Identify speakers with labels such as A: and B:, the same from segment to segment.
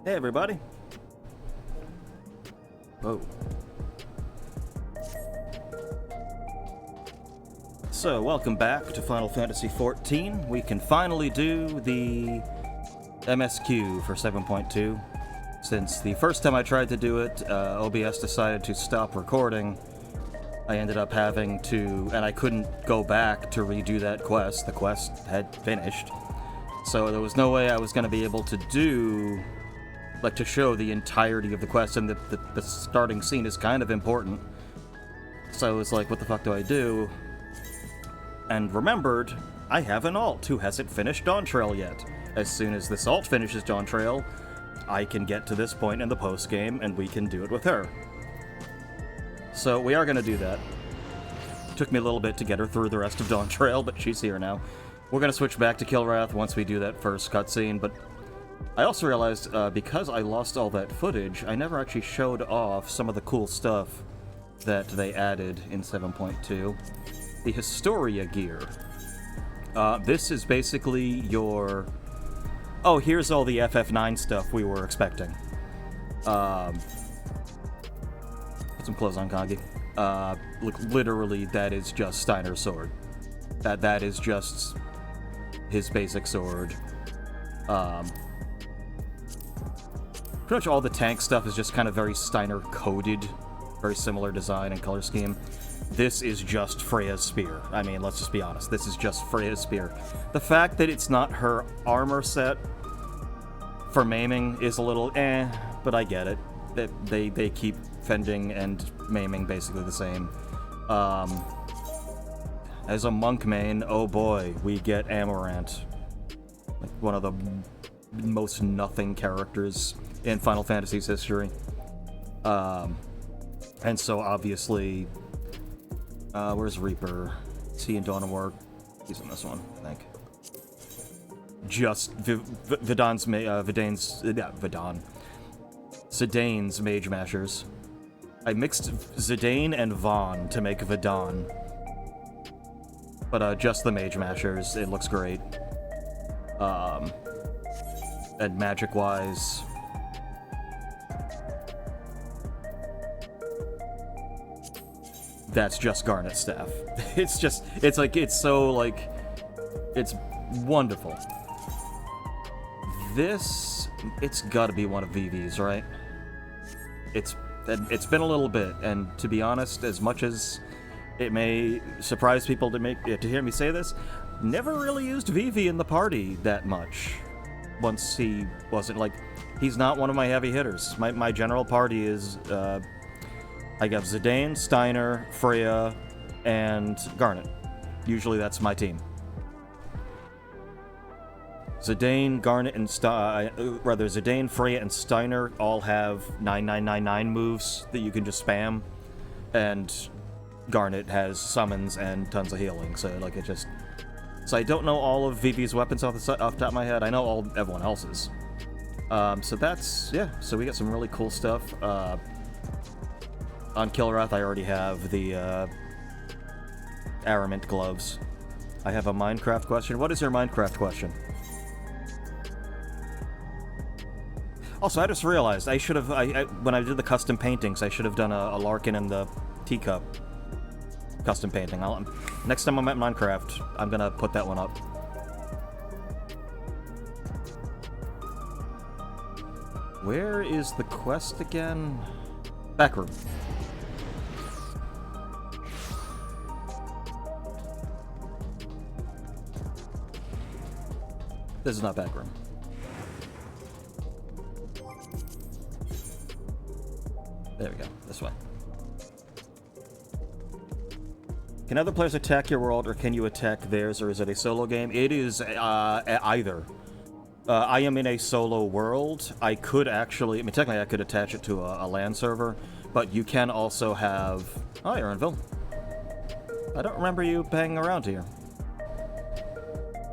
A: Hey everybody. Whoa. So, welcome back to Final Fantasy XIV. We can finally do the MSQ for 7.2. Since the first time I tried to do it, OBS decided to stop recording. I ended up having to, and I couldn't go back to redo that quest. The quest had finished. So there was no way I was going to be able to do, like, to show the entirety of the quest, and the starting scene is kind of important. So I was like, what the fuck do I do? And remembered, I have an alt who hasn't finished Dawntrail yet. As soon as this alt finishes Dawntrail, I can get to this point in the post-game, and we can do it with her. So we are going to do that. Took me a little bit to get her through the rest of Dawntrail, but she's here now. We're going to switch back to Kilrath once we do that first cutscene, but I also realized, because I lost all that footage, I never actually showed off some of the cool stuff that they added in 7.2. The Historia gear. This is basically your... Oh, here's all the FF9 stuff we were expecting. Put some clothes on, Kagi. Look, literally, that is just Steiner's sword. That is just his basic sword. Pretty much all the tank stuff is just kind of very Steiner-coded. Very similar design and color scheme. This is just Freya's spear. I mean, let's just be honest. This is just Freya's spear. The fact that it's not her armor set for maiming is a little but I get it. They keep fending and maiming basically the same. As a monk main, oh boy, we get Amarant. Like one of the most nothing characters in Final Fantasy's history. And so obviously... where's Reaper? Is he in Dawn of War? He's in this one, I think. Just Zidane's Mage Mashers. I mixed Zidane and Vaughn to make Vidon. But just the Mage Mashers, it looks great. And magic-wise... That's just Garnet's staff. It's wonderful. This, it's gotta be one of Vivi's, right? It's been a little bit, and to be honest, as much as it may surprise people to hear me say this, never really used Vivi in the party that much. Once he wasn't, like, he's not one of my heavy hitters. My general party is, I got Zidane, Steiner, Freya, and Garnet. Usually that's my team. Zidane, Garnet, and Zidane, Freya, and Steiner all have 9999 moves that you can just spam, and Garnet has summons and tons of healing. So like it just, so I don't know all of Vivi's weapons off the top of my head. I know everyone else's. So that's So we got some really cool stuff. On Kilrath, I already have the Aramint gloves. I have a Minecraft question. What is your Minecraft question? Also, I just realized I should have, when I did the custom paintings, I should have done a Larkin and the teacup custom painting. Next time I'm at Minecraft, I'm gonna put that one up. Where is the quest again? Backroom. This is not backroom. There we go. This way. Can other players attack your world, or can you attack theirs, or is it a solo game? It is either. I am in a solo world. I could actually... I mean, technically I could attach it to a LAN server, but you can also have... Oh, you're in Ville. I don't remember you hanging around here.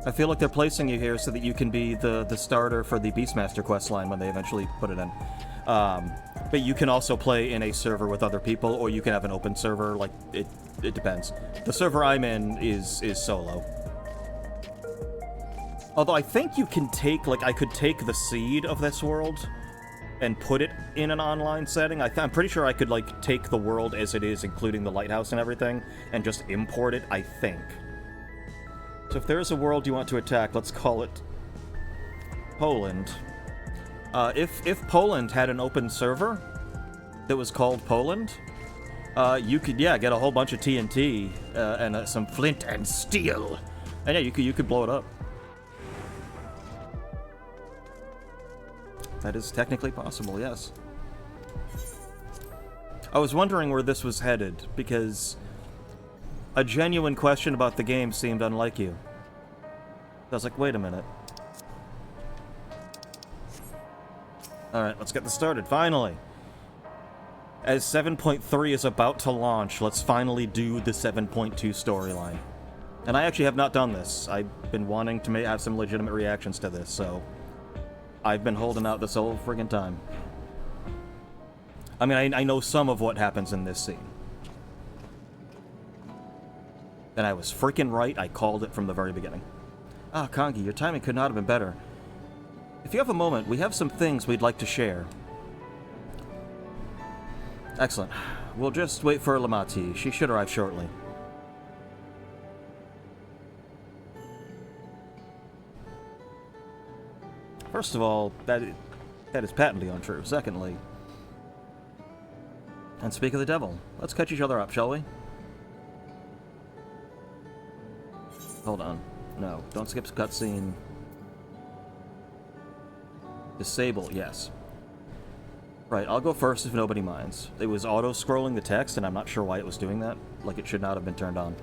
A: I feel like they're placing you here so that you can be the starter for the Beastmaster questline when they eventually put it in. But you can also play in a server with other people, or you can have an open server. Like, it depends. The server I'm in is solo. Although I think you can take, like, I could take the seed of this world and put it in an online setting. I'm pretty sure I could, like, take the world as it is, including the lighthouse and everything, and just import it, I think. So if there's a world you want to attack, let's call it Poland. If Poland had an open server that was called Poland, you could, yeah, get a whole bunch of TNT and some flint and steel, and yeah, you could blow it up. That is technically possible, yes. I was wondering where this was headed, because a genuine question about the game seemed unlike you. I was like, wait a minute. Alright, let's get this started, finally! As 7.3 is about to launch, let's finally do the 7.2 storyline. And I actually have not done this. I've been wanting to have some legitimate reactions to this, so I've been holding out this whole friggin' time. I mean, I know some of what happens in this scene. And I was freaking right, I called it from the very beginning. Ah, Kongi, your timing could not have been better. If you have a moment, we have some things we'd like to share. Excellent. We'll just wait for Lamati. She should arrive shortly. First of all, that is patently untrue. Secondly, and speak of the devil, let's catch each other up, shall we? Hold on. No, don't skip cutscene. Disable, yes. Right, I'll go first if nobody minds. It was auto-scrolling the text, and I'm not sure why it was doing that. Like, it should not have been turned on.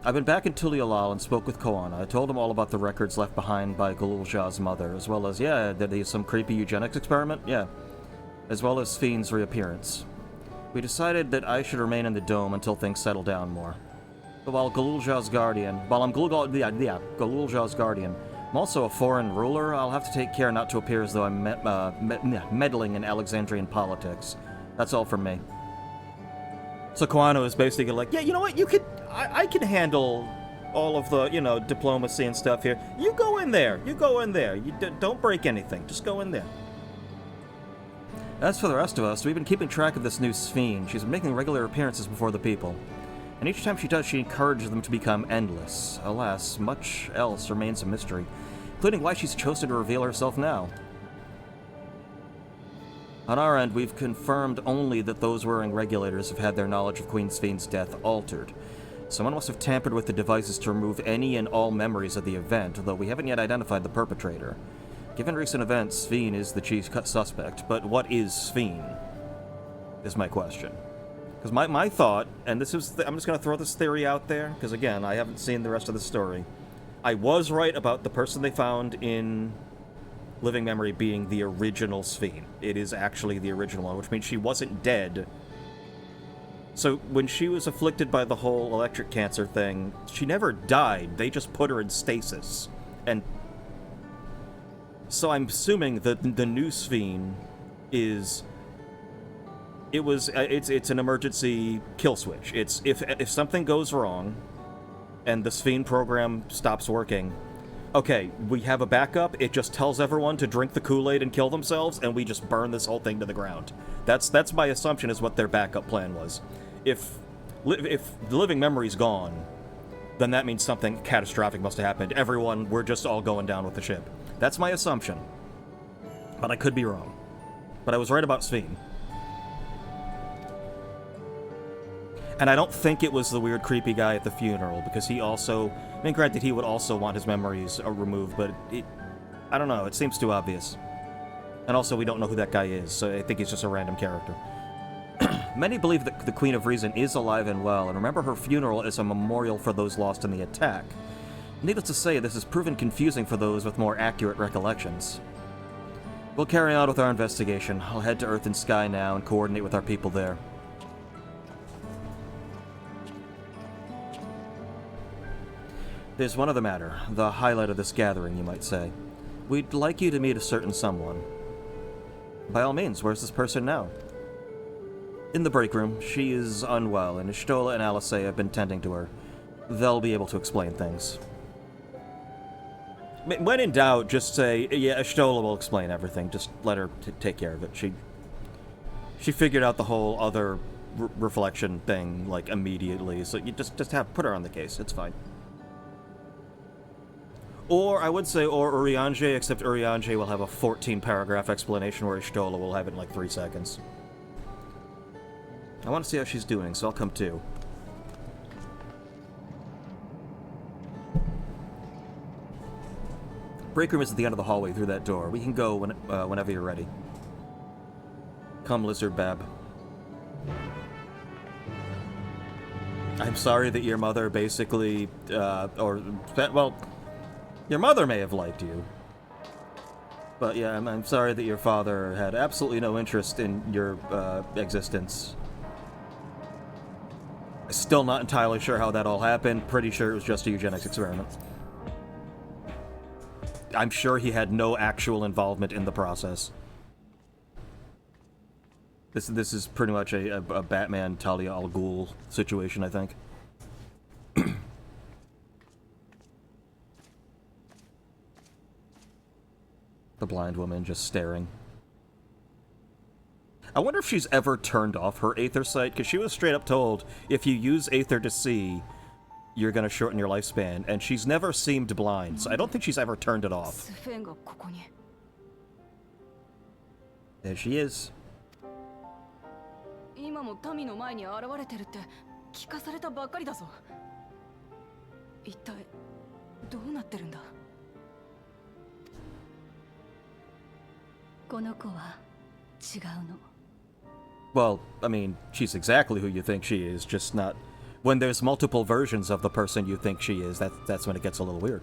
A: I've been back in Tulialal and spoke with Koana. I told him all about the records left behind by Galulja's mother, as well as, yeah, that he's some creepy eugenics experiment, yeah. As well as Fiend's reappearance. We decided that I should remain in the dome until things settle down more. But while I'm Galulja's guardian, I'm also a foreign ruler, I'll have to take care not to appear as though I'm meddling in Alexandrian politics. That's all from me. So Koano is basically like, yeah, you know what, you could... I can handle all of the, you know, diplomacy and stuff here. You go in there. You go in there. You don't break anything. Just go in there. As for the rest of us, we've been keeping track of this new Sphene. She's been making regular appearances before the people. And each time she does, she encourages them to become endless. Alas, much else remains a mystery, including why she's chosen to reveal herself now. On our end, we've confirmed only that those wearing regulators have had their knowledge of Queen Sphene's death altered. Someone must have tampered with the devices to remove any and all memories of the event, though we haven't yet identified the perpetrator. Given recent events, Sphene is the chief suspect, but what is Sphene? Is my question. Because my thought, and this is, I'm just going to throw this theory out there, because again, I haven't seen the rest of the story. I was right about the person they found in living memory being the original Sphene. It is actually the original one, which means she wasn't dead. So when she was afflicted by the whole electric cancer thing, she never died. They just put her in stasis. And so I'm assuming that the new Sphene is... It's an emergency kill switch. It's if something goes wrong and the Sphene program stops working, okay, we have a backup. It just tells everyone to drink the Kool-Aid and kill themselves, and we just burn this whole thing to the ground. That's my assumption is what their backup plan was. If the living memory's gone, then that means something catastrophic must have happened. Everyone, we're just all going down with the ship. That's my assumption. But I could be wrong. But I was right about Sphene. And I don't think it was the weird, creepy guy at the funeral, because he also... I mean, granted, he would also want his memories removed, but I don't know, it seems too obvious. And also, we don't know who that guy is, so I think he's just a random character. Many believe that the Queen of Reason is alive and well, and remember her funeral as a memorial for those lost in the attack. Needless to say, this has proven confusing for those with more accurate recollections. We'll carry on with our investigation. I'll head to Earth and Sky now and coordinate with our people there. There's one other matter, the highlight of this gathering, you might say. We'd like you to meet a certain someone. By all means, where's this person now? In the break room. She is unwell, and Ishtola and Alisei have been tending to her. They'll be able to explain things. When in doubt, just say, yeah, Stola will explain everything. Just let her take care of it. She figured out the whole other reflection thing, like, immediately. So you just put her on the case. It's fine. Or, I would say, or Urianger, except Urianger will have a 14-paragraph explanation where Stola will have it in, like, 3 seconds. I want to see how she's doing, so I'll come too. Break room is at the end of the hallway through that door. We can go whenever you're ready. Come, Lizard Bab. I'm sorry that your mother basically, well, your mother may have liked you. But yeah, I'm sorry that your father had absolutely no interest in your existence. Still not entirely sure how that all happened. Pretty sure it was just a eugenics experiment. I'm sure he had no actual involvement in the process. This is pretty much a Batman Talia al Ghul situation, I think. The blind woman just staring. I wonder if she's ever turned off her Aether sight, because she was straight up told, if you use Aether to see, you're going to shorten your lifespan, and she's never seemed blind, so I don't think she's ever turned it off. There she is. Well, I mean, she's exactly who you think she is, just not... When there's multiple versions of the person you think she is, that's when it gets a little weird.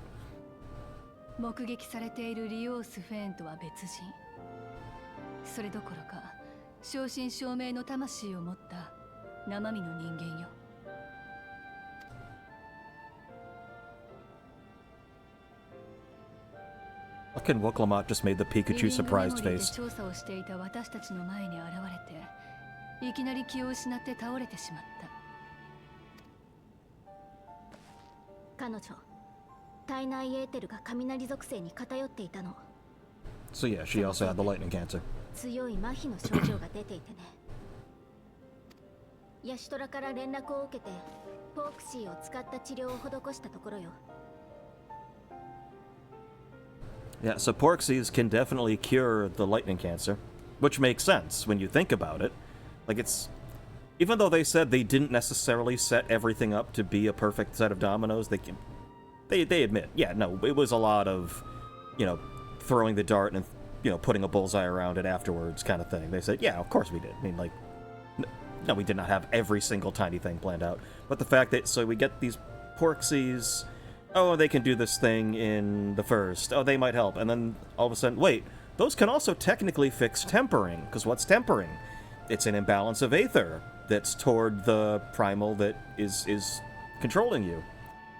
A: Fucking Woklamat just made the Pikachu surprised face. So yeah, she also had the lightning cancer. Yeah, so Porxies can definitely cure the lightning cancer, which makes sense when you think about it. Like, it's... Even though they said they didn't necessarily set everything up to be a perfect set of dominoes, they admit, yeah, no, it was a lot of, you know, throwing the dart and, you know, putting a bullseye around it afterwards kind of thing. They said, yeah, of course we did. I mean, like, no, we did not have every single tiny thing planned out. But the fact that, so we get these Porxies, oh, they can do this thing in the first, oh, they might help. And then all of a sudden, wait, those can also technically fix tempering, because what's tempering? It's an imbalance of Aether that's toward the primal that is controlling you.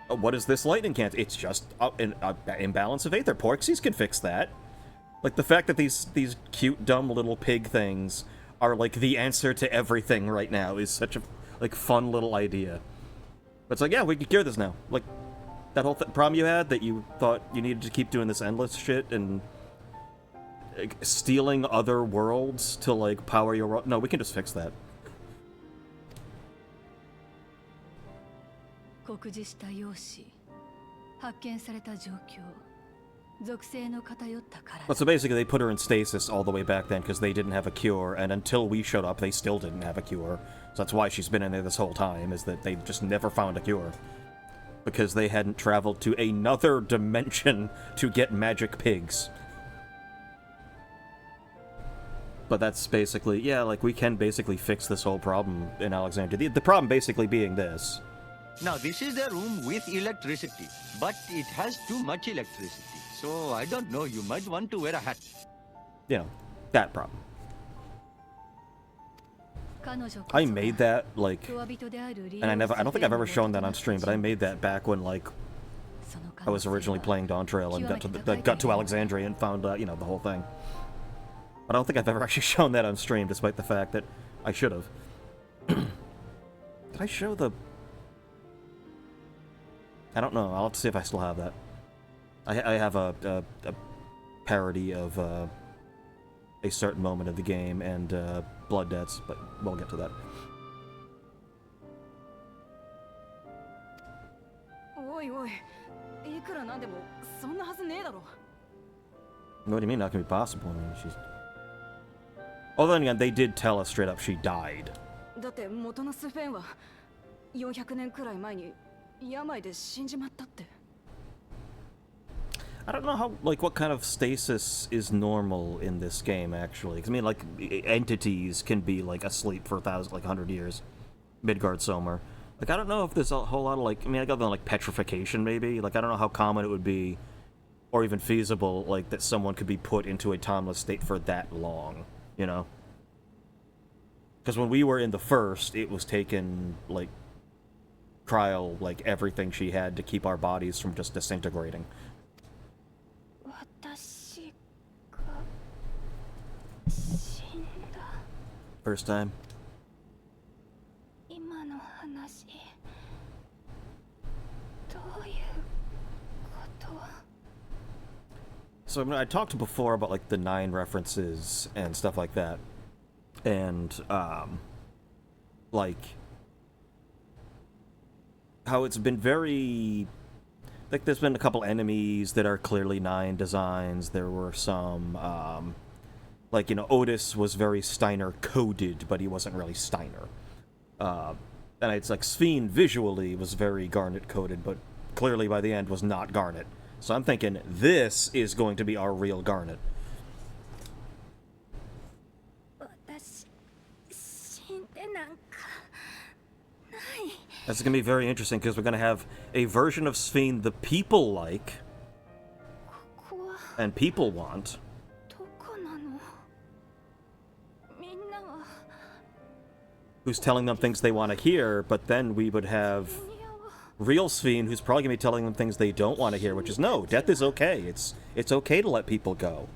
A: What is this lightning cancer? It's just an imbalance of Aether. Porxies can fix that. Like, the fact that these cute, dumb little pig things are, like, the answer to everything right now is such a, like, fun little idea. But it's like, yeah, we can cure this now. Like, that whole problem you had that you thought you needed to keep doing this endless shit and stealing other worlds to, like, power your world. No, we can just fix that. Well, so basically they put her in stasis all the way back then because they didn't have a cure, and until we showed up, they still didn't have a cure. So that's why she's been in there this whole time, is that they just never found a cure. Because they hadn't traveled to another dimension to get magic pigs. But that's basically, yeah, like, we can basically fix this whole problem in Alexandria. The problem basically being this.
B: Now, this is the room with electricity, but it has too much electricity. So, I don't know, you might want to wear a hat.
A: You know, that problem. I made that, like, and I don't think I've ever shown that on stream, but I made that back when, like, I was originally playing Dawntrail and got to Alexandria and found out, you know, the whole thing. But I don't think I've ever actually shown that on stream, despite the fact that I should have. Did I show the... I don't know. I'll have to see if I still have that. I have a parody of a certain moment of the game and blood debts, but we'll get to that. What do you mean not gonna be possible? I mean, she's... Oh, then again, they did tell us straight up she died. I don't know how, like, what kind of stasis is normal in this game, actually. 'Cause, I mean, like, entities can be, like, asleep for 100 years. Midgard Somer. Like, I don't know if there's a whole lot of, like, I mean, I got the, like, petrification, maybe. Like, I don't know how common it would be, or even feasible, like, that someone could be put into a timeless state for that long, you know? Because when we were in the first, it was taken, like, cryo, like, everything she had to keep our bodies from just disintegrating. First time. So I mean, I talked before about like the 9 references and stuff like that, and like how it's been very like there's been a couple enemies that are clearly 9 designs. There were some like, you know, Otis was very Steiner coded, but he wasn't really Steiner. And it's like Sphene visually was very Garnet coded, but clearly by the end was not Garnet. So I'm thinking this is going to be our real Garnet. That's going to be very interesting because we're going to have a version of Sphene the people like and people want. Who's telling them things they want to hear, but then we would have real Sphene who's probably going to be telling them things they don't want to hear, which is, no, death is okay. It's okay to let people go.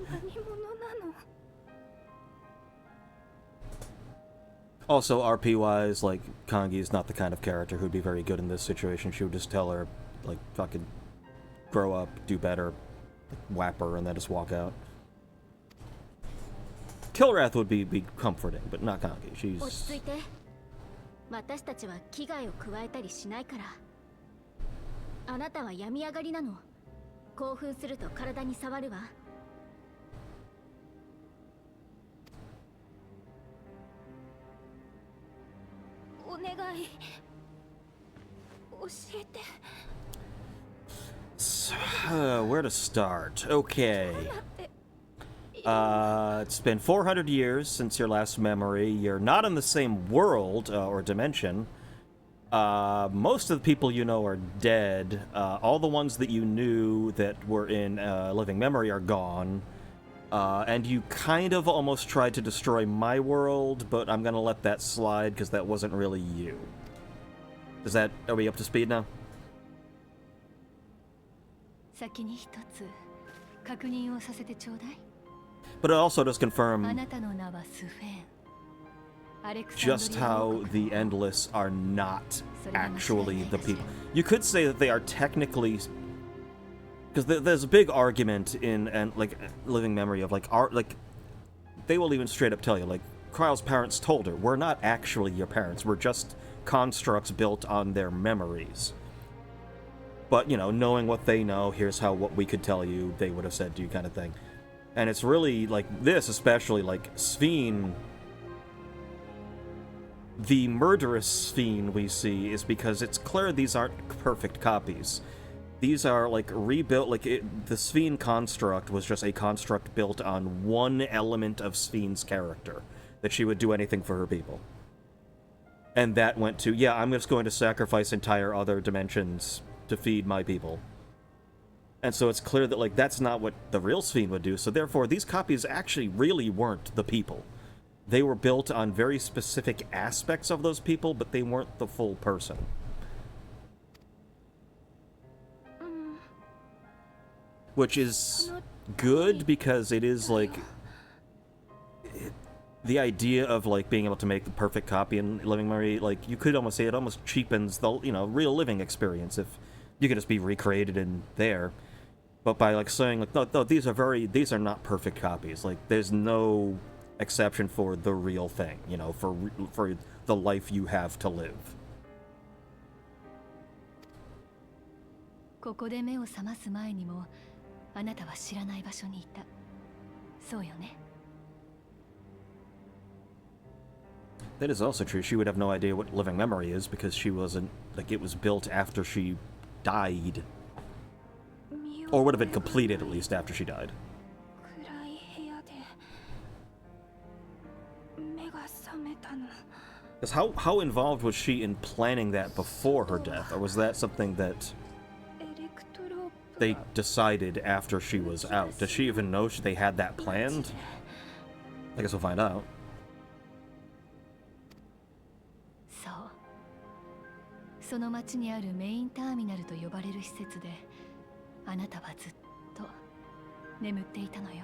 A: Also, RP-wise, like, Kangi is not the kind of character who'd be very good in this situation. She would just tell her, like, fucking grow up, do better, whap her, and then just walk out. Killrath would be comforting, but not Kangi. She's...
C: 私たちは危害を加えたりしないから。あなたは病み上がりなの。興奮すると体に触るわ。お願い。教えて。
A: Where to start? Okay. It's been 400 years since your last memory. You're not in the same world or dimension. Most of the people you know are dead. All the ones that you knew that were in living memory are gone. And you kind of almost tried to destroy my world, but I'm gonna let that slide because that wasn't really you. Are we up to speed now?
C: 先に一つ確認をさせてちょうだい。
A: But it also does confirm just how the Endless are not actually the people. You could say that they are technically, because there's a big argument in like living memory of like they will even straight up tell you, like, Kryle's parents told her, we're not actually your parents, we're just constructs built on their memories. But, you know, knowing what they know, here's what we could tell you, they would have said to you, kind of thing. And it's really, like, this especially, like, Sphene... The murderous Sphene we see is because it's clear these aren't perfect copies. These are, like, rebuilt, like, the Sphene construct was just a construct built on one element of Sphene's character. That she would do anything for her people. And that went to, yeah, I'm just going to sacrifice entire other dimensions to feed my people. And so it's clear that, like, that's not what the real Sphene would do, so therefore these copies actually really weren't the people. They were built on very specific aspects of those people, but they weren't the full person. Which is good, because it is, like... the idea of, like, being able to make the perfect copy in living memory, like, you could almost say it almost cheapens the, you know, real living experience if you could just be recreated in there. But by like saying like no, these are not perfect copies. Like there's no exception for the real thing, you know, for the life you have to live.
C: ここで目を覚ます前にもあなたは知らない場所にいた。そうよね。
A: That is also true. She would have no idea what living memory is because she wasn't, like, it was built after she died. Or would have been completed, at least, after she died. Because how involved was she in planning that before her death? Or was that something that they decided after she was out? Does she even know they had that planned? I guess we'll find out.
C: その町にあるメインターミナルと呼ばれる施設であなたはずっと眠っていたのよ。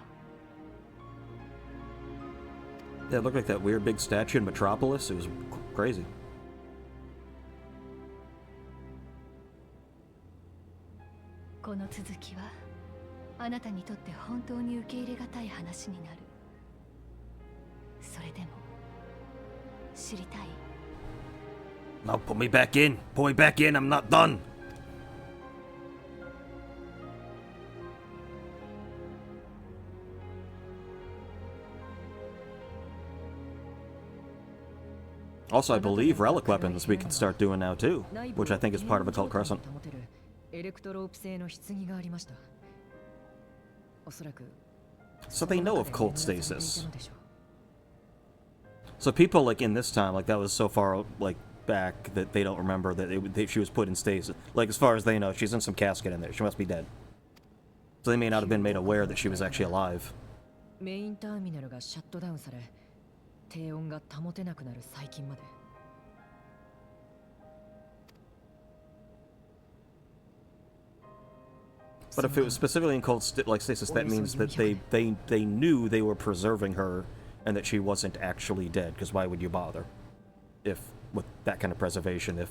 A: Yeah, it looked like that weird big statue in Metropolis. It was crazy.
C: この続きはあなたにとって本当に受け入れがたい話になる。それでも知りたい？
A: No, put me back in. Put me back in. I'm not done. Also, I believe relic weapons we can start doing now too, which I think is part of Occult Crescent. So they know of cult stasis. So people like in this time, like that was so far like back that they don't remember that she was put in stasis. Like as far as they know, she's in some casket in there. She must be dead. So they may not have been made aware that she was actually alive. But if it was specifically in cold stasis, that means that they knew they were preserving her and that she wasn't actually dead. Because why would you bother? If with that kind of preservation, if...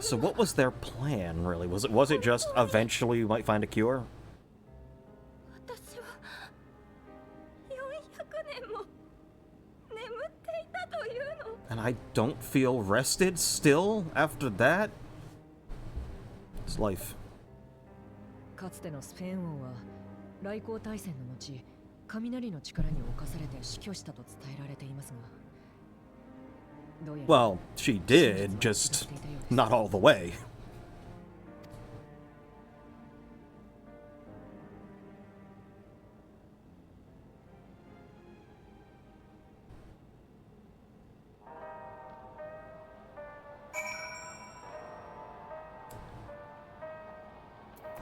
A: So what was their plan, really? Was it just eventually we might find a cure? And I don't feel rested still after that? It's life.
D: かつてのスフェーン王は来航大戦の後雷の力に侵されて死去したと伝えられていますが
A: Well, she did, just not all the way.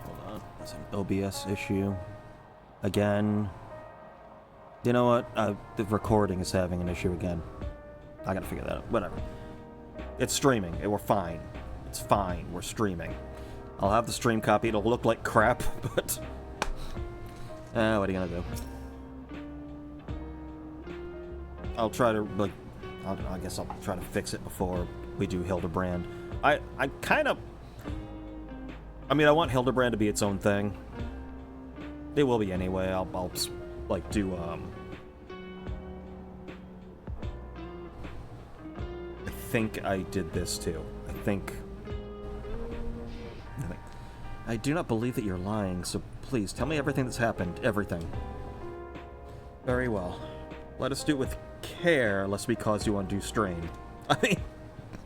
A: Hold on, that's an OBS issue. Again. You know what? The recording is having an issue again. I gotta figure that out. Whatever. It's streaming. We're fine. It's fine. We're streaming. I'll have the stream copy. It'll look like crap, but... what are you gonna do? I'll try to, like... I guess I'll try to fix it before we do Hildebrand. I kind of... I mean, I want Hildebrand to be its own thing. It will be anyway. I'll like, do, I think I did this too. I do not believe that you're lying, so please tell me everything that's happened. Everything. Very well. Let us do it with care, lest we cause you undue strain. I mean,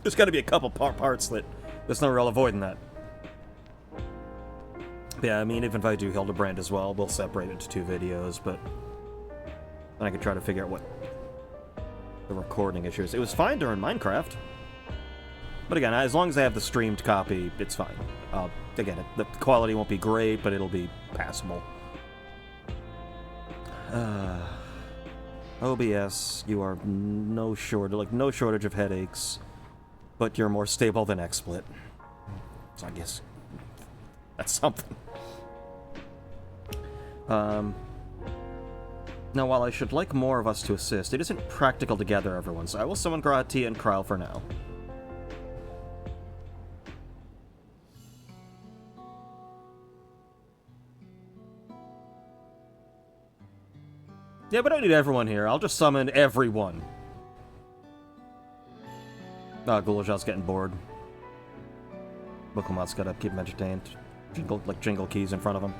A: there's got to be a couple parts that there's no real avoiding that. Yeah, I mean, even if I do Hildebrand as well, we'll separate it into 2 videos, but then I could try to figure out what the recording issues. It was fine during Minecraft. But again, as long as I have the streamed copy, it's fine. Again, the quality won't be great, but it'll be passable. OBS, you are no shortage of headaches, but you're more stable than XSplit. So I guess that's something. Now, while I should like more of us to assist, it isn't practical to gather everyone, so I will summon Gratia and Kryle for now. Yeah, but I don't need everyone here. I'll just summon everyone. Oh, Gulajal's getting bored. Bukamat's gotta keep him entertained. Jingle keys in front of him.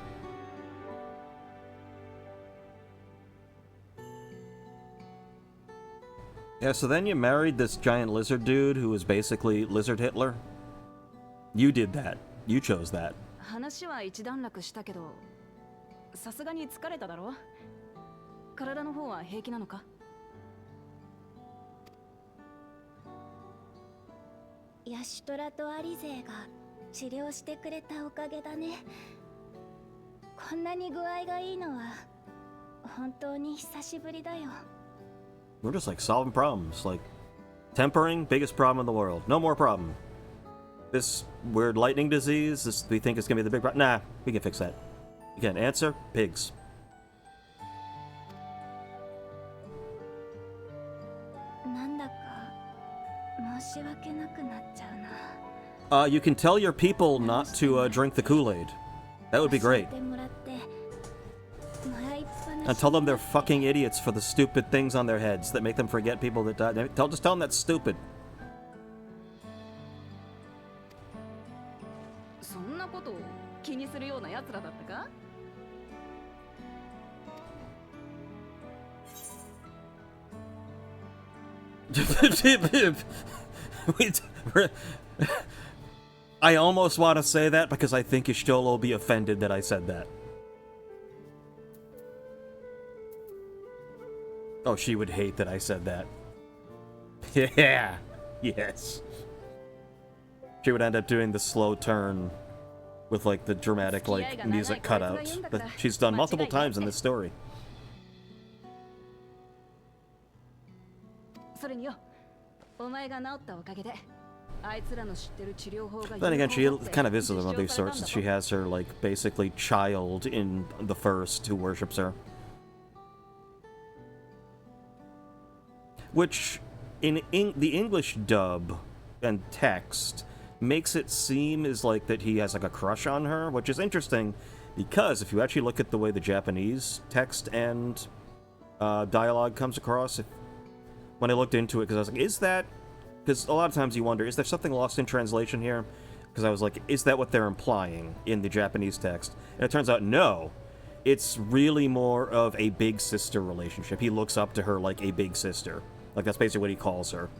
A: Yeah, so then you married this giant lizard dude who was basically Lizard Hitler. You did that. You chose that.
D: 話は一段落したけど、さすがに疲れただろ？体の方は平気なのか？
C: ヤシトラとアリゼが治療してくれたおかげだね。こんなに具合がいいのは本当に久しぶりだよ。
A: We're just like solving problems. Like, tempering, biggest problem in the world. No more problem. This weird lightning disease, this we think is gonna be the big problem. Nah, we can fix that. Again, answer, pigs.
C: なんだか申し訳なくなっちゃうな。
A: You can tell your people not to drink the Kool-Aid. That would be great. And tell them they're fucking idiots for the stupid things on their heads that make them forget people that died. Just tell them that's stupid.
D: そんなことを気にするような奴らだったか？
A: I almost want to say that because I think Ishtola will be offended that I said that. Oh, she would hate that I said that. Yeah. Yes. She would end up doing the slow turn with, like, the dramatic, like, music cutout that she's done multiple times in this story.
D: それによ、お前が治ったおかげで、あいつらの知ってる治療法が
A: Then again, she kind of is one of these sorts. She has her, like, basically child in the first who worships her. Which, in the English dub and text, makes it seem as like that he has like a crush on her, which is interesting because if you actually look at the way the Japanese text and dialogue comes across, when I looked into it, because I was like, is that... Because a lot of times you wonder, is there something lost in translation here? Because I was like, is that what they're implying in the Japanese text? And it turns out, no. It's really more of a big sister relationship. He looks up to her like a big sister. Like, that's basically what he calls her.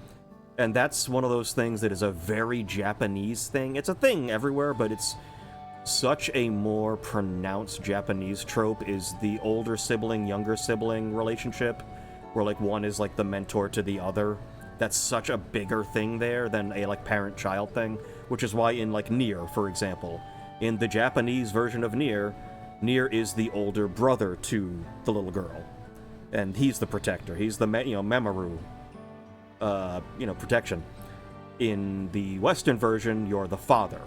A: And that's one of those things that is a very Japanese thing. It's a thing everywhere, but it's such a more pronounced Japanese trope is the older sibling, younger sibling relationship, where, like, one is, like, the mentor to the other. That's such a bigger thing there than a, like, parent-child thing, which is why in, like, Nier, for example, in the Japanese version of Nier, Nier is the older brother to the little girl. And he's the protector. He's the, Memaru, protection. In the Western version, you're the father.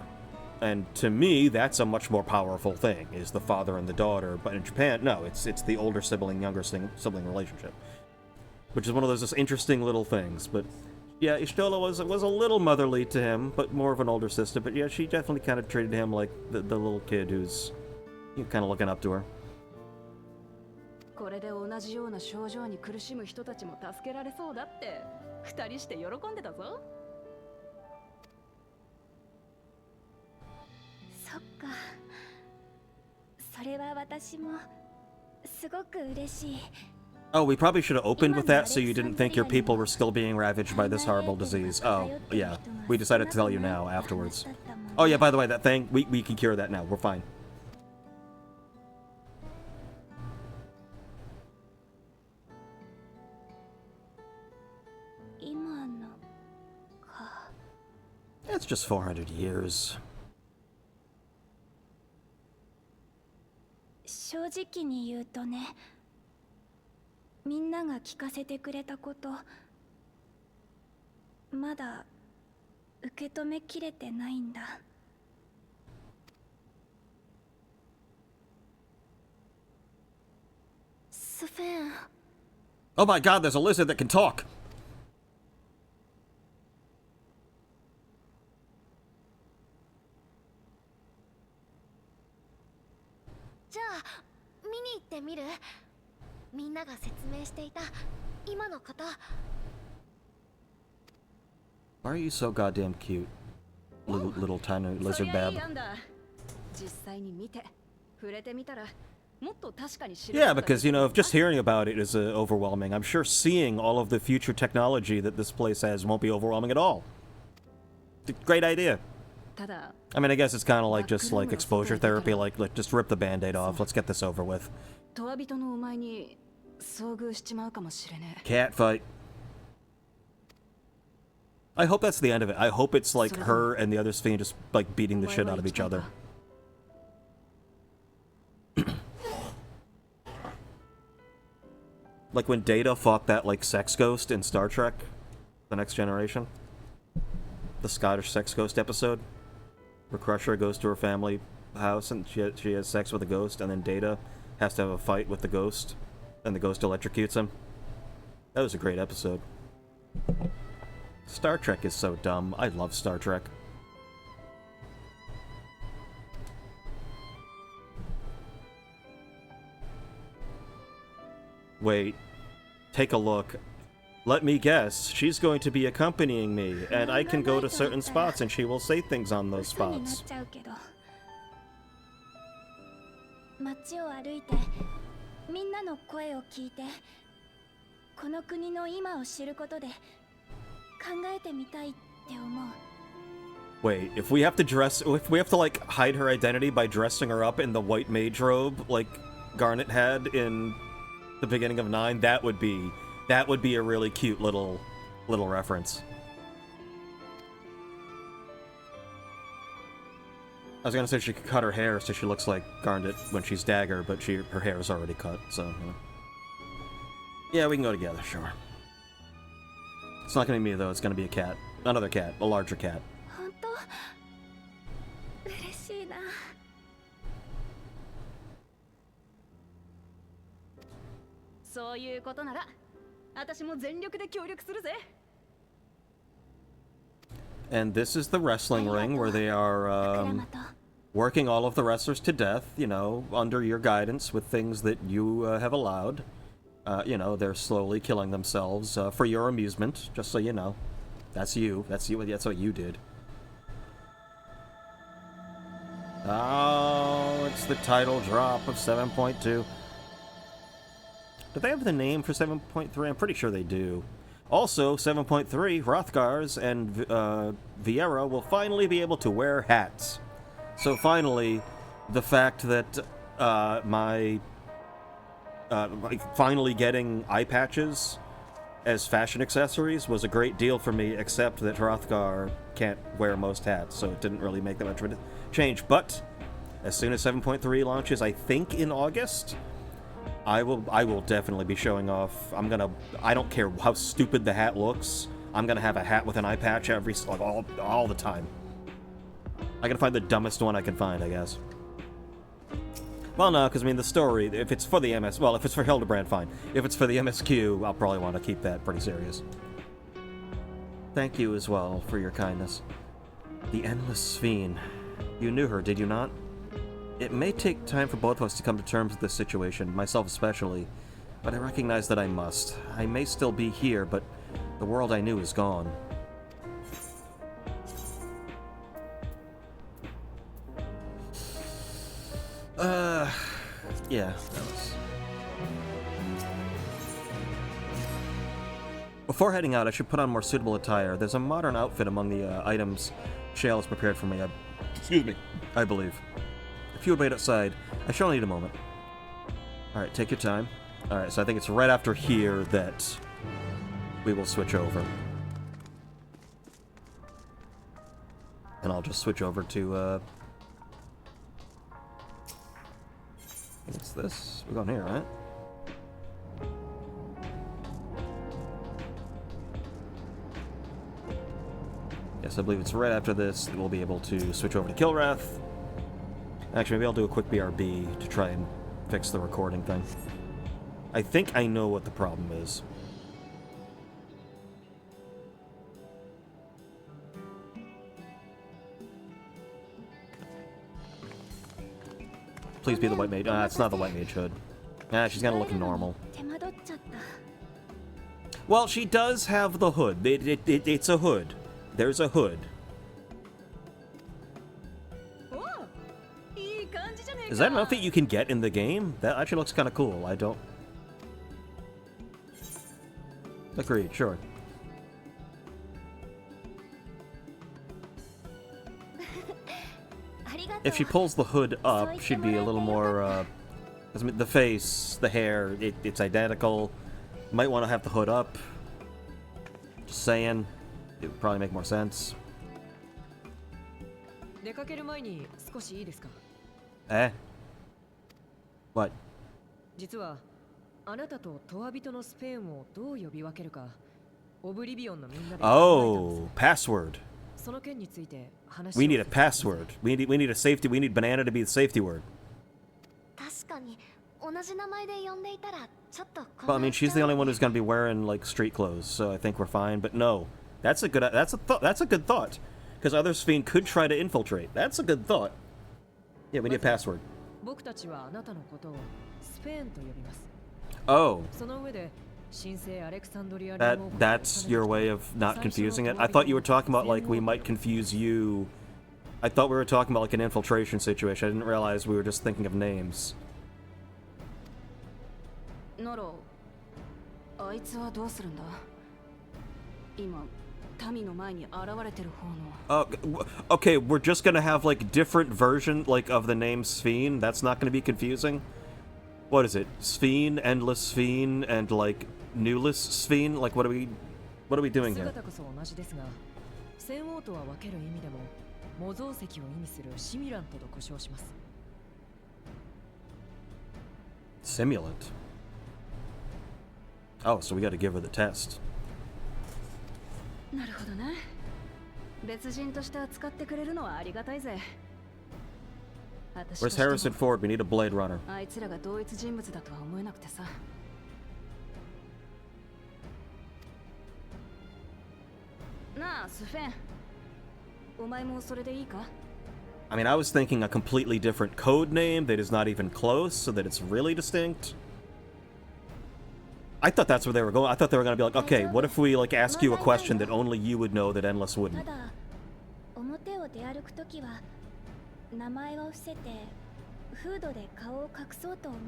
A: And to me, that's a much more powerful thing, is the father and the daughter. But in Japan, no, it's the older sibling, younger sibling relationship. Which is one of those just interesting little things. But yeah, Ishtola was a little motherly to him, but more of an older sister. But yeah, she definitely kind of treated him like the little kid who's kind of looking up to her.
D: これで同じような症状に苦しむ人たちも助けられそうだって二人して喜んでたぞ。
C: そっか。それは私もすごく嬉しい。
A: Oh, we probably should have opened with that so you didn't think your people were still being ravaged by this horrible disease. Oh, yeah. We decided to tell you now, afterwards. Oh, yeah, by the way, that thing, we can cure that now. We're fine. It's just 400 years.
C: 正直に言うとね、みんなが聞かせてくれたこと、まだ受け止めきれてないんだ。スフェン。
A: Oh my god, there's a lizard that can talk!
C: じゃあ見に行ってみる？
E: みんなが説明していた今のこと。
A: Why are you so goddamn cute? Little tiny lizard bab.
D: 実際に見て触れてみたらもっと確かに知る。
A: Yeah, because, you know, if just hearing about it is overwhelming, I'm sure seeing all of the future technology that this place has won't be overwhelming at all. Great idea.
D: ただ
A: I mean, I guess it's kind of like just like exposure therapy, like just rip the band-aid off. Let's get this over with.
D: トワ人のお前に遭遇しちまうかもしれねえ。
A: Cat fight. I hope that's the end of it. I hope it's like her and the other Sphene just like beating the shit out of each other. Like when Data fought that like sex ghost in Star Trek, The Next Generation. The Scottish sex ghost episode. Where Crusher goes to her family house and she has sex with a ghost, and then Data has to have a fight with the ghost, and the ghost electrocutes him. That was a great episode. Star Trek is so dumb. I love Star Trek. Wait. Take a look. Let me guess. She's going to be accompanying me, and I can go to certain spots and she will say things on those spots.
E: 街を歩いてみんなの声を聞いてこの国の今を知ることで考えてみたいって思う。
A: Wait, if we have to like hide her identity by dressing her up in the white mage robe like Garnet had in the beginning of 9, that would be a really cute little reference. I was gonna say she could cut her hair so she looks like Garnet when she's Dagger, but her hair is already cut, so you know. Yeah, we can go together, sure. It's not gonna be me though, it's gonna be a cat. Another cat, a larger cat.
E: 本当嬉しいな。
D: そういうことなら私も全力で協力するぜ。
A: And this is the wrestling ring where they are working all of the wrestlers to death, you know, under your guidance with things that you have allowed. You know, they're slowly killing themselves for your amusement, just so you know. That's you. That's what you did. Oh, it's the title drop of 7.2. Do they have the name for 7.3? I'm pretty sure they do. Also, 7.3, Hrothgar's and Viera will finally be able to wear hats. So finally, the fact that finally getting eye patches as fashion accessories was a great deal for me, except that Hrothgar can't wear most hats, so it didn't really make that much of a change. But as soon as 7.3 launches, I think in August, I will definitely be showing off. I don't care how stupid the hat looks. I'm gonna have a hat with an eye patch all the time. I can find the dumbest one I can find, I guess. Well, no, because I mean the story. If it's for the if it's for Hildebrand, fine. If it's for the MSQ, I'll probably want to keep that pretty serious. Thank you as well for your kindness. The Endless Sphene. You knew her, did you not? It may take time for both of us to come to terms with this situation, myself especially, but I recognize that I must. I may still be here, but the world I knew is gone. Yeah, that was... Before heading out, I should put on more suitable attire. There's a modern outfit among the items Shale has prepared for me. Excuse me, I believe. If you would wait outside, I shall need a moment. Alright, take your time. Alright, so I think it's right after here that we will switch over. And I'll just switch over to, what's this? We're going here, right? Yes, I believe it's right after this that we'll be able to switch over to Kilrath. Actually, maybe I'll do a quick BRB to try and fix the recording thing. I think I know what the problem is. Please be the White Mage. It's not the White Mage Hood. Nah, she's gonna look normal.
E: 手間取っちゃった。
A: Well, she does have the hood. It's a hood. There's a hood. Is that an outfit you can get in the game? That actually looks kind of cool. I don't... Agreed, sure. If she pulls the hood up, she'd be a little more, I mean, the face, the hair, it's identical. Might want to have the hood up. Just saying. It would probably make more sense.
D: 出かける前に少しいいですか?
A: Eh? What?
D: 実はあなたとトワビトのスペーンをどう呼び分けるかオブリビオンのみんなで考えたんです。
A: Oh, password.
D: その件について話
A: We need a password. We need a safety. We need banana to be the safety word.
C: 確かに同じ名前で呼んでいたらちょっと
A: Well, I mean, she's the only one who's gonna be wearing like street clothes, so I think we're fine. But no, that's a good thought. Because other Sphene could try to infiltrate. That's a good thought. Yeah, we need a password.
D: 僕たちはあなたのことをスペーンと呼びます。
A: Oh,
D: その上で神聖アレクサンドリア連合国
A: that's your way of not confusing it. I thought you were talking about like we might confuse you. I thought we were talking about like an infiltration situation. I didn't realize we were just thinking of names.
F: ならあいつはどうするんだ？今民の前に現れてる方の。
A: Okay, we're just gonna have like different version like of the name Sphene. That's not gonna be confusing. What is it? Sphene, Endless Sphene, and like Newless Sphene? Like what are we doing here?
D: 姿こそ同じですが、戦王とは分ける意味でも模造石を意味するシミュラントと呼称します。
A: Simulant. Oh, so we gotta give her the test.
F: なるほどね。別人として扱ってくれるのはありがたいぜ。
A: Where's Harrison Ford? We need a Blade Runner.
F: あいつらが同一人物だとは思えなくてさ。なあ、スフェン。お前もそれでいいか?
A: I mean, I was thinking a completely different code name that is not even close, so that it's really distinct. I thought that's where they were going. I thought they were going to be like, okay, what if we like ask you a question that only you would know that Endless
E: た
A: wouldn't?
E: だ表を出歩くときは名前を伏せてフードで顔を隠そうと思う。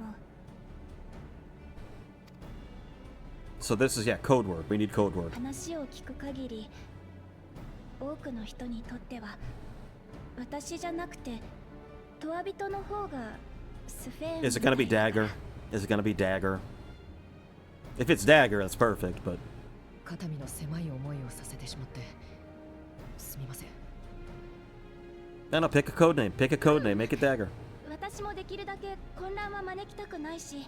A: So this is, yeah, code word. We need code word.
E: 話を聞く限り多くの人にとっては私じゃなくてトワビトの方がスフェーン。
A: Is it going to be Dagger? Is it going to be Dagger? If it's Dagger, that's perfect, but...
D: 肩身の狭い思いをさせてしまってすみません。
A: No, pick a code name. Pick a code name. Make it Dagger.
E: 私もできるだけ混乱は招きたくないし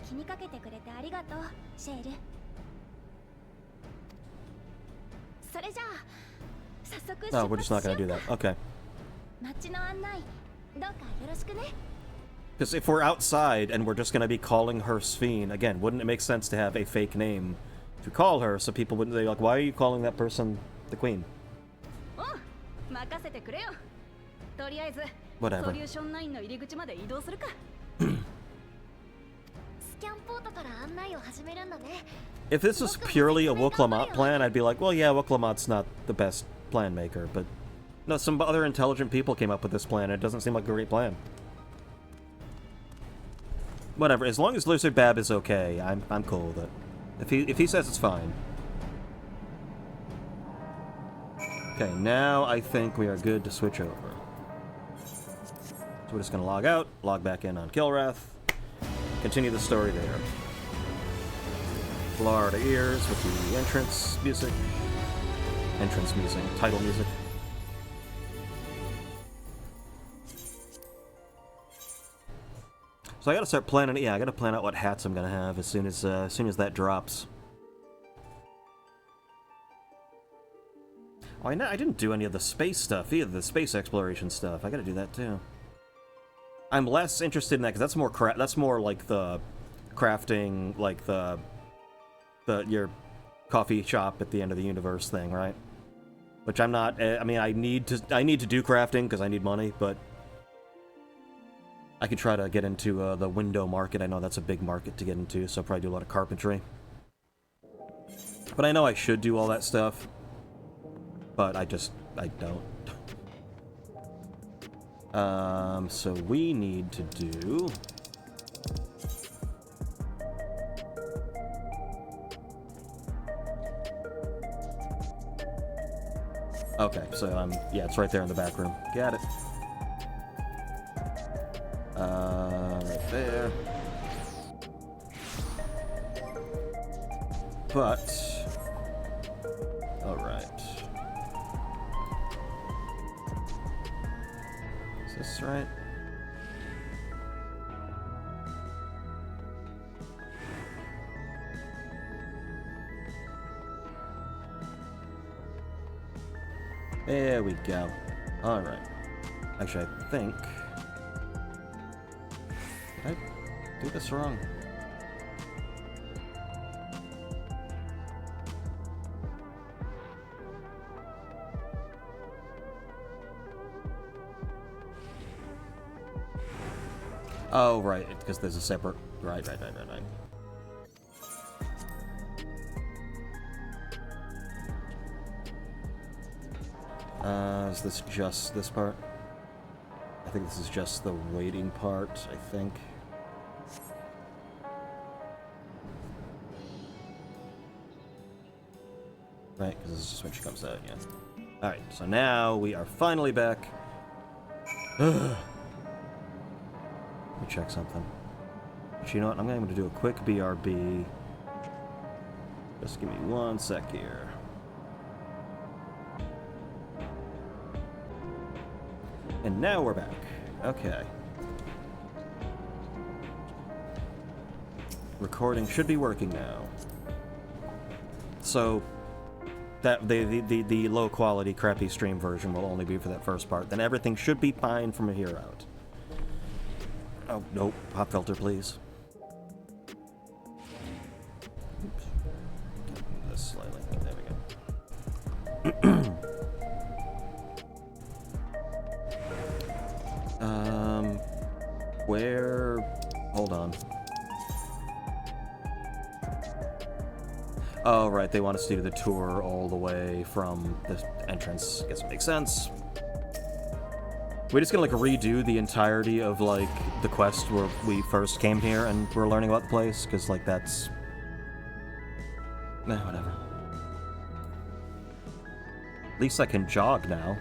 E: 気にかけてくれてありがとう、シェール。それじゃあ早速出
A: No, we're
E: 発
A: just
E: しよ
A: not going to
E: う
A: do
E: か。
A: that. Okay.
E: 街の案内どうかよろしくね。
A: Because if we're outside and we're just going to be calling her Sphene, again, wouldn't it make sense to have a fake name to call her so people wouldn't be like, why are you calling that person the queen?
F: 任せてくれよ。とりあえず
A: Whatever.
F: ソリューション9の入り口まで移動するか。
C: スキャンポートから案内を始めるんだね。
A: If this was purely a Wooklamat plan, I'd be like, well, yeah, Wooklamat's not the best plan maker, but no, some other intelligent people came up with this plan, and it doesn't seem like a great plan. Whatever, as long as Lizard Bab is okay, I'm cool with it. If he says it's fine. Okay, now I think we are good to switch over. So we're just gonna log out, log back in on Kilrath, continue the story there. Florida ears with the entrance music. Entrance music, title music. So I gotta start planning. Yeah, I gotta plan out what hats I'm gonna have as soon as that drops. Oh, I didn't do any of the space stuff either. The space exploration stuff. I gotta do that too. I'm less interested in that because that's more that's more like the crafting, like the your coffee shop at the end of the universe thing, right? Which I'm not. I mean, I need to do crafting because I need money, but I could try to get into the window market. I know that's a big market to get into, so I'll probably do a lot of carpentry. But I know I should do all that stuff. But I don't. So we need to do... Okay, so yeah, it's right there in the back room. Got it. Right there. But... Alright. Is this right? There we go. Alright. Actually, I think... Did I do this wrong? Oh, right, because there's a separate... Right. Is this just this part? I think this is just the waiting part, I think. Right, because this is just when she comes out, yeah. Alright, so now we are finally back. Let me check something. Actually, you know what? I'm going to do a quick BRB. Just give me 1 sec here. And now we're back. Okay. Recording should be working now. So, that the low quality, crappy stream version will only be for that first part. Then everything should be fine from here out. Oh, nope. Pop filter, please. Oops. This slightly. There we go. Where... Hold on. Oh, right, they want us to do the tour all the way from the entrance. I guess it makes sense. We're just gonna, like, redo the entirety of, like, the quest where we first came here and we're learning about the place, because, like, that's... Nah, whatever. At least I can jog now.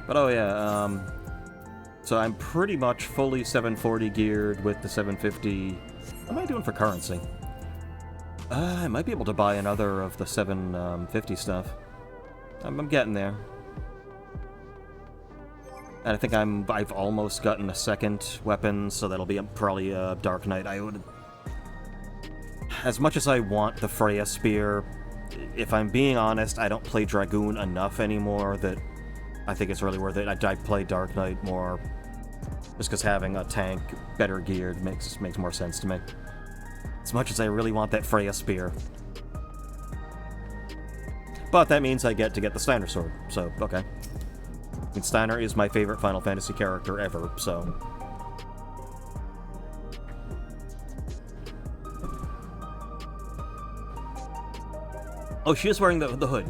A: But oh yeah, so I'm pretty much fully 740 geared with the 750. What am I doing for currency? I might be able to buy another of the 750 stuff. I'm getting there. And I think I've almost gotten a second weapon, so that'll be probably a Dark Knight. I would... As much as I want the Freya Spear, if I'm being honest, I don't play Dragoon enough anymore that I think it's really worth it. I play Dark Knight more just because having a tank better geared makes more sense to me. As much as I really want that Freya Spear. But that means I get to get the Steiner Sword, so, okay. I mean, Steiner is my favorite Final Fantasy character ever, so... Oh, she is wearing the hood.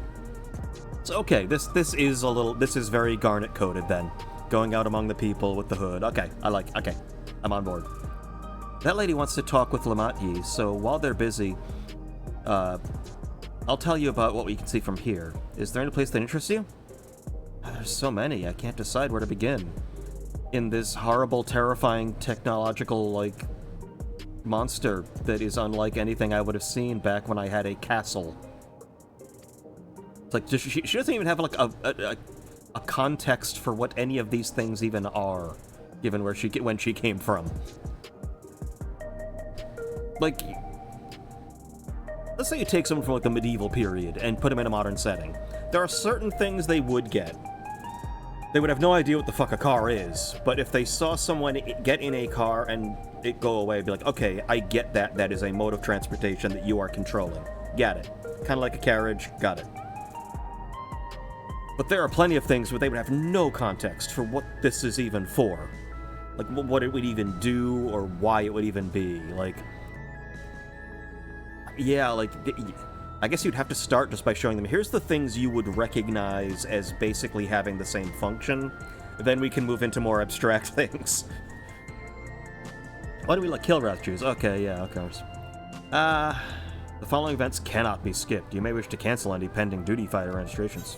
A: So, okay, this is very Garnet coded then. Going out among the people with the hood. Okay, okay, I'm on board. That lady wants to talk with Lamatyi, so while they're busy, I'll tell you about what we can see from here. Is there any place that interests you? There's so many, I can't decide where to begin. In this horrible, terrifying, technological, like, monster that is unlike anything I would have seen back when I had a castle. It's like, she doesn't even have, like, a context for what any of these things even are, given when she came from. Like, let's say you take someone from, like, the medieval period and put them in a modern setting. There are certain things they would get. They would have no idea what the fuck a car is, but if they saw someone get in a car and it go away, be like, okay, I get that. That is a mode of transportation that you are controlling. Got it. Kind of like a carriage. Got it. But there are plenty of things where they would have no context for what this is even for. Like, what it would even do, or why it would even be. Like, yeah, like, I guess you'd have to start just by showing them, here's the things you would recognize as basically having the same function. Then we can move into more abstract things. Why do we let Kilrath choose? Okay, yeah, of course. The following events cannot be skipped. You may wish to cancel any pending duty fighter registrations.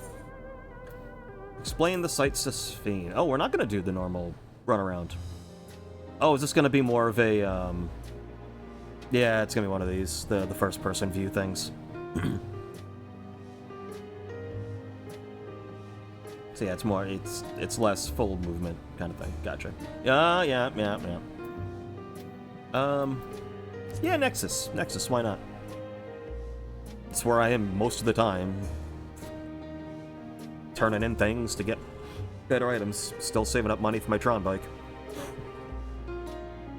A: Explain the sights to Sphene. Oh, we're not going to do the normal runaround. Oh, is this going to be more of a, yeah, it's going to be one of these, the first-person view things. So yeah, it's more, it's less full movement kind of thing. Gotcha. Yeah. Yeah, Nexus, why not? It's where I am most of the time. Turning in things to get better items. Still saving up money for my Tron bike.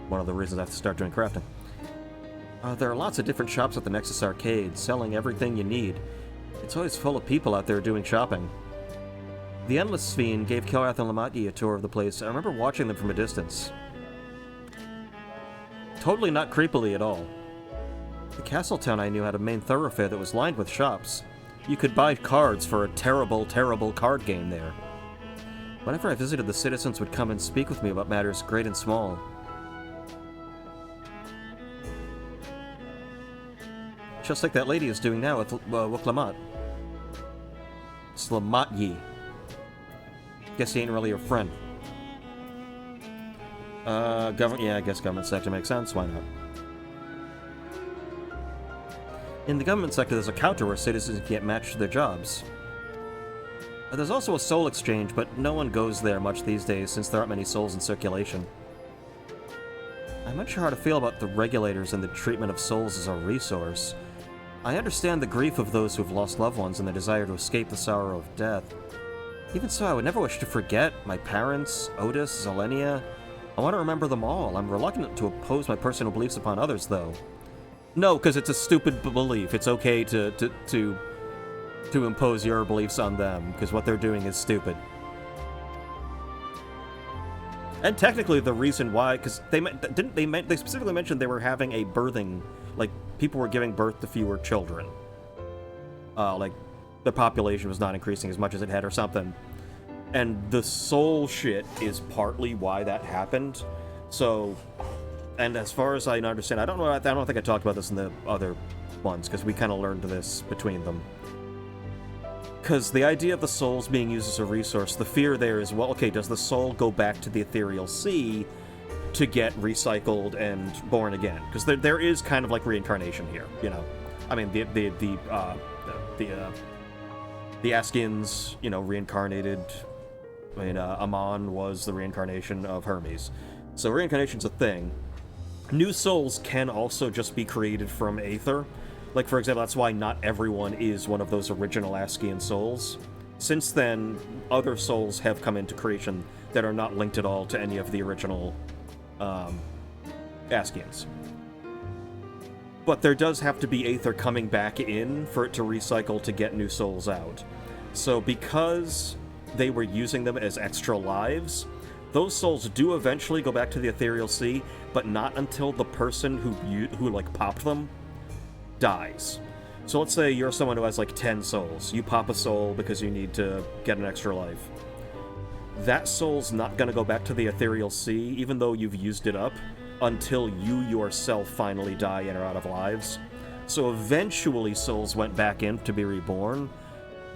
A: One of the reasons I have to start doing crafting. There are lots of different shops at the Nexus Arcade, selling everything you need. It's always full of people out there doing shopping. The Endless Sphene gave Kilrath and Lamati a tour of the place. I remember watching them from a distance. Totally not creepily at all. The castle town I knew had a main thoroughfare that was lined with shops. You could buy cards for a terrible, terrible card game there. Whenever I visited, the citizens would come and speak with me about matters great and small. Just like that lady is doing now with Wuklamot. Slamatyi. Guess he ain't really your friend. Yeah, I guess government sector makes sense, why not? In the government sector, there's a counter where citizens can get matched to their jobs. There's also a soul exchange, but no one goes there much these days since there aren't many souls in circulation. I'm not sure how to feel about the regulators and the treatment of souls as a resource. I understand the grief of those who've lost loved ones and the desire to escape the sorrow of death. Even so, I would never wish to forget my parents, Otis, Zelenia. I want to remember them all. I'm reluctant to oppose my personal beliefs upon others, though. No, because it's a stupid belief. It's okay to impose your beliefs on them, because what they're doing is stupid. And technically, the reason why, because they specifically mentioned they were having a birthing, like people were giving birth to fewer children. Like the population was not increasing as much as it had, or something. And the soul shit is partly why that happened. So, and as far as I understand, I don't think I talked about this in the other ones, because we kind of learned this between them. Because the idea of the souls being used as a resource, the fear there is, well, okay, does the soul go back to the ethereal sea to get recycled and born again? Because there is kind of like reincarnation here, you know. I mean, the Askians, you know, reincarnated. I mean, Amon was the reincarnation of Hermes. So reincarnation's a thing. New souls can also just be created from Aether. Like, for example, that's why not everyone is one of those original Askian souls. Since then, other souls have come into creation that are not linked at all to any of the original Askians. But there does have to be Aether coming back in for it to recycle to get new souls out. So because they were using them as extra lives, those souls do eventually go back to the ethereal sea, but not until the person who like popped them dies. So let's say you're someone who has like 10 souls. You pop a soul because you need to get an extra life. That soul's not going to go back to the ethereal sea, even though you've used it up, until you yourself finally die and are out of lives. So eventually souls went back in to be reborn,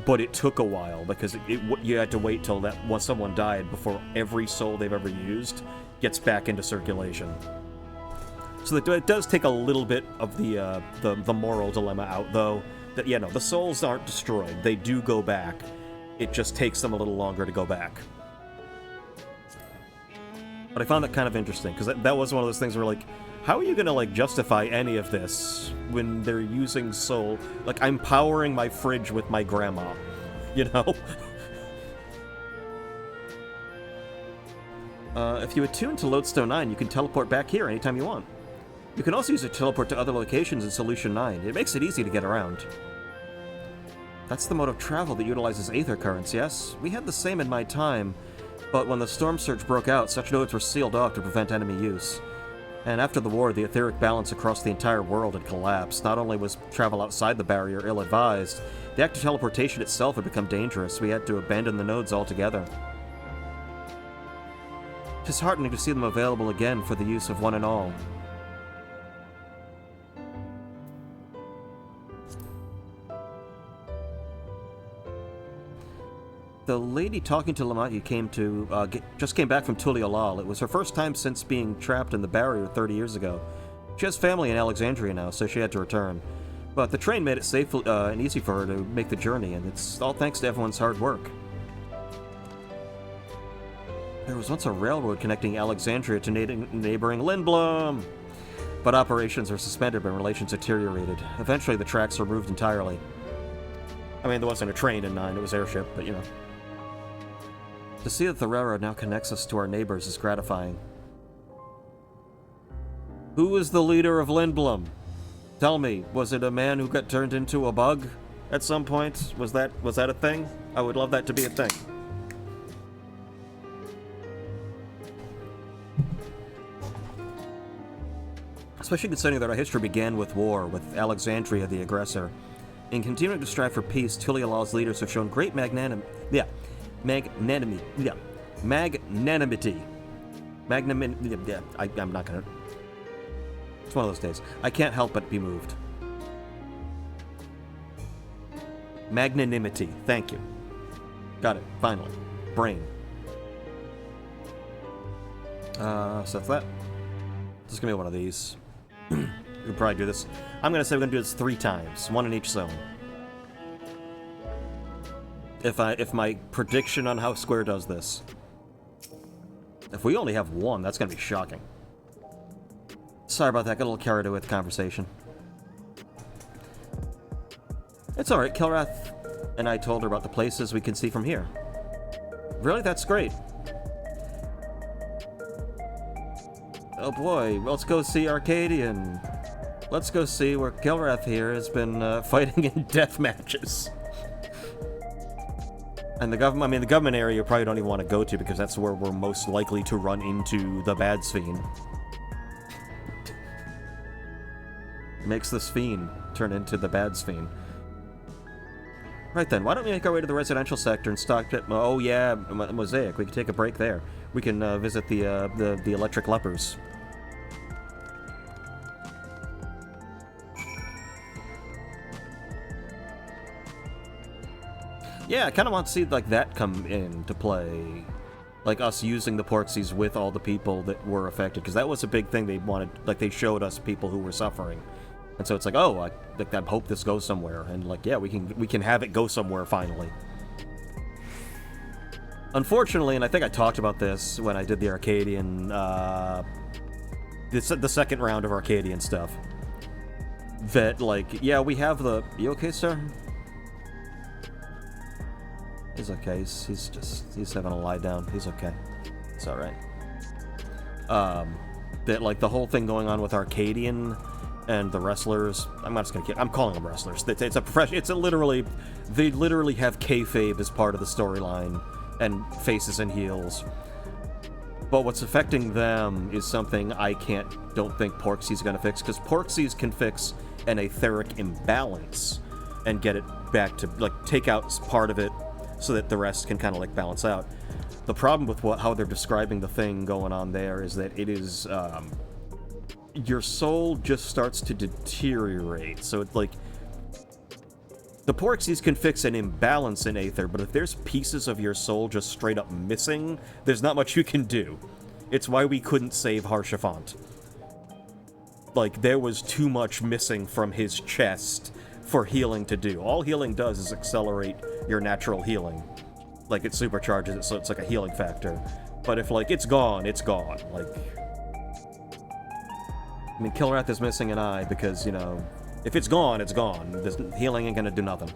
A: but it took a while because you had to wait till that once someone died before every soul they've ever used gets back into circulation. So it does take a little bit of the moral dilemma out, though. That, yeah, no, the souls aren't destroyed. They do go back. It just takes them a little longer to go back. But I found that kind of interesting, because that was one of those things where, like, how are you going to, like, justify any of this when they're using soul? Like, I'm powering my fridge with my grandma, you know? If you attune to Lodestone 9, you can teleport back here anytime you want. You can also use it to teleport to other locations in Solution 9. It makes it easy to get around. That's the mode of travel that utilizes aether currents, yes? We had the same in my time, but when the storm surge broke out, such nodes were sealed off to prevent enemy use. And after the war, the etheric balance across the entire world had collapsed. Not only was travel outside the barrier ill-advised, the act of teleportation itself had become dangerous. We had to abandon the nodes altogether. It's heartening to see them available again for the use of one and all. The lady talking to Lamati just came back from Tulialal. It was her first time since being trapped in the barrier 30 years ago. She has family in Alexandria now, so she had to return. But the train made it safe and easy for her to make the journey, and it's all thanks to everyone's hard work. There was once a railroad connecting Alexandria to neighboring Lindblom, but operations were suspended when relations deteriorated. Eventually, the tracks were removed entirely. I mean, there wasn't a train in 9, it was airship, but you know. To see that the railroad now connects us to our neighbors is gratifying. Who is the leader of Lindblom? Tell me, was it a man who got turned into a bug at some point? Was that a thing? I would love that to be a thing. Especially considering that our history began with war, with Alexandria the aggressor. In continuing to strive for peace, Tulialal's leaders have shown great magnanimity. I'm not gonna... It's one of those days. I can't help but be moved. Magnanimity. Thank you. Got it. Finally. Brain. So that's that. This is gonna be one of these. We can probably do this. I'm gonna say we're gonna do this 3 times. 1 in each zone. If my prediction on how Square does this. If we only have 1, that's gonna be shocking. Sorry about that, got a little carried away with the conversation. It's alright, Kilrath and I told her about the places we can see from here. Really? That's great. Oh boy, let's go see Arcadian. Let's go see where Kilrath here has been fighting in death matches. And the government area you probably don't even want to go to because that's where we're most likely to run into the bad Sphene. Makes the Sphene turn into the bad Sphene. Right then, why don't we make our way to the residential sector and stock it? Oh yeah, Mosaic. We can take a break there. We can visit the electric lepers. Yeah, I kind of want to see like that come into play, like us using the Porxies with all the people that were affected, because that was a big thing they wanted. Like they showed us people who were suffering, and so it's like, oh, I hope this goes somewhere, and like, yeah, we can have it go somewhere finally. Unfortunately, and I think I talked about this when I did the Arcadian, the second round of Arcadian stuff. That like, yeah, we have the. You okay, sir? He's okay. He's having a lie down. He's okay. It's all right. That like the whole thing going on with Arcadian and the wrestlers. I'm not just gonna kid. I'm calling them wrestlers. It's a profession. They literally have kayfabe as part of the storyline and faces and heels. But what's affecting them is something I don't think Porxie's gonna fix, because Porxies can fix an etheric imbalance and get it back to like take out part of it, so that the rest can kind of like balance out. The problem with how they're describing the thing going on there is that it is, your soul just starts to deteriorate. So it's like, the Porxies can fix an imbalance in Aether, but if there's pieces of your soul just straight up missing, there's not much you can do. It's why we couldn't save Harshafant. Like, there was too much missing from his chest for healing to do. All healing does is accelerate your natural healing. Like, it supercharges it, so it's like a healing factor. But if, like, it's gone, it's gone. Like, I mean, Kilrath is missing an eye because, you know, if it's gone, it's gone. This healing ain't gonna do nothing.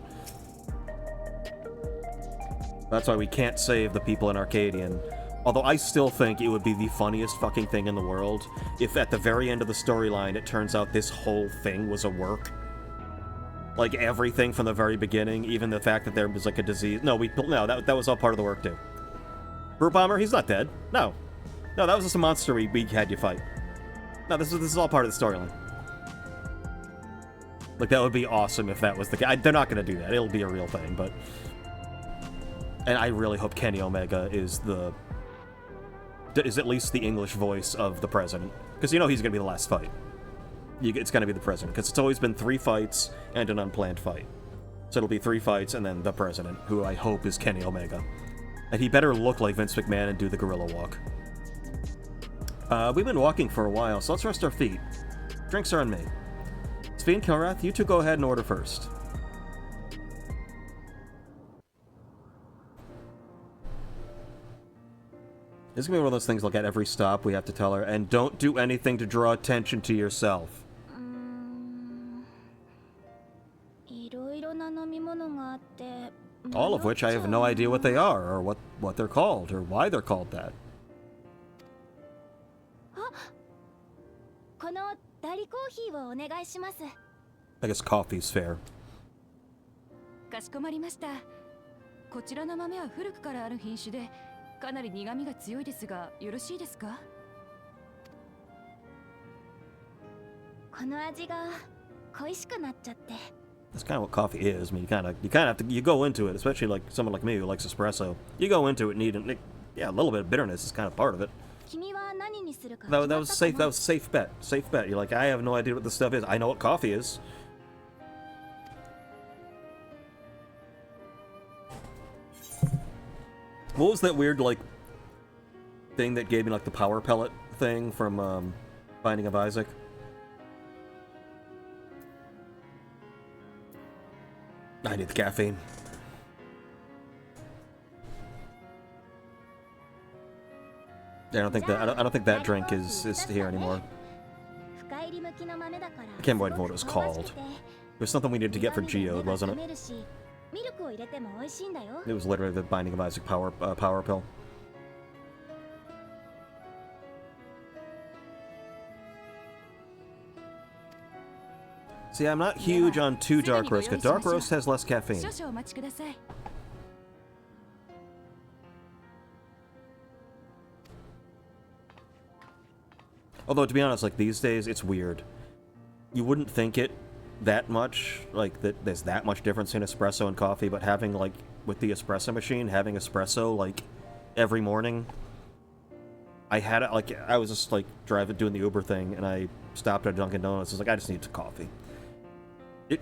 A: That's why we can't save the people in Arcadian. Although I still think it would be the funniest fucking thing in the world if at the very end of the storyline it turns out this whole thing was a work. like everything from the very beginning, even the fact that there was like a disease. No, that was all part of the work too. Brute Bomber, he's not dead. No, that was just a monster we had you fight. No, this is all part of the storyline. Like, that would be awesome if that was the case. They're not going to do that. It'll be a real thing, but... And I really hope Kenny Omega is at least the English voice of the president. Because you know he's going to be the last fight. It's going to be the president. Because it's always been 3 fights and an unplanned fight. So it'll be 3 fights and then the president, who I hope is Kenny Omega. And he better look like Vince McMahon and do the gorilla walk. We've been walking for a while, so let's rest our feet. Drinks are on me. Svi and Kilrath, you two go ahead and order first. This is gonna be one of those things like at every stop we have to tell her, and don't do anything to draw attention to yourself. All of which I have no idea what they are, or what they're called, or why they're called that. I guess coffee's fair.
F: かしこまりました。こちらの豆は古くからある品種で、かなり苦味が強いですが、よろしいですか？
E: この味が恋しくなっちゃって。
A: That's kind of what coffee is. I mean, you kind of have to go into it, especially like someone like me who likes espresso. You go into it needing, yeah, a little bit of bitterness is kind of part of it. That was safe. That was a safe bet. Safe bet. You're like, I have no idea what this stuff is. I know what coffee is. What was that weird like thing that gave me like the power pellet thing from Binding of Isaac? I need the caffeine. I don't think that drink is here anymore. I can't remember what it was called. It was something we needed to get for Geode, wasn't it? It was literally the Binding of Isaac power pill. See, I'm not huge on 2 Dark Roast, because Dark Roast has less caffeine. Although, to be honest, like, these days, it's weird. You wouldn't think it that much, like, that there's that much difference in espresso and coffee, but having, like, with the espresso machine, having espresso, like, every morning, I had it, like, I was just, like, doing the Uber thing, and I stopped at Dunkin' Donuts. I was like, I just need some coffee. It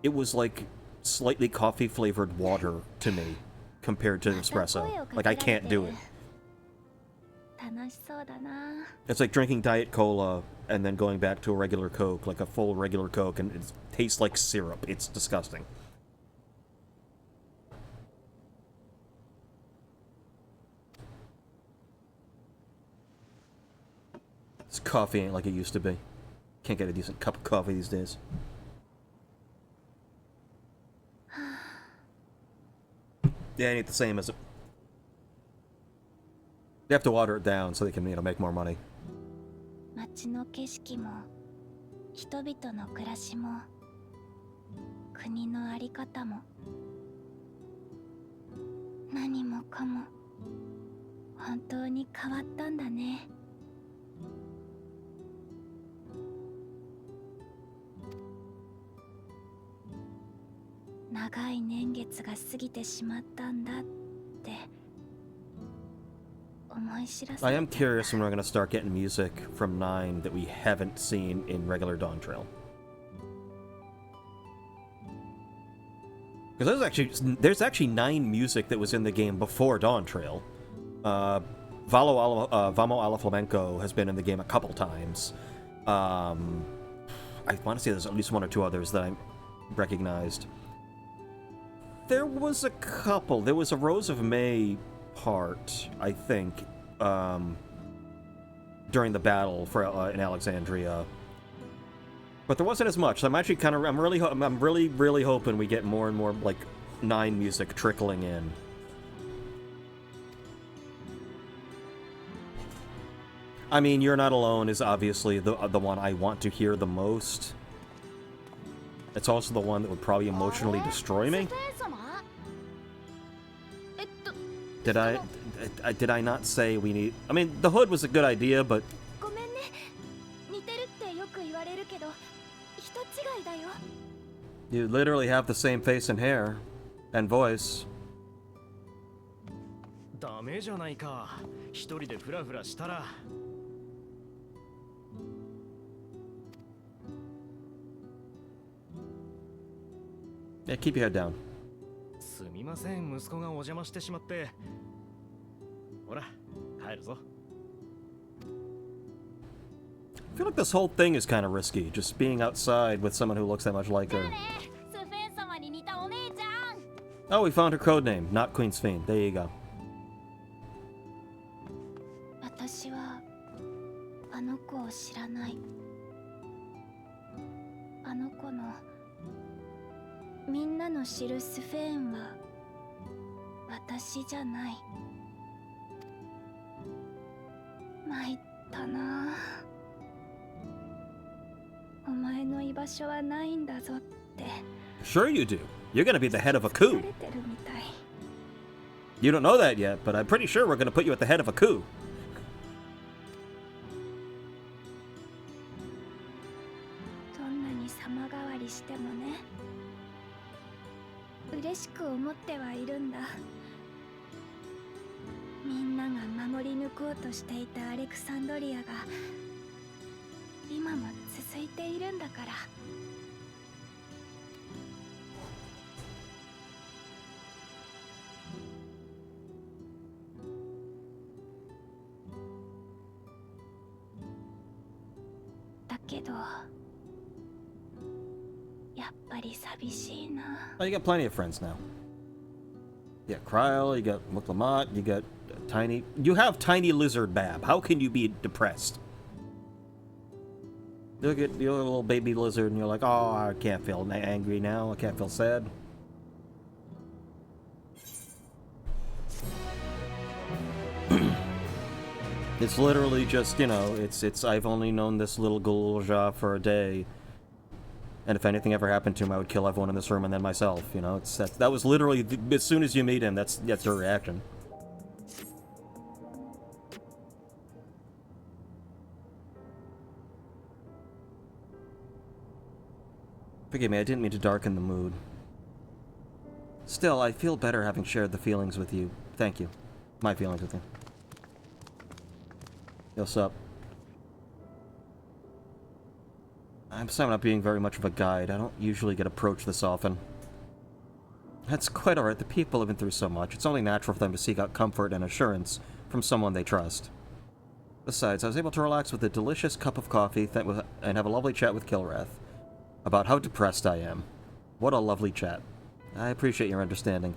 A: was, like, slightly coffee-flavored water to me, compared to espresso. Like, I can't do it. It's like drinking Diet Cola and then going back to a regular Coke, like a full regular Coke, and it tastes like syrup. It's disgusting. This coffee ain't like it used to be. Can't get a decent cup of coffee these days. Yeah, it ain't the same as it. They have to water it down so they can, make more money.
E: 街の景色も人々の暮らしも国のあり方も何もかも本当に変わったんだね。長い年月が過ぎてしまったんだって。
A: I am curious when we're going to start getting music from 9 that we haven't seen in regular Dawntrail. Because there's actually 9 music that was in the game before Dawntrail. Vamo alla Flamenco has been in the game a couple times. I want to say there's at least 1 or 2 others that I recognized. There was a couple. There was a Rose of May part, I think, during the battle for in Alexandria, but there wasn't as much. So I'm actually I'm really hoping we get more and more like 9 music trickling in. I mean, You're Not Alone is obviously the one I want to hear the most. It's also the one that would probably emotionally destroy me. Did I not say we need... I mean, the hood was a good idea, but... You literally have the same face and hair. And voice. Yeah, keep your head down. I feel like this whole thing is kind of risky, just being outside with someone who looks that much like her. Oh, we found her code name, not Queen Sphene. There you go. Sure you do. You're gonna be the head of a coup. You don't know that yet, but I'm pretty sure we're gonna put you at the head of a coup. Oh, you got plenty of friends now. You got Kryl, you got Muklamat, you got Tiny... You have Tiny Lizard Bab. How can you be depressed? You look at your little baby lizard and you're like, oh, I can't feel angry now. I can't feel sad. It's literally just, you know, it's I've only known this little Gulja for a day. And if anything ever happened to him, I would kill everyone in this room and then myself, you know? That was literally, as soon as you meet him, that's your reaction. Forgive me, I didn't mean to darken the mood. Still, I feel better having shared the feelings with you. Thank you. My feelings with you. Yo, what's up? I'm sorry I'm not being very much of a guide. I don't usually get approached this often. That's quite alright. The people have been through so much. It's only natural for them to seek out comfort and assurance from someone they trust. Besides, I was able to relax with a delicious cup of coffee and have a lovely chat with Kilrath about how depressed I am. What a lovely chat. I appreciate your understanding.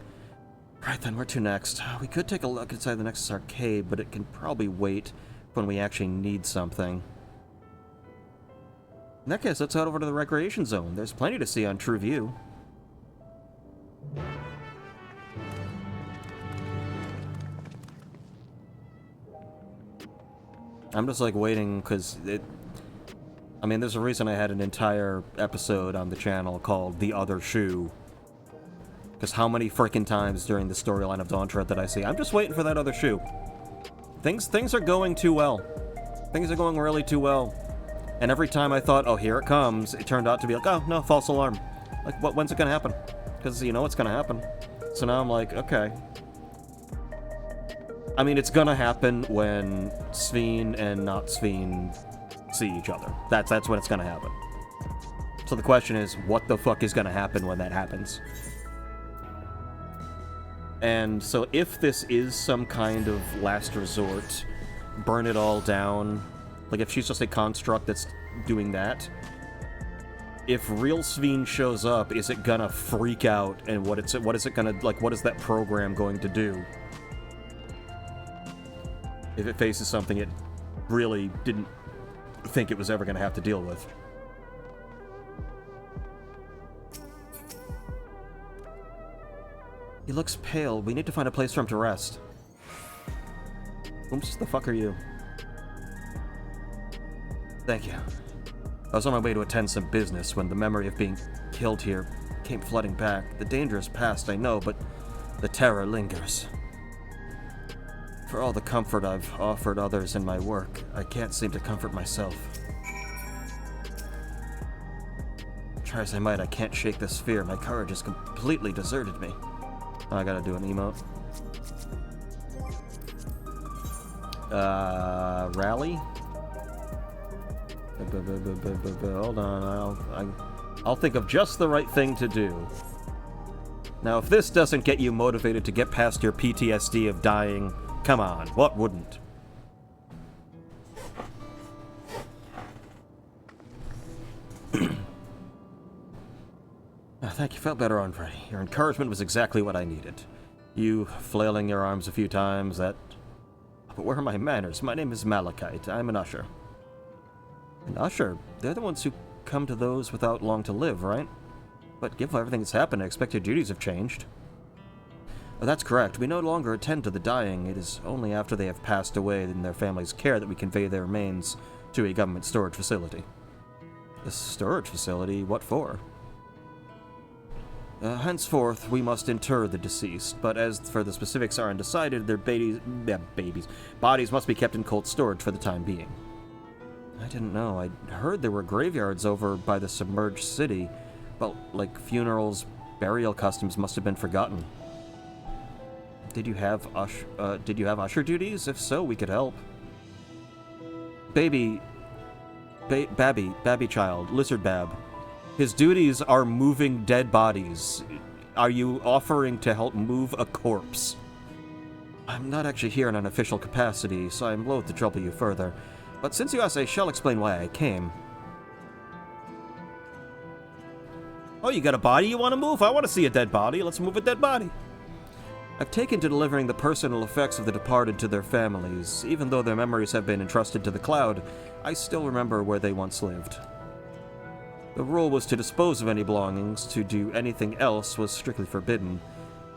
A: Right then, where to next? We could take a look inside the next arcade, but it can probably wait when we actually need something. In that case, let's head over to the recreation zone. There's plenty to see on True View. I'm just like waiting because I mean, there's a reason I had an entire episode on the channel called The Other Shoe. Because how many frickin' times during the storyline of Dawntrail did I see? I'm just waiting for that other shoe. Things are going too well. Things are going really too well. And every time I thought, oh, here it comes, it turned out to be like, oh, no, false alarm. Like, when's it gonna happen? Because you know it's gonna happen. So now I'm like, okay. I mean, it's gonna happen when Sphene and not Sphene see each other. That's when it's gonna happen. So the question is, what the fuck is gonna happen when that happens? And so if this is some kind of last resort, burn it all down, like if she's just a construct that's doing that, if real Sphene shows up, is it gonna freak out, and what is it gonna, like, what is that program going to do? If it faces something it really didn't think it was ever gonna have to deal with. He looks pale. We need to find a place for him to rest. Oops, the fuck are you? Thank you. I was on my way to attend some business when the memory of being killed here came flooding back. The danger is past, I know, but the terror lingers. For all the comfort I've offered others in my work, I can't seem to comfort myself. Try as I might, I can't shake this fear. My courage has completely deserted me. Oh, I gotta do an emote. Rally? Hold on, I'll think of just the right thing to do. Now, if this doesn't get you motivated to get past your PTSD of dying, come on, what wouldn't? Thank you, felt better already. Your encouragement was exactly what I needed. You flailing your arms a few times, that... But where are my manners? My name is Malachite. I'm an usher. An usher? They're the ones who come to those without long to live, right? But given everything that's happened, I expect your duties have changed. Oh, that's correct. We no longer attend to the dying. It is only after they have passed away in their family's care that we convey their remains to a government storage facility. A storage facility? What for? Henceforth, we must inter the deceased, but as for the specifics are undecided, their bodies must be kept in cold storage for the time being. I didn't know. I heard there were graveyards over by the submerged city, but like funerals, burial customs must have been forgotten. Did you have usher duties? If so, we could help. Babby child, Lizard Bab. His duties are moving dead bodies. Are you offering to help move a corpse? I'm not actually here in an official capacity, so I'm loath to trouble you further. But since you asked, I shall explain why I came. Oh, you got a body you want to move? I want to see a dead body. Let's move a dead body. I've taken to delivering the personal effects of the departed to their families. Even though their memories have been entrusted to the cloud, I still remember where they once lived. The rule was to dispose of any belongings. To do anything else was strictly forbidden.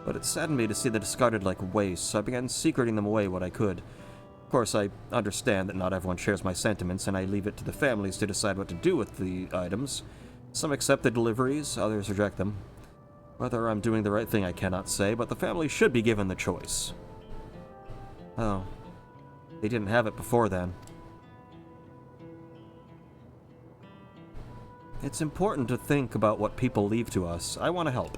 A: But it saddened me to see them discarded like waste, so I began secreting them away what I could. Of course, I understand that not everyone shares my sentiments, and I leave it to the families to decide what to do with the items. Some accept the deliveries, others reject them. Whether I'm doing the right thing, I cannot say, but the family should be given the choice. Oh. They didn't have it before then. It's important to think about what people leave to us. I want to help.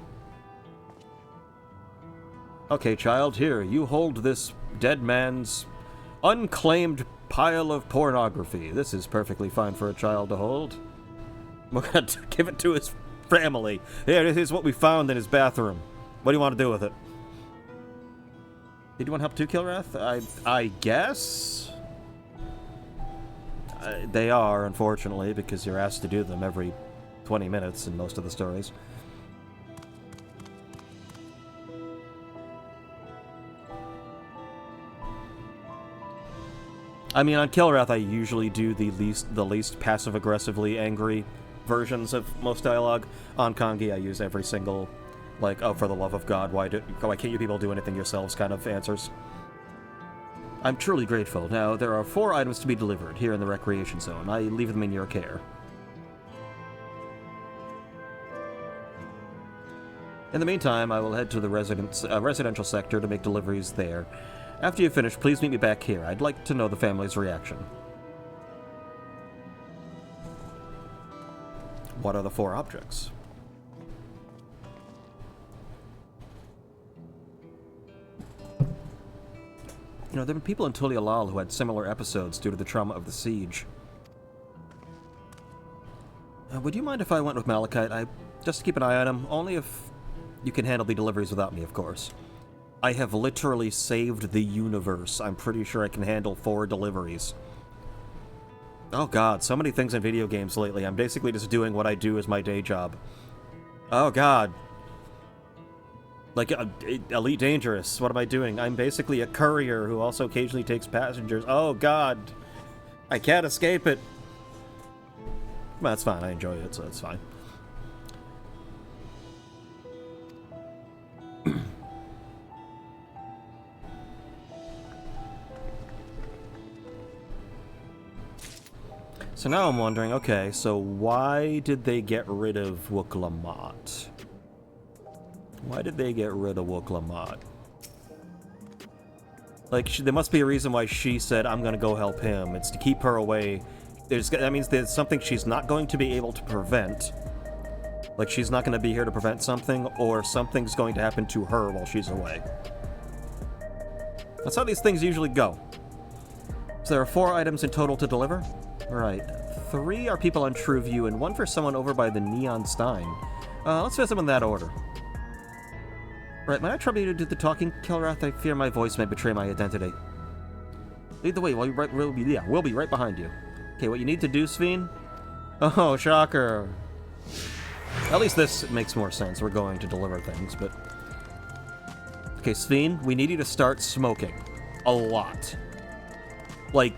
A: Okay, child, here, you hold this dead man's unclaimed pile of pornography. This is perfectly fine for a child to hold. We're going to give it to his family. Here, this is what we found in his bathroom. What do you want to do with it? Did you want help too, Kilrath? I guess? They are, unfortunately, because you're asked to do them every 20 minutes in most of the stories. I mean, on Kilrath, I usually do the least passive-aggressively angry versions of most dialogue. On Kongi, I use every single, like, oh, for the love of God, why can't you people do anything yourselves kind of answers. I'm truly grateful. Now, there are 4 items to be delivered here in the recreation zone. I leave them in your care. In the meantime, I will head to the residential sector to make deliveries there. After you finish, please meet me back here. I'd like to know the family's reaction. What are the 4 objects? You know, there have been people in Tulialal who had similar episodes due to the trauma of the siege. Would you mind if I went with Malachite? Just to keep an eye on him, only if you can handle the deliveries without me, of course. I have literally saved the universe. I'm pretty sure I can handle 4 deliveries. Oh god, so many things in video games lately. I'm basically just doing what I do as my day job. Oh god. Like, Elite Dangerous, what am I doing? I'm basically a courier who also occasionally takes passengers. Oh god. I can't escape it. Well, that's fine, I enjoy it, so it's fine. So now I'm wondering, okay, so why did they get rid of Wook-Lamont? Why did they get rid of Wook-Lamont? Like, there must be a reason why she said, I'm gonna go help him. It's to keep her away. That means there's something she's not going to be able to prevent. Like, she's not going to be here to prevent something, or something's going to happen to her while she's away. That's how these things usually go. So there are 4 items in total to deliver? Right. 3 are people on True View, and 1 for someone over by the Neon Stein. Let's visit them in that order. Right, might I trouble you to do the talking, Kilrath? I fear my voice may betray my identity. Lead the way, we'll be right behind you. Okay, what you need to do, Sveen? Oh, shocker. At least this makes more sense. We're going to deliver things, but... Okay, Sveen, we need you to start smoking. A lot. Like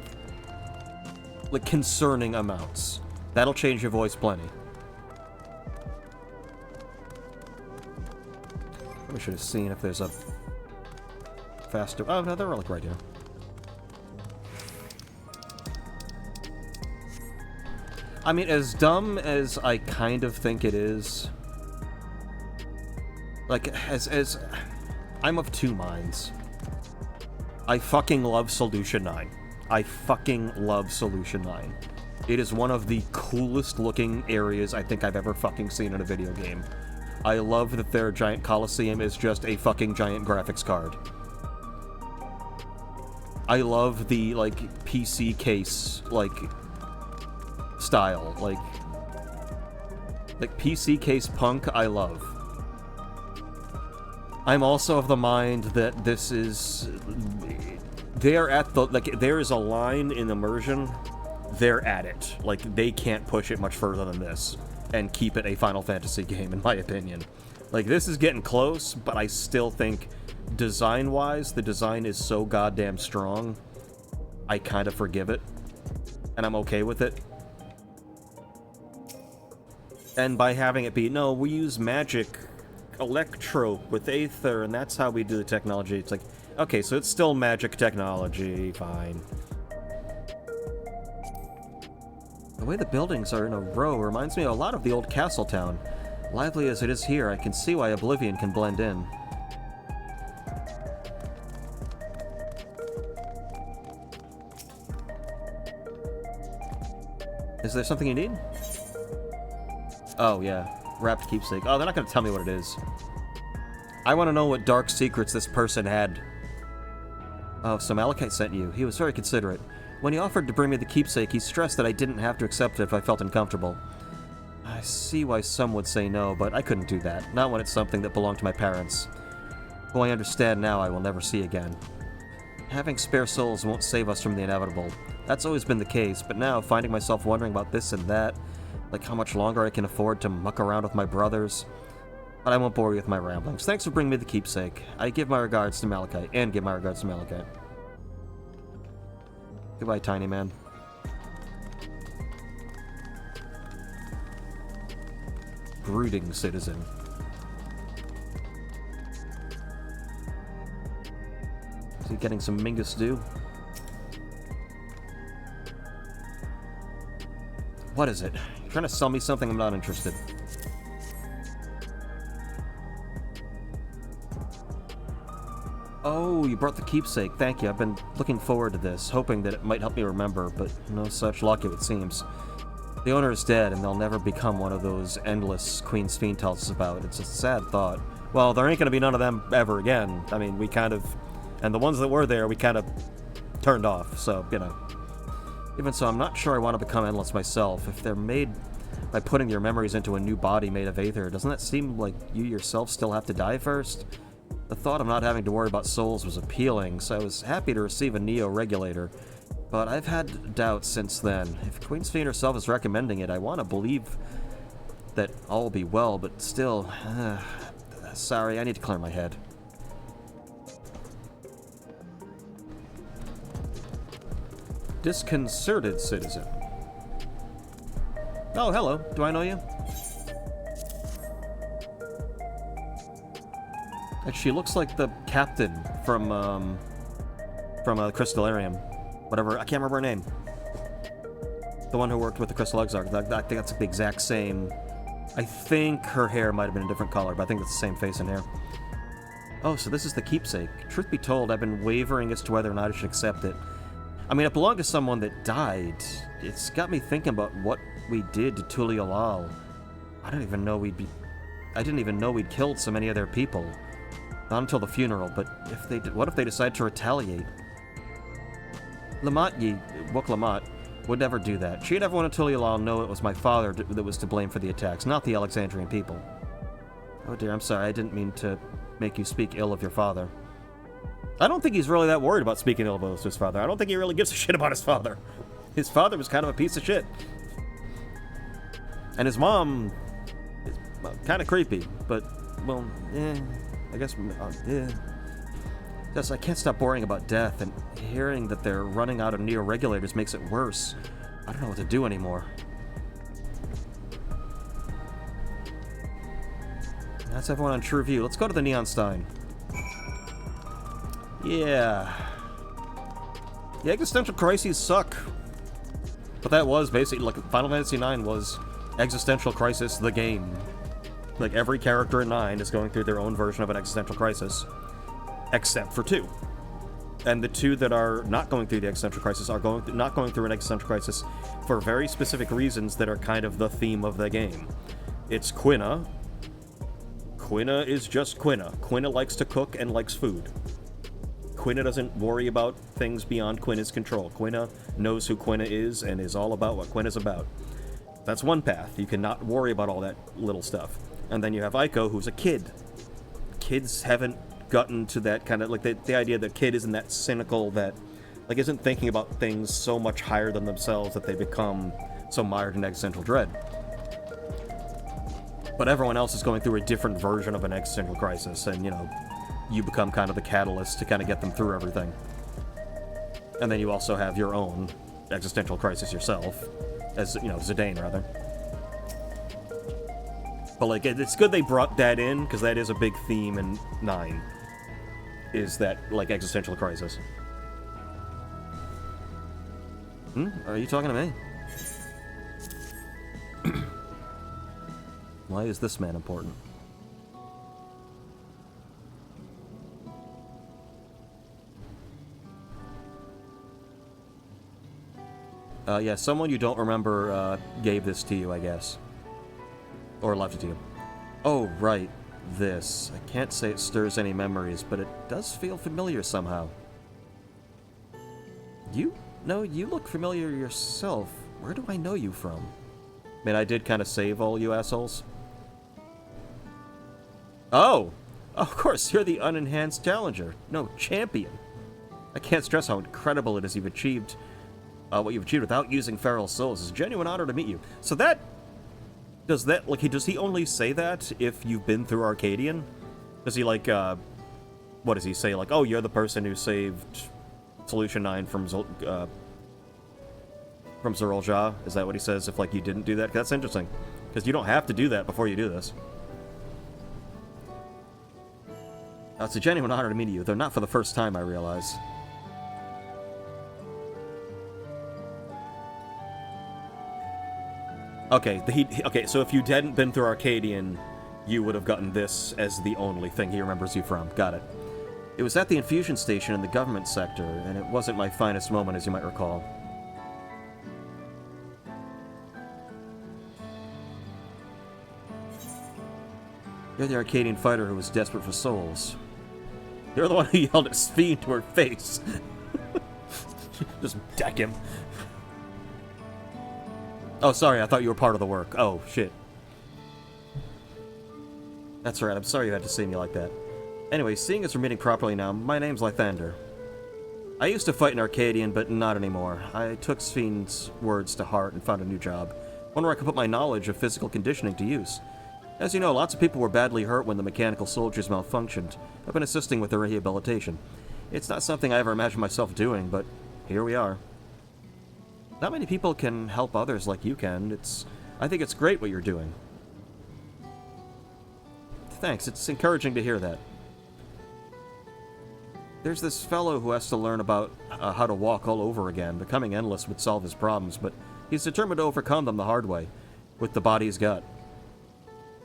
A: concerning amounts. That'll change your voice plenty. We should have seen if there's a faster... Oh, no, they're like right here. I mean, as dumb as I kind of think it is, like, as I'm of 2 minds. I fucking love Solution 9. I fucking love Solution 9. It is one of the coolest looking areas I think I've ever fucking seen in a video game. I love that their giant coliseum is just a fucking giant graphics card. I love the, like, PC case, like... style, like PC case punk, I love. I'm also of the mind that this is... They're at the... Like, there is a line in immersion, they're at it. Like, they can't push it much further than this and keep it a Final Fantasy game, in my opinion. Like, this is getting close, but I still think, design-wise, the design is so goddamn strong, I kind of forgive it. And I'm okay with it. And by having it be, no, we use magic, electro with Aether, and that's how we do the technology. It's like, okay, so it's still magic technology, fine. The way the buildings are in a row reminds me a lot of the old castle town. Lively as it is here, I can see why Oblivion can blend in. Is there something you need? Oh, yeah. Wrapped keepsake. Oh, they're not going to tell me what it is. I want to know what dark secrets this person had. Oh, so Malachite sent you. He was very considerate. When he offered to bring me the keepsake, he stressed that I didn't have to accept it if I felt uncomfortable. I see why some would say no, but I couldn't do that. Not when it's something that belonged to my parents, who I understand now I will never see again. Having spare souls won't save us from the inevitable. That's always been the case, but now, finding myself wondering about this and that, like how much longer I can afford to muck around with my brothers. But I won't bore you with my ramblings. Thanks for bringing me the keepsake. I give my regards to Malachite, and give my regards to Malachite. Goodbye, tiny man. Brooding citizen. Is he getting some Mingus stew? What is it? You're trying to sell me something? I'm not interested. Oh, you brought the keepsake. Thank you. I've been looking forward to this, hoping that it might help me remember, but no such luck, it seems. The owner is dead, and they'll never become one of those endless Queen Sphene tells us about. It's a sad thought. Well, there ain't gonna be none of them ever again. I mean, we kind of... And the ones that were there, we kind of turned off, so, you know. Even so, I'm not sure I want to become endless myself. If they're made by putting your memories into a new body made of Aether, doesn't that seem like you yourself still have to die first? The thought of not having to worry about souls was appealing, so I was happy to receive a Neo-regulator. But I've had doubts since then. If Queen Sphene herself is recommending it, I want to believe that all will be well, but still... sorry, I need to clear my head. Disconcerted citizen. Oh, hello. Do I know you? And she looks like the captain from Crystallarium. Whatever, I can't remember her name. The one who worked with the Crystal Exarch. I think that's the exact same. I think her hair might have been a different color, but I think it's the same face and hair. Oh, so this is the keepsake. Truth be told, I've been wavering as to whether or not I should accept it. I mean, it belonged to someone that died. It's got me thinking about what we did to Tuliolal. I didn't even know we'd killed so many of their people. Not until the funeral, but what if they decide to retaliate? Wuk Lamat would never do that. She had everyone in Tuliolal know it was my father that was to blame for the attacks, not the Alexandrian people. Oh dear, I'm sorry, I didn't mean to make you speak ill of your father. I don't think he's really that worried about speaking ill of his father. I don't think he really gives a shit about his father. His father was kind of a piece of shit. And his mom is kind of creepy, but, well, I guess, Just, I can't stop worrying about death, and hearing that they're running out of neo-regulators makes it worse. I don't know what to do anymore. That's everyone on True View. Let's go to the Neon Stein. Yeah. The existential crises suck. But that was basically, like, Final Fantasy IX was Existential Crisis the game. Like, every character in 9 is going through their own version of an existential crisis. Except for 2. And the 2 that are not going through the existential crisis are not going through an existential crisis for very specific reasons that are kind of the theme of the game. It's Quina. Quina is just Quina. Quina likes to cook and likes food. Quina doesn't worry about things beyond Quina's control. Quina knows who Quina is and is all about what Quina's about. That's one path. You cannot worry about all that little stuff. And then you have Aiko, who's a kid. Kids haven't gotten to that kind of, like, the idea that kid isn't that cynical, that, like, isn't thinking about things so much higher than themselves that they become so mired in existential dread. But everyone else is going through a different version of an existential crisis, and, you know, you become kind of the catalyst to kind of get them through everything. And then you also have your own existential crisis yourself, as, you know, Zidane, rather. But, like, it's good they brought that in, because that is a big theme in 9, is that, like, existential crisis. Are you talking to me? Why is this man important? Yeah, someone you don't remember gave this to you, I guess. Or left it to you. Oh, right. This. I can't say it stirs any memories, but it does feel familiar somehow. You look familiar yourself. Where do I know you from? I mean, I did kind of save all you assholes. Oh! Of course, you're the unenhanced challenger. No, champion. I can't stress how incredible it is you've achieved what you've achieved without using feral souls. It's a genuine honor to meet you. So that... Does he only say that if you've been through Arcadian? Does he, like, what does he say? Like, oh, you're the person who saved Solution 9 from Zerolja? Is that what he says if, like, you didn't do that? 'Cause that's interesting. Because you don't have to do that before you do this. It's a genuine honor to meet you, though not for the first time, I realize. Okay, so if you hadn't been through Arcadian, you would have gotten this as the only thing he remembers you from. Got it. It was at the infusion station in the government sector, and it wasn't my finest moment, as you might recall. You're the Arcadian fighter who was desperate for souls. You're the one who yelled at Sphene to her face. Just deck him. Oh, sorry, I thought you were part of the work. Oh, shit. That's right, I'm sorry you had to see me like that. Anyway, seeing as we're meeting properly now, my name's Lythander. I used to fight in Arcadian, but not anymore. I took Sphene's words to heart and found a new job. One where I could put my knowledge of physical conditioning to use. As you know, lots of people were badly hurt when the mechanical soldiers malfunctioned. I've been assisting with their rehabilitation. It's not something I ever imagined myself doing, but here we are. Not many people can help others like you can. I think it's great what you're doing. Thanks, it's encouraging to hear that. There's this fellow who has to learn about how to walk all over again. Becoming endless would solve his problems, but He's determined to overcome them the hard way, with the body he's got.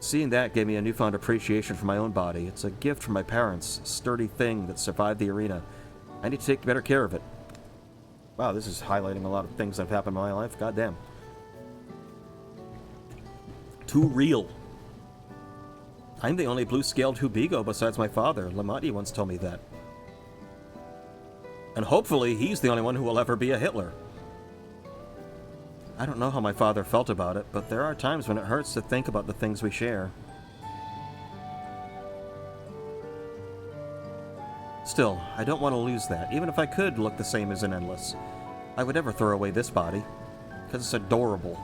A: Seeing that gave me a newfound appreciation for my own body. It's a gift from my parents, a sturdy thing that survived the arena. I need to take better care of it. Wow, this is highlighting a lot of things that have happened in my life. God damn. Too real. I'm the only blue-scaled Hubigo besides my father. Lamati once told me that. And hopefully he's the only one who will ever be a Hitler. I don't know how my father felt about it, but there are times when it hurts to think about the things we share. Still, I don't want to lose that. Even if I could look the same as an Endless, I would never throw away this body, because it's adorable.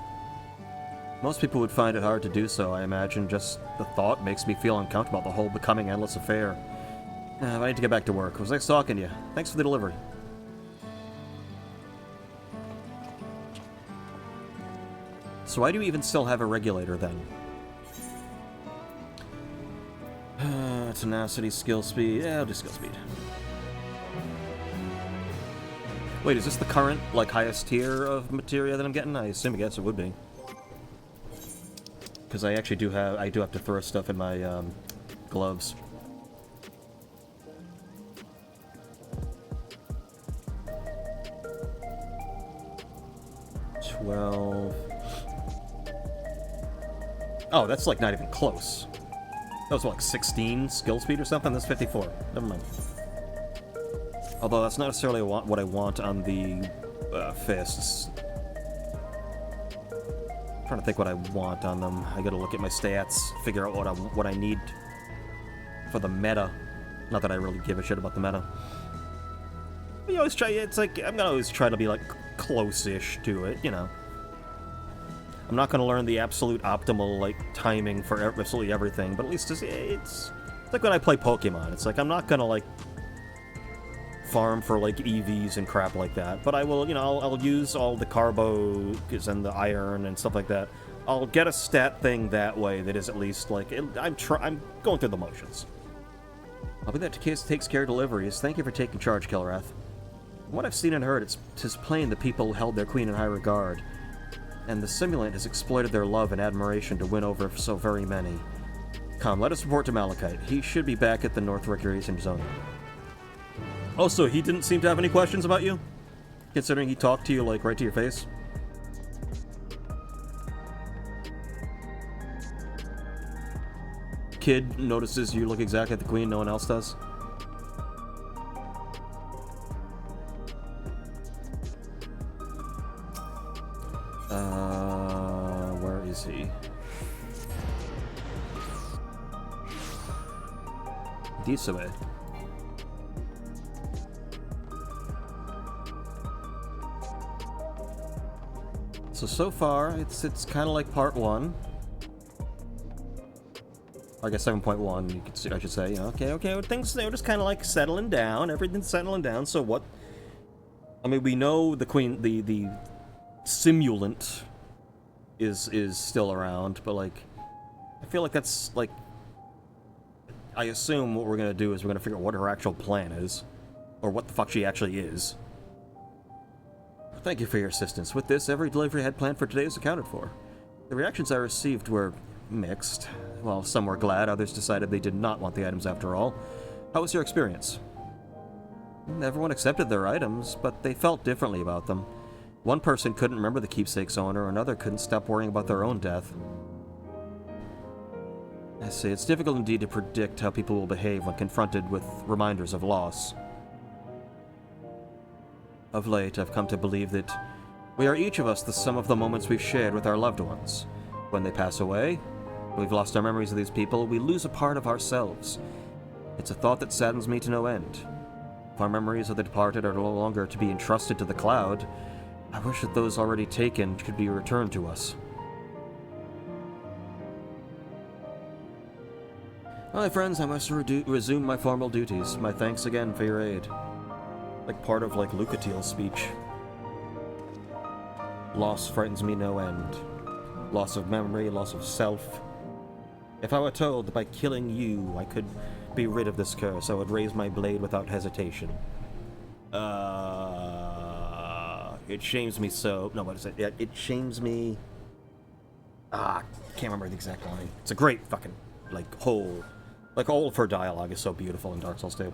A: Most people would find it hard to do so, I imagine. Just the thought makes me feel uncomfortable about the whole becoming Endless affair. I need to get back to work. It was nice talking to you. Thanks for the delivery. So why do you even still have a regulator, then? Tenacity, skill speed. Yeah, I'll do skill speed. Wait, is this the current, like, highest tier of materia that I'm getting? I assume, I guess it would be. Because I actually do have to throw stuff in my, gloves. Oh, that's like not even close. That was what, like 16 skill speed or something? That's 54. Never mind. Although that's not necessarily what I want on the fists. I'm trying to think what I want on them. I gotta look at my stats, figure out what I need for the meta. Not that I really give a shit about the meta. But you always try. It's like I'm gonna always try to be like close-ish to it, you know. I'm not going to learn the absolute optimal, like, timing for absolutely everything, but at least it's like when I play Pokemon. It's like, I'm not going to, like, farm for, like, EVs and crap like that, but I will, you know, I'll use all the carbos and the iron and stuff like that. I'll get a stat thing that way that is at least, like, I'm going through the motions. I'll be there to takes care of deliveries. Thank you for taking charge, Kilrath. From what I've seen and heard, it's plain the people held their queen in high regard. And the simulant has exploited their love and admiration to win over so very many. Come, let us report to Malachite. He should be back at the North Recreation Zone. Also, he didn't seem to have any questions about you? Considering he talked to you, like, right to your face? Kid notices you look exactly like the queen, no one else does? Where is he? This way. So far, it's kind of like part 1. I guess 7.1, you could see, I should say. You know, okay, things, they're just kind of like settling down. Everything's settling down, so what? I mean, we know the queen, the simulant is still around, but like I feel like that's like I assume what we're gonna do is we're gonna figure out what her actual plan is, or what the fuck she actually is. Thank you for your assistance. With this, every delivery I had planned for today is accounted for. The reactions I received were mixed. While some were glad, others decided they did not want the items after all. How was your experience? Everyone accepted their items, but they felt differently about them. One person couldn't remember the keepsake's owner, another couldn't stop worrying about their own death. I see, it's difficult indeed to predict how people will behave when confronted with reminders of loss. Of late, I've come to believe that we are each of us the sum of the moments we've shared with our loved ones. When they pass away, we've lost our memories of these people, we lose a part of ourselves. It's a thought that saddens me to no end. If our memories of the departed are no longer to be entrusted to the cloud, I wish that those already taken could be returned to us. Hi friends, I must resume my formal duties. My thanks again for your aid. Like part of, like, Lucatiel's speech. Loss frightens me no end. Loss of memory, loss of self. If I were told that by killing you I could be rid of this curse, I would raise my blade without hesitation. it shames me so... No, what is it? It shames me... can't remember the exact line. It's a great fucking, like, whole... Like, all of her dialogue is so beautiful in Dark Souls 2.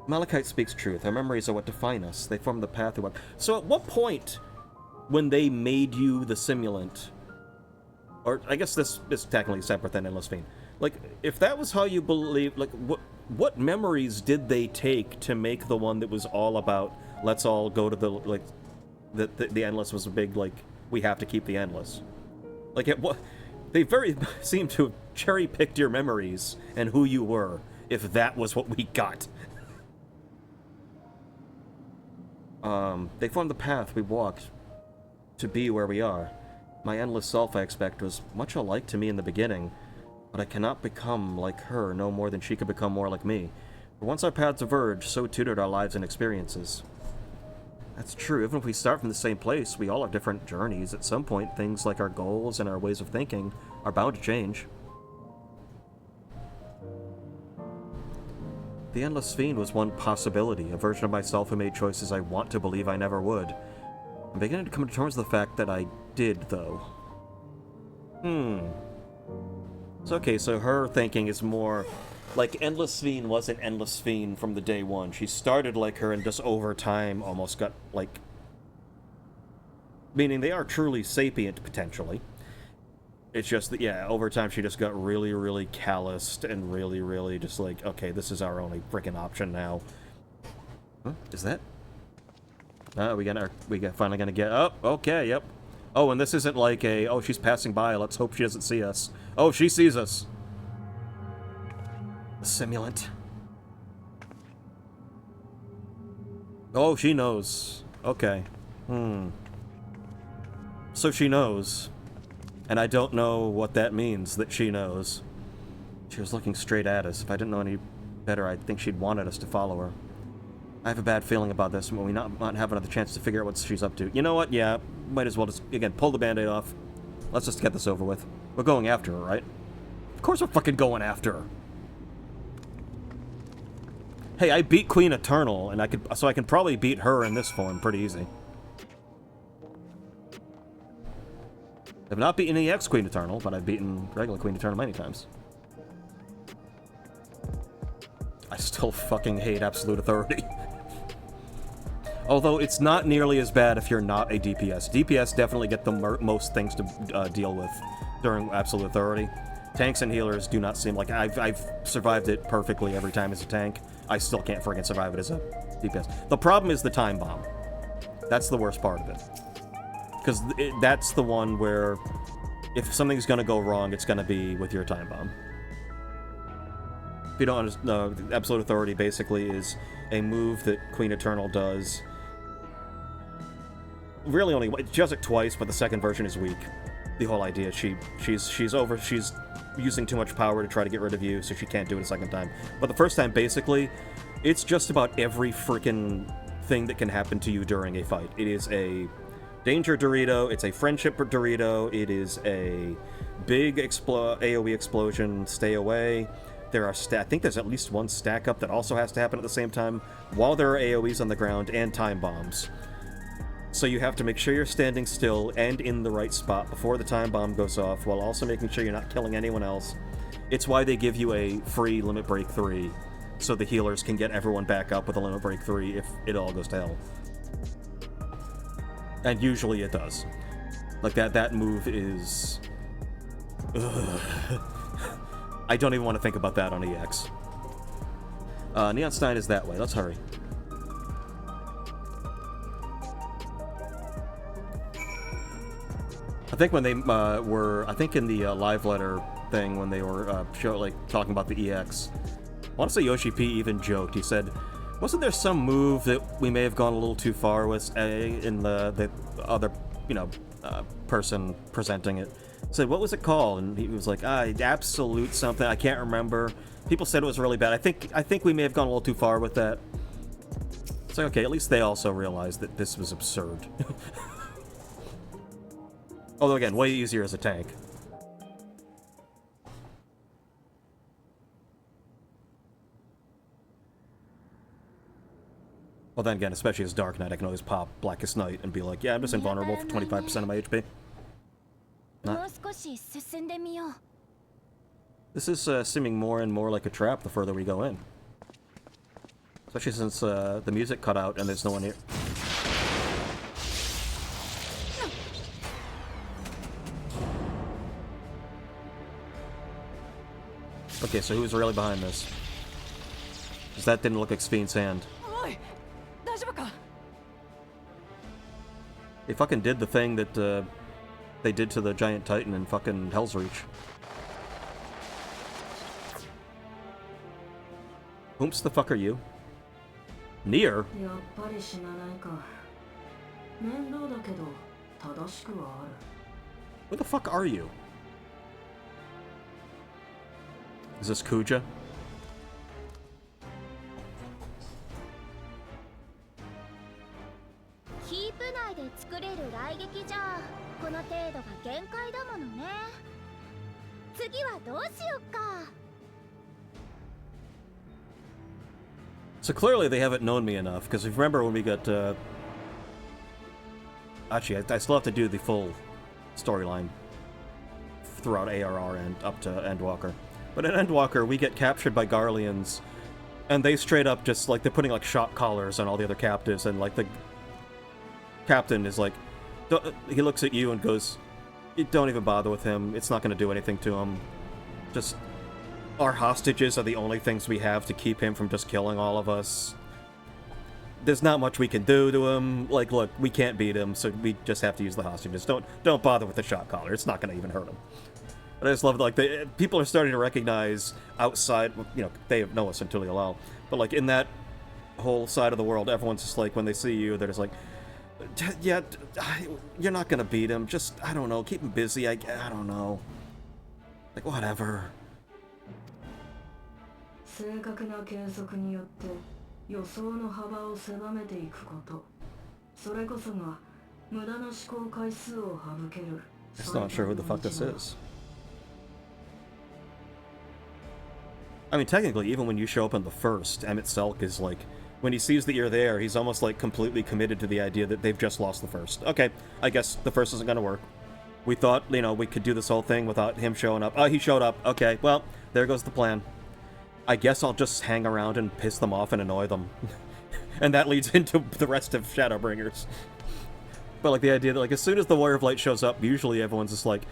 A: Malachite speaks truth. Our memories are what define us. They form the path we walk. So at what point, when they made you the simulant... Or, I guess this is technically separate than Endless Fiend. Like, if that was how you believe... Like, what memories did they take to make the one that was all about, let's all go to the, like... The Endless was a big, like, we have to keep the Endless. Like, they very seem to have cherry-picked your memories and who you were, if that was what we got. They formed the path we walked to be where we are. My endless self, I expect, was much alike to me in the beginning, but I cannot become like her no more than she could become more like me. For once our paths diverged, so too did our lives and experiences. That's true. Even if we start from the same place, we all have different journeys. At some point, things like our goals and our ways of thinking are bound to change. The Endless Fiend was one possibility, a version of myself who made choices I want to believe I never would. I'm beginning to come to terms with the fact that I did, though. It's okay, so her thinking is more... Like, Endless Fiend wasn't Endless Fiend from the day one. She started like her and just over time almost got, like... Meaning they are truly sapient, potentially. It's just that, yeah, over time she just got really, really calloused and really, really just like, okay, this is our only freaking option now. Huh? Is that? We finally gonna get... Oh, okay, yep. Oh, and this isn't like a, oh, she's passing by, let's hope she doesn't see us. Oh, she sees us. The simulant. Oh, she knows. Okay. So she knows. And I don't know what that means, that she knows. She was looking straight at us. If I didn't know any better, I'd think she'd wanted us to follow her. I have a bad feeling about this, and we not have another chance to figure out what she's up to. You know what? Yeah, might as well just, again, pull the Band-Aid off. Let's just get this over with. We're going after her, right? Of course we're fucking going after her. Hey, I beat Queen Eternal, and I can probably beat her in this form pretty easy. I've not beaten EX Queen Eternal, but I've beaten regular Queen Eternal many times. I still fucking hate Absolute Authority. Although it's not nearly as bad if you're not a DPS. DPS definitely get the most things to deal with during Absolute Authority. Tanks and healers do not seem like... I've survived it perfectly every time as a tank. I still can't friggin' survive it as a DPS. The problem is the time bomb. That's the worst part of it. Because that's the one where if something's gonna go wrong, it's gonna be with your time bomb. If you don't understand, Absolute Authority basically is a move that Queen Eternal does. Really only... She does it twice, but the second version is weak. The whole idea, she's using too much power to try to get rid of you, so she can't do it a second time. But the first time, basically, it's just about every freaking thing that can happen to you during a fight. It is a danger Dorito, it's a friendship Dorito, it is a big AoE explosion, stay away. There are I think there's at least one stack up that also has to happen at the same time, while there are AoEs on the ground, and time bombs. So you have to make sure you're standing still and in the right spot before the time bomb goes off, while also making sure you're not killing anyone else. It's why they give you a free Limit Break 3, so the healers can get everyone back up with a Limit Break 3 if it all goes to hell. And usually it does. Like, that move is... Ugh. I don't even want to think about that on EX. Neon Stein is that way. Let's hurry. I think when they were... I think in the live letter thing, when they were talking about the EX, I want to say Yoshi P even joked. He said, wasn't there some move that we may have gone a little too far with in the other, person presenting it? Said, what was it called? And he was like, absolute something. I can't remember. People said it was really bad. I think we may have gone a little too far with that. It's like, okay, at least they also realized that this was absurd. Although, again, way easier as a tank. Well, then again, especially as Dark Knight, I can always pop Blackest Night and be like, yeah, I'm just invulnerable for 25% of my HP. This is seeming more and more like a trap the further we go in. Especially since the music cut out and there's no one here. Okay, so who's really behind this? Because that didn't look like XIV's hand. They fucking did the thing that they did to the giant titan in fucking Hell's Reach. Whomst the fuck are you? Near? Where the fuck are you? Is this Kuja? So clearly they haven't known me enough, because if you remember when we got, actually, I still have to do the full storyline throughout ARR and up to Endwalker. But in Endwalker, we get captured by Garleans, and they straight up just, like, they're putting, like, shock collars on all the other captives, and, like, the captain is like, he looks at you and goes, don't even bother with him, it's not going to do anything to him. Just, our hostages are the only things we have to keep him from just killing all of us. There's not much we can do to him. Like, look, we can't beat him, so we just have to use the hostages. Don't bother with the shock collar. It's not going to even hurt him. But I just love, like, people are starting to recognize outside, you know, they know us in Tulialal, but, like, in that whole side of the world, everyone's just like, when they see you, they're just like, yeah, you're not going to beat him. Just, I don't know, keep him busy. I don't know. Like, whatever.
D: 正確な計測によって予想の幅を狭めていくこと。それこそが無駄な思考回数を省ける。
A: Just not sure who the fuck this is. I mean, technically, even when you show up in the first, Emmett Selk is like, when he sees that you're there, he's almost like completely committed to the idea that they've just lost the first. Okay, I guess the first isn't gonna work. We thought, you know, we could do this whole thing without him showing up. Oh, he showed up. Okay, well, there goes the plan. I guess I'll just hang around and piss them off and annoy them. And that leads into the rest of Shadowbringers. But, like, the idea that, like, as soon as the Warrior of Light shows up, usually everyone's just like,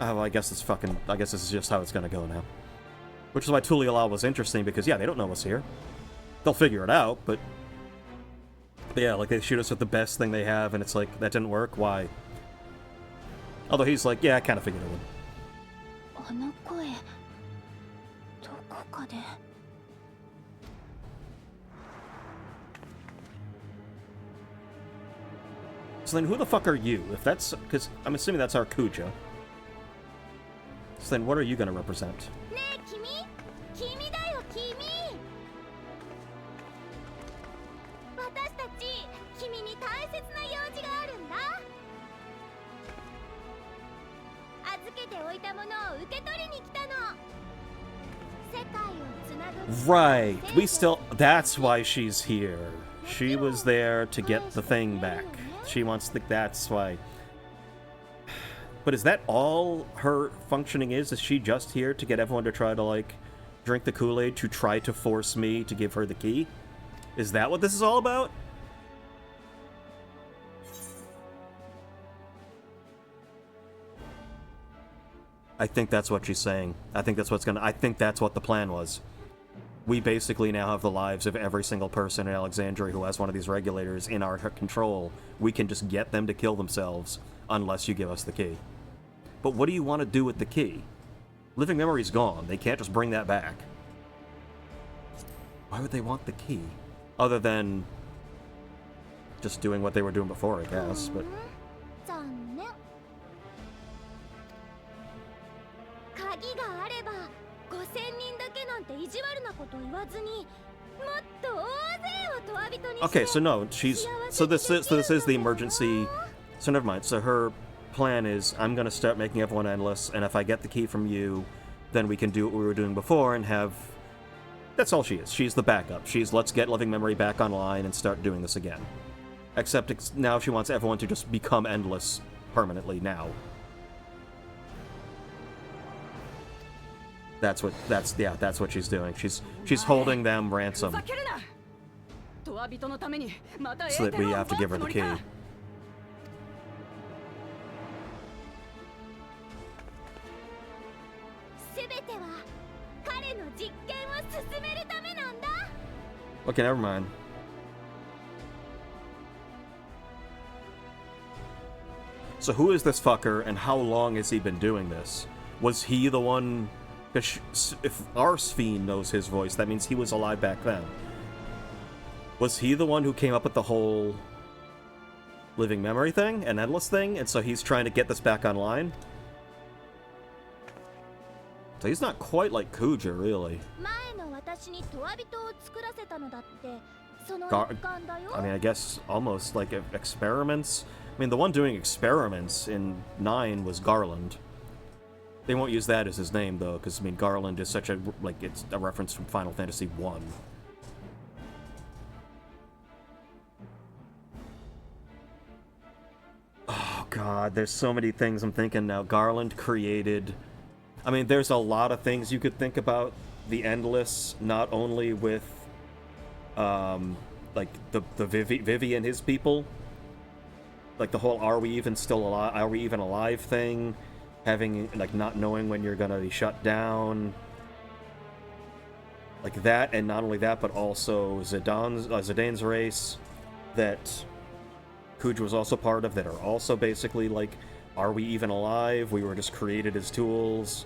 A: oh, I guess this is just how it's gonna go now. Which is why Tulialal was interesting, because, yeah, they don't know us here. They'll figure it out, but yeah, like, they shoot us with the best thing they have, and it's like, that didn't work? Why? Although he's like, yeah, I kind of figured it would. So then who the fuck are you? If that's... because I'm assuming that's our Kuja. So then what are you going to represent? Right, we still... that's why she's here. She was there to get the thing back. She wants the... that's why. But is that all her functioning is? Is she just here to get everyone to try to, like, drink the Kool-Aid to try to force me to give her the key? Is that what this is all about? I think that's what she's saying. I think that's what's gonna... I think that's what the plan was. We basically now have the lives of every single person in Alexandria who has one of these regulators in our control. We can just get them to kill themselves unless you give us the key. But what do you want to do with the key? Living memory's gone. They can't just bring that back. Why would they want the key? Other than just doing what they were doing before, I guess, but... Okay, so no, she's... so this is the emergency... so never mind. So her plan is, I'm gonna start making everyone endless, and if I get the key from you, then we can do what we were doing before and have That's all she is. She's the backup. She's let's get living memory back online and start doing this again. Except now she wants everyone to just become endless permanently now. That's what she's doing. She's holding them ransom. So that we have to give her the key. Okay, never mind. So who is this fucker, and how long has he been doing this? Was he the one... If Arsfiend knows his voice, that means he was alive back then. Was he the one who came up with the whole living memory thing, and endless thing, and so he's trying to get this back online? So he's not quite like Kuja, really. I mean, I guess almost like experiments. I mean, the one doing experiments in 9 was Garland. They won't use that as his name, though, because, I mean, Garland is such a, like, it's a reference from Final Fantasy 1. Oh, God, there's so many things I'm thinking now. Garland created... I mean, there's a lot of things you could think about the Endless, not only with, like, the Vivi and his people. Like, the whole are we even still alive, are we even alive thing. Having, like, not knowing when you're gonna be shut down. Like that, and not only that, but also Zidane's race that Kuja was also part of, that are also basically, like, are we even alive? We were just created as tools.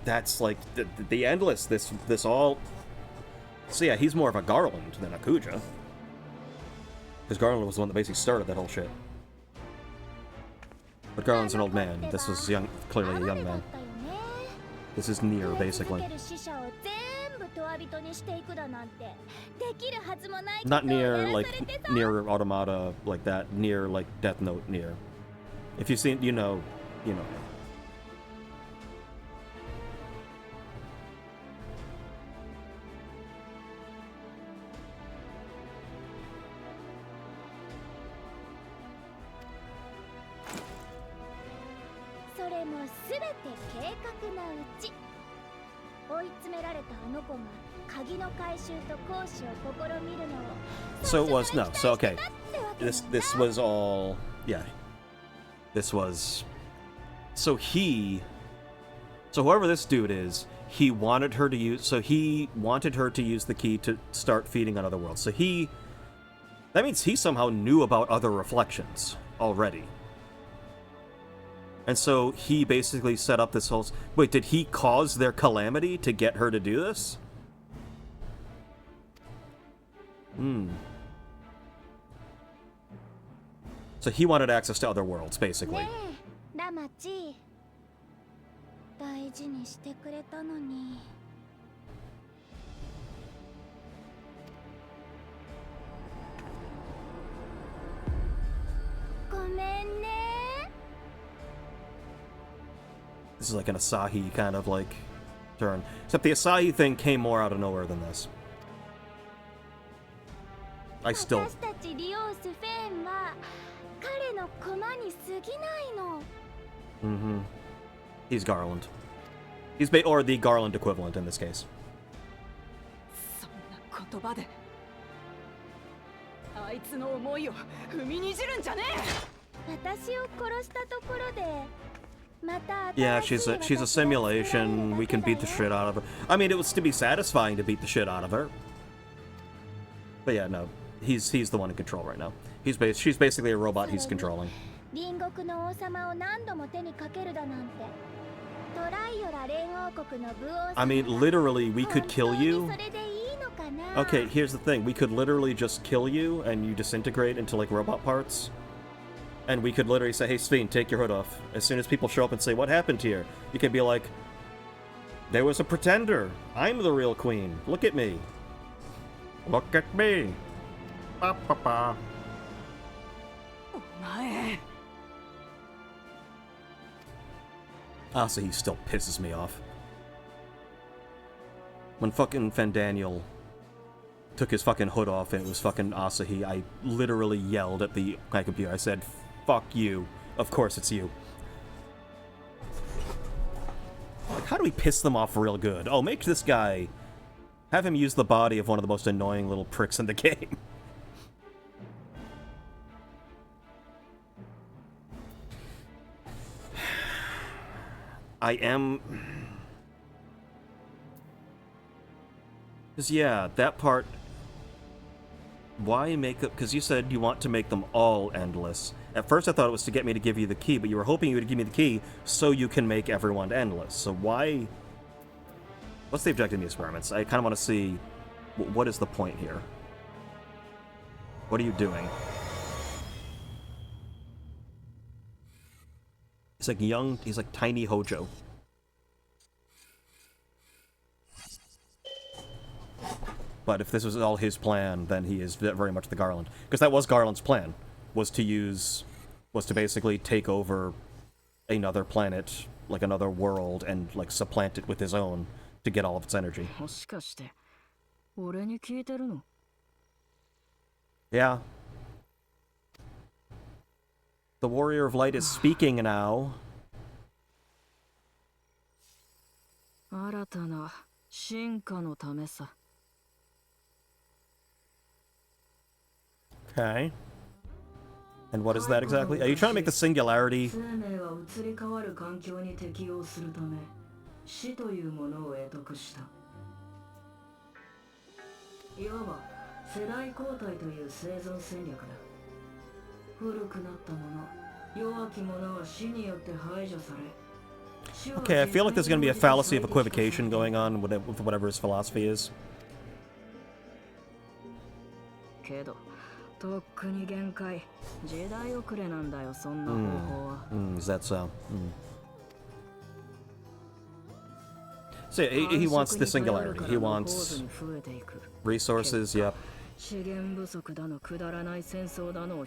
A: That's, like, the Endless, this all... So yeah, he's more of a Garland than a Kuja. Because Garland was the one that basically started that whole shit. But Garland's an old man. This was clearly a young man. This is Nier, basically. Not Nier, like, Nier Automata, like that. Nier, like, Death Note Nier. If you've seen, you know. So it was, no, so okay. This was all, yeah. This was, so whoever this dude is, he wanted her to use the key to start feeding on other worlds. So that means he somehow knew about other reflections already. And so he basically set up this whole... Wait, did he cause their calamity to get her to do this? So he wanted access to other worlds, basically. This is like an Asahi kind of, like, turn. Except the Asahi thing came more out of nowhere than this. I still... Mm-hmm. He's Garland. He's or the Garland equivalent in this case. Yeah, she's a simulation. We can beat the shit out of her. I mean, it was to be satisfying to beat the shit out of her. But yeah, no. He's the one in control right now. She's basically a robot he's controlling. I mean, literally, we could kill you. Okay, here's the thing. We could literally just kill you and you disintegrate into, like, robot parts. And we could literally say, hey, Sven, take your hood off. As soon as people show up and say, what happened here? You can be like, there was a pretender. I'm the real queen. Look at me. Look at me. Ba, ba, ba. Ah, so he still pisses me off. When fucking Fandaniel took his fucking hood off and it was fucking Asahi, I literally yelled at my computer. I said, "Fuck you. Of course it's you." Like, how do we piss them off real good? Oh, make this guy... Have him use the body of one of the most annoying little pricks in the game. I am... Because, yeah, that part... Why make it... Because you said you want to make them all endless. At first I thought it was to get me to give you the key, but you were hoping you would give me the key so you can make everyone endless. So why... What's the objective of the experiments? I kind of want to see... What is the point here? What are you doing? He's like young... He's like tiny Hojo. But if this was all his plan, then he is very much the Garland. Because that was Garland's plan, was to basically take over another planet, like another world, and like supplant it with his own to get all of its energy. Yeah. The Warrior of Light is speaking now. Okay. And what is that exactly? Are you trying to make the singularity... Okay, I feel like there's going to be a fallacy of equivocation going on with whatever his philosophy is. Is that so? So yeah, he wants the singularity. He wants resources, yep.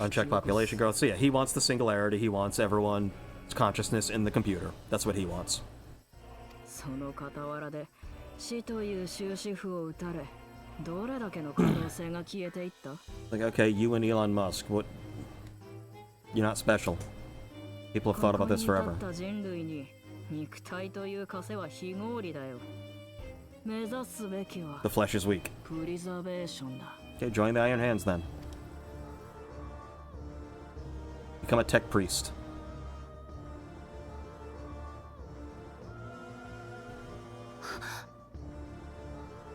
A: Unchecked population growth. So yeah, he wants the singularity. He wants everyone's consciousness in the computer. That's what he wants. Like, okay, you and Elon Musk, what? You're not special. People have thought about this forever. The flesh is weak. Okay, join the Iron Hands then. Become a tech priest.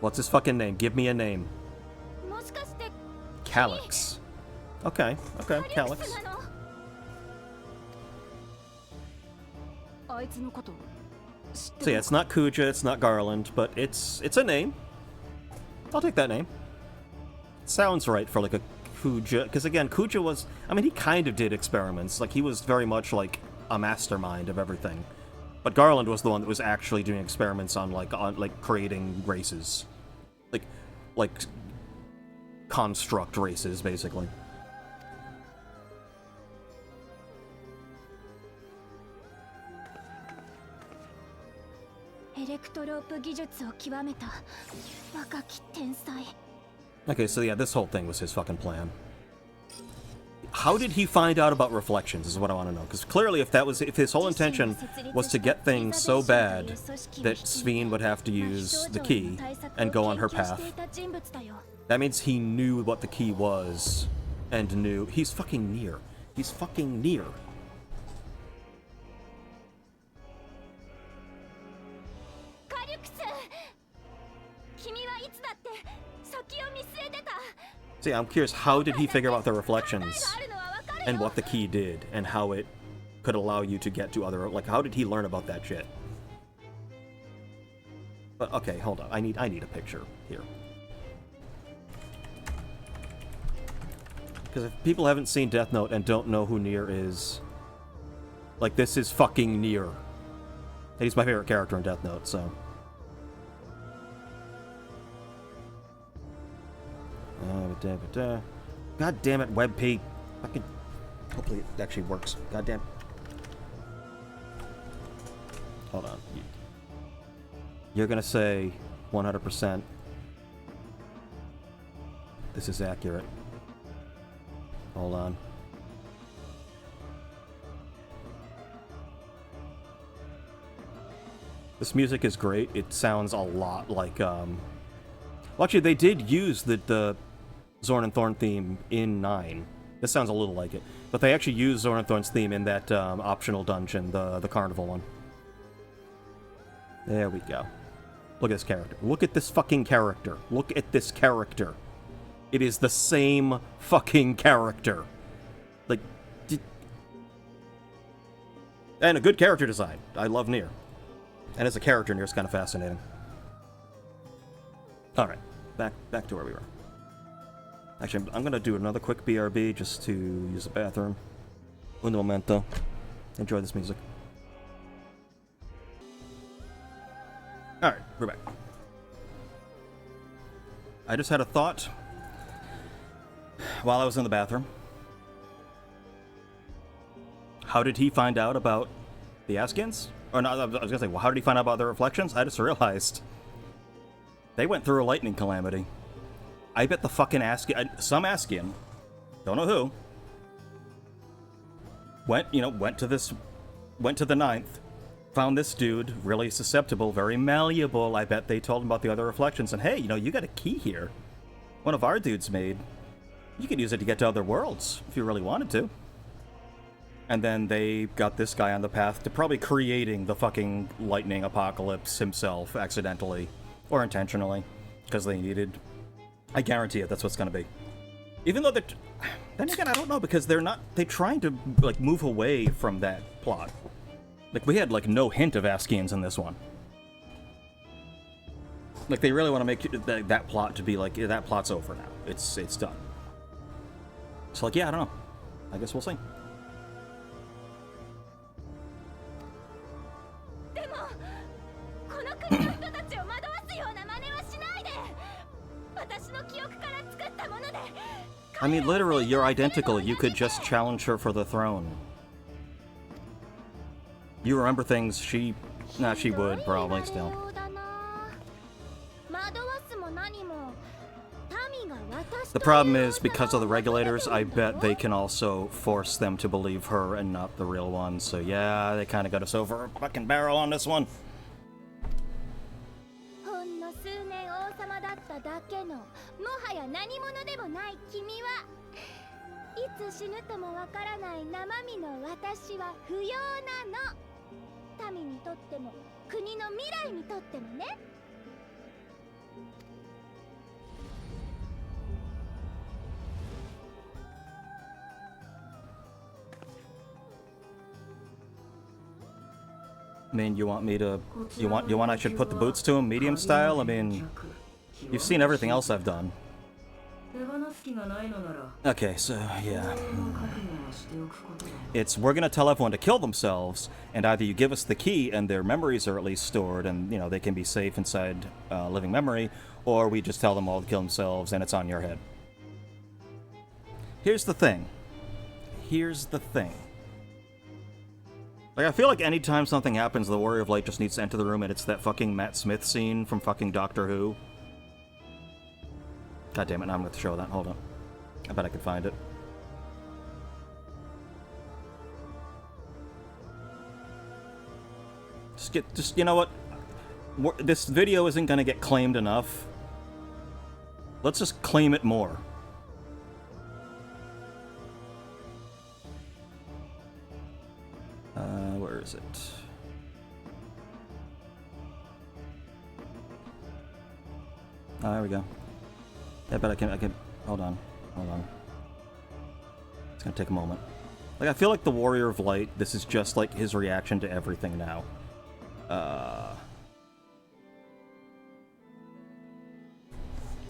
A: What's his fucking name? Give me a name. Calyx. Okay, Calyx. So yeah, it's not Kuja, it's not Garland, but it's a name. I'll take that name. Sounds right for like a Kuja, because again, Kuja was, I mean, he kind of did experiments. Like, he was very much like a mastermind of everything. But Garland was the one that was actually doing experiments on creating races. Like construct races, basically. Okay, so yeah, this whole thing was his fucking plan. How did he find out about reflections is what I want to know. Because clearly if his whole intention was to get things so bad that Sveen would have to use the key and go on her path, that means he knew what the key was and knew... He's fucking near. He's fucking near. See, I'm curious, how did he figure out the reflections and what the key did and how it could allow you to get to other... Like, how did he learn about that shit? But, okay, hold on. I need a picture here. Because if people haven't seen Death Note and don't know who Nier is... Like, this is fucking Nier. And he's my favorite character in Death Note, so... God damn it, WebP. Fucking... Hopefully it actually works. God damn. Hold on. You're gonna say 100%. This is accurate. Hold on. This music is great. It sounds a lot like, well, actually, they did use the Zorn and Thorn theme in 9. This sounds a little like it. But they actually used Zorn and Thorn's theme in that optional dungeon, the carnival one. There we go. Look at this character. Look at this fucking character. Look at this character. It is the same fucking character. Like, and a good character design. I love Nier. And as a character, Nier's kind of fascinating. Alright, back to where we were. Actually, I'm gonna do another quick BRB just to use the bathroom. Un momento. Enjoy this music. Alright, we're back. I just had a thought while I was in the bathroom. How did he find out about the Askins? Or no, I was gonna say, well, how did he find out about the reflections? I just realized they went through a lightning calamity. I bet the fucking some Askin, don't know who, went to the 9th, found this dude really susceptible, very malleable. I bet they told him about the other reflections, and hey, you got a key here. One of our dudes made. You could use it to get to other worlds if you really wanted to. And then they got this guy on the path to probably creating the fucking lightning apocalypse himself, accidentally or intentionally, because they needed. I guarantee it, that's what's gonna be. Even though then again, I don't know, because they're trying to, like, move away from that plot. Like, we had, like, no hint of Askians in this one. Like, they really want to make that plot to be, like, that plot's over now. It's done. So, like, yeah, I don't know. I guess we'll see. I mean, literally, you're identical. You could just challenge her for the throne. You remember things she would, probably, still. The problem is, because of the regulators, I bet they can also force them to believe her and not the real one. So yeah, they kind of got us over a fucking barrel on this one. I mean, you want I should put the boots to him, medium style? I mean, you've seen everything else I've done. Okay, so, yeah. We're gonna tell everyone to kill themselves, and either you give us the key and their memories are at least stored and, they can be safe inside living memory, or we just tell them all to kill themselves and it's on your head. Here's the thing. Like, I feel like anytime something happens, the Warrior of Light just needs to enter the room, and it's that fucking Matt Smith scene from fucking Doctor Who. God damn it, now I'm gonna have to show that. Hold on. I bet I can find it. Just, you know what? This video isn't gonna get claimed enough. Let's just claim it more. Where is it? Oh, there we go. I bet I can, hold on. It's gonna take a moment. Like, I feel like the Warrior of Light, this is just like his reaction to everything now.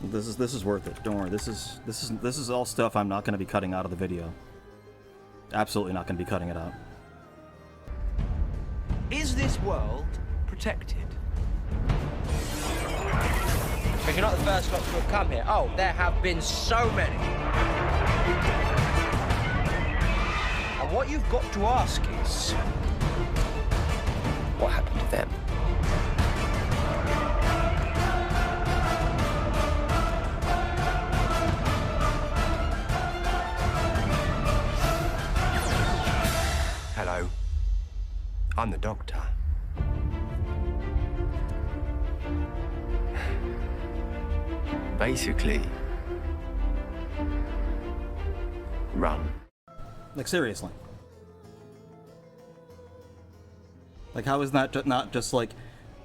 A: This is worth it. Don't worry. This is all stuff I'm not gonna be cutting out of the video. Absolutely not gonna be cutting it out.
G: Is this world protected? Because you're not the first lot to have come here. Oh, there have been so many. And what you've got to ask is, what happened to them?
H: I'm the doctor. Basically, run.
A: Like, seriously. Like, how is that not just like,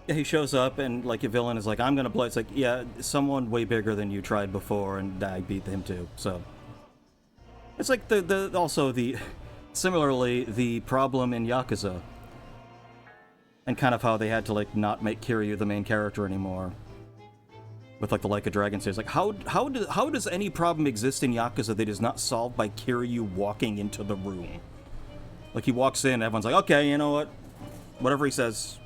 A: yeah, he shows up and, like, a villain is like, I'm gonna play. It's like, yeah, someone way bigger than you tried before and I beat him too, so. It's like similarly, the problem in Yakuza. And kind of how they had to, like, not make Kiryu the main character anymore. With, like, the Like a Dragon series. Like, how does any problem exist in Yakuza that is not solved by Kiryu walking into the room? Like, he walks in, everyone's like, okay, you know what? Whatever he says.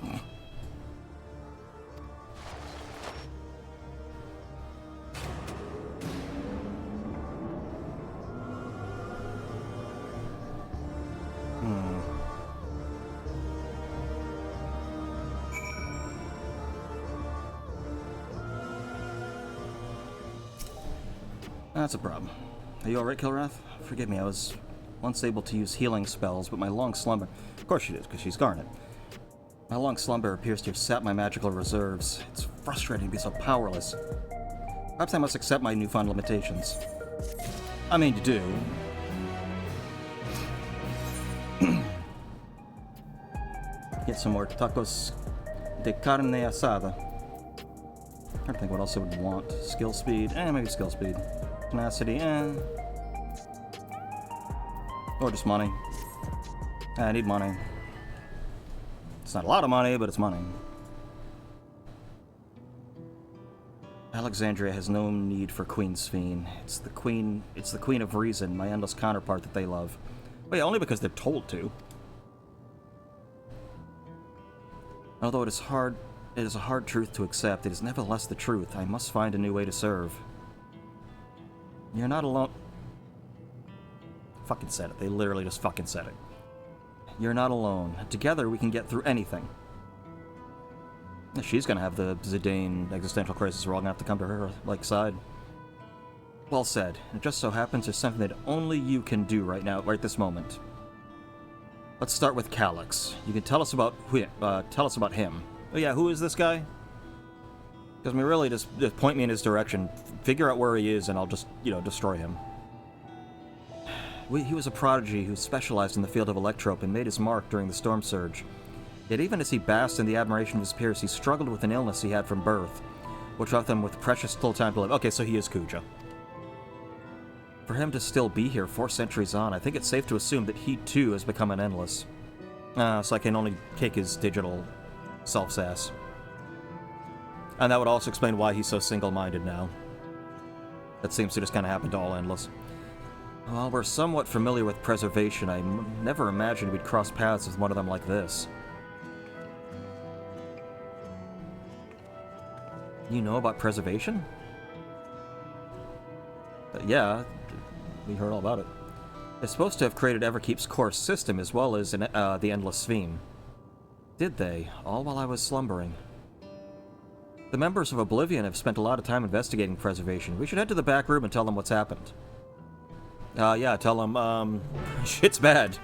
A: That's a problem. Are you alright, Kilrath? Forgive me, I was once able to use healing spells, but my long slumber... Of course she did, because she's Garnet. My long slumber appears to have sapped my magical reserves. It's frustrating to be so powerless. Perhaps I must accept my newfound limitations. I mean, you do. Get some more tacos de carne asada. I don't think what else I would want. Skill speed, maybe skill speed. Tenacity, or just money. I need money. It's not a lot of money, but it's money. Alexandria has no need for Queen Sphene. It's the Queen of Reason, my endless counterpart that they love. Well, yeah, only because they're told to. Although it is a hard truth to accept, it is nevertheless the truth. I must find a new way to serve. You're not alone. Fucking said it. They literally just fucking said it. You're not alone. Together we can get through anything. She's gonna have the Zidane existential crisis. We're all gonna have to come to her, like, side. Well said. It just so happens there's something that only you can do right now, right this moment. Let's start with Calyx. You can tell us about him. Oh yeah, who is this guy? Because, I mean, really, just point me in his direction. Figure out where he is, and I'll just, destroy him. He was a prodigy who specialized in the field of electrope and made his mark during the storm surge. Yet even as he basked in the admiration of his peers, he struggled with an illness he had from birth, which left him with precious little time to live. Okay, so he is Kuja. For him to still be here 4 centuries on, I think it's safe to assume that he, too, has become an endless. So I can only kick his digital self's ass. And that would also explain why he's so single-minded now. That seems to just kind of happen to all endless. While we're somewhat familiar with preservation, I never imagined we'd cross paths with one of them like this. You know about preservation? Yeah, we heard all about it. They're supposed to have created Everkeep's core system as well as the Endless Sphene. Did they? All while I was slumbering. The members of Oblivion have spent a lot of time investigating preservation. We should head to the back room and tell them what's happened. Yeah, tell them, shit's bad.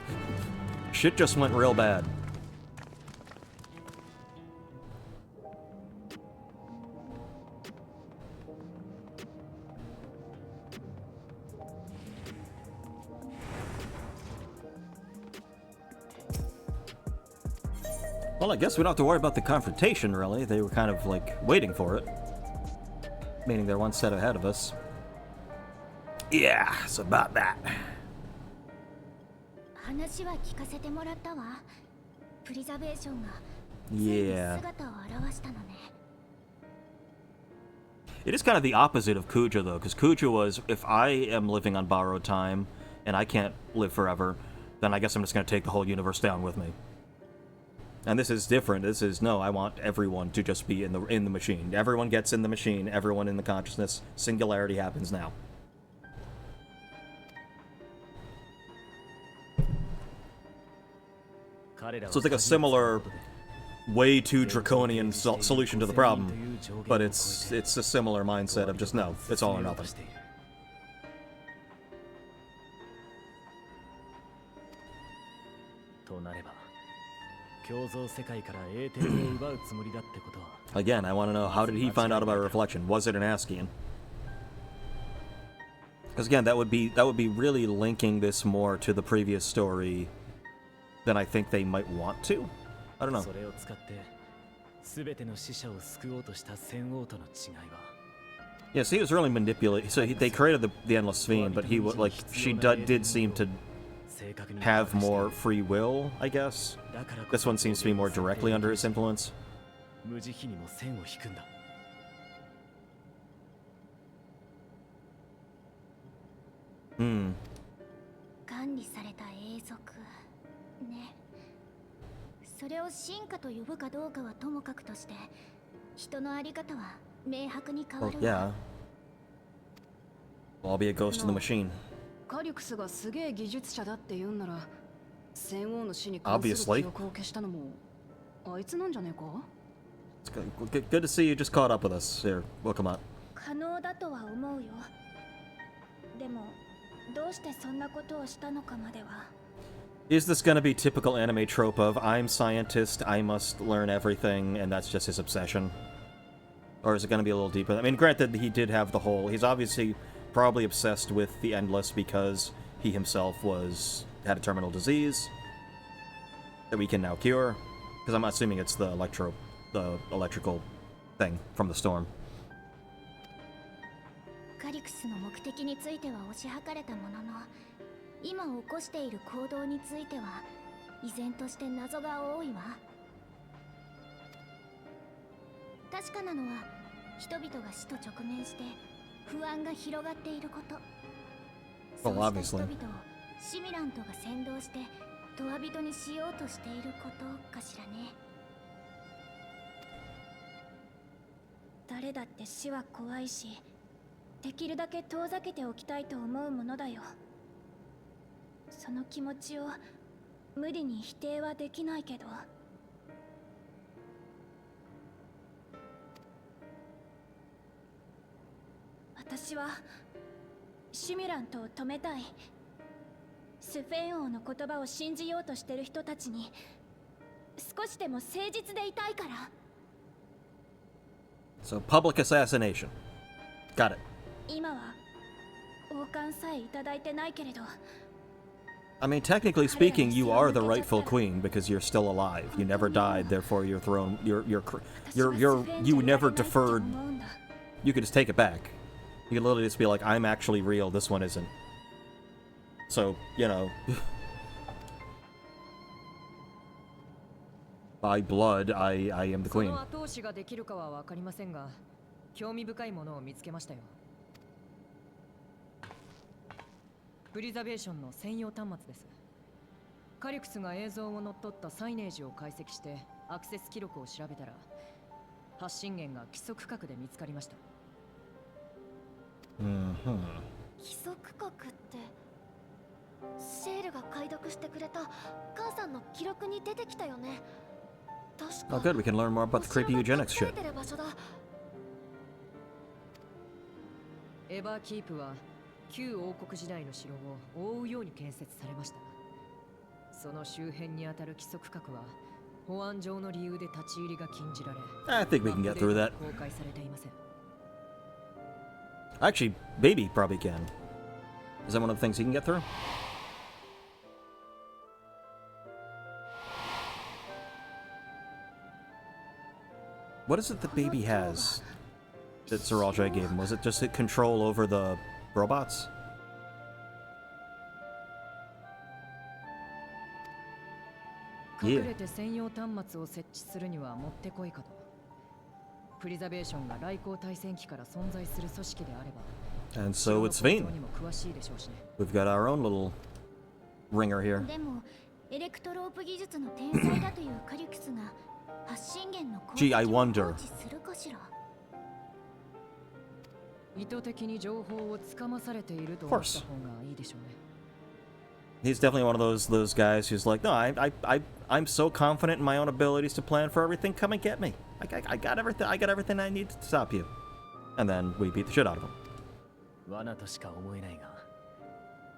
A: Shit just went real bad. Well, I guess we don't have to worry about the confrontation, really. They were kind of, like, waiting for it. Meaning they're one step ahead of us. Yeah, it's about that. Yeah. It is kind of the opposite of Kuja, though, because Kuja was, if I am living on borrowed time, and I can't live forever, then I guess I'm just going to take the whole universe down with me. And this is different. This is, no, I want everyone to just be in the machine. Everyone gets in the machine, everyone in the consciousness. Singularity happens now. So it's like a similar, way too draconian solution to the problem, but it's a similar mindset of just, no, it's all or nothing. Again, I want to know, how did he find out about a reflection? Was it an Askian? Because again, that would be really linking this more to the previous story than I think they might want to. I don't know. Yes, he was really manipulating. So they created the Endless Fiend, but he like she did seem to have more free will, I guess. This one seems to be more directly under his influence. Hmm.
E: 管理された永続ね。それを進化と呼ぶかどうかはともかくとして、人のあり方は明白に変わ
A: Oh
E: るわ。
A: yeah. Well, I'll be a ghost in the machine.
F: カリュクスがすげえ技術者だって言うんなら、戦王の死に関する記憶を消したのもあいつなんじゃねえか?
A: It's good to see you just caught up with us. Here, welcome on.
E: 可能だとは思うよ。でもどうしてそんなことをしたのかまでは。
A: Is this gonna be typical anime trope of I'm scientist, I must learn everything, and that's just his obsession? Or is it gonna be a little deeper? I mean, granted, he did have the whole... He's obviously probably obsessed with the Endless because he himself had a terminal disease that we can now cure. Because I'm assuming it's the electrical thing from the storm.
E: カリクスの目的については推し量れたものの、今起こしている行動については依然として謎が多いわ。確かなのは人々が死と直面して不安が広がっていること。そうした人々をシミラントが先導してトワ人にしようとしていることかしらね。誰だって死は怖いし、できるだけ遠ざけておきたいと思うものだよ。その気持ちを無理に否定はできないけど。私はシミュラントを止めたい。スフェン王の言葉を信じようとしてる人たちに少しでも誠実でいたいから。
A: So, public assassination. Got it.
E: 今は王冠さえいただいてないけれど。
A: I mean, technically speaking, you are the rightful queen because you're still alive. You never died, therefore your throne, you never deferred. You could just take it back. You could literally just be like, I'm actually real, this one isn't. So, you know. By blood, I am the queen.
F: 興味深いものを見つけましたよ。プリザベーションの専用端末です。カリュクスが映像を乗っ取ったサイネージを解析してアクセス記録を調べたら、発信源が規則区画で見つかりました。
C: 規則区画ってシェールが解読してくれた母さんの記録に出てきたよね。確か
A: Oh good, we can learn more about the creepy eugenics shit.
F: エバーキープは旧王国時代の城を覆うように建設されました。その周辺にあたる規則区画は保安上の理由で立ち入りが禁じられ、
A: I think we can get through that.
F: 公開されていません。
A: Actually, Baby probably can. Is that one of the things he can get through? What is it that Baby has that Sir Aldrey gave him? Was it just control over the robots? Yeah. And so it's Vane. We've got our own little ringer here.
E: でもエレクトロープ技術の天才だというカリュクスが発信源の
A: Gee, I wonder.
E: するかしら。
F: 意図的に情報をつかまされていると思った方がいいでしょうね。
A: He's definitely one of those guys who's like, no, I'm so confident in my own abilities to plan for everything. Come and get me. I got everything. I got everything I need to stop you. And then we beat the shit out of him.
I: 罠としか思えないが、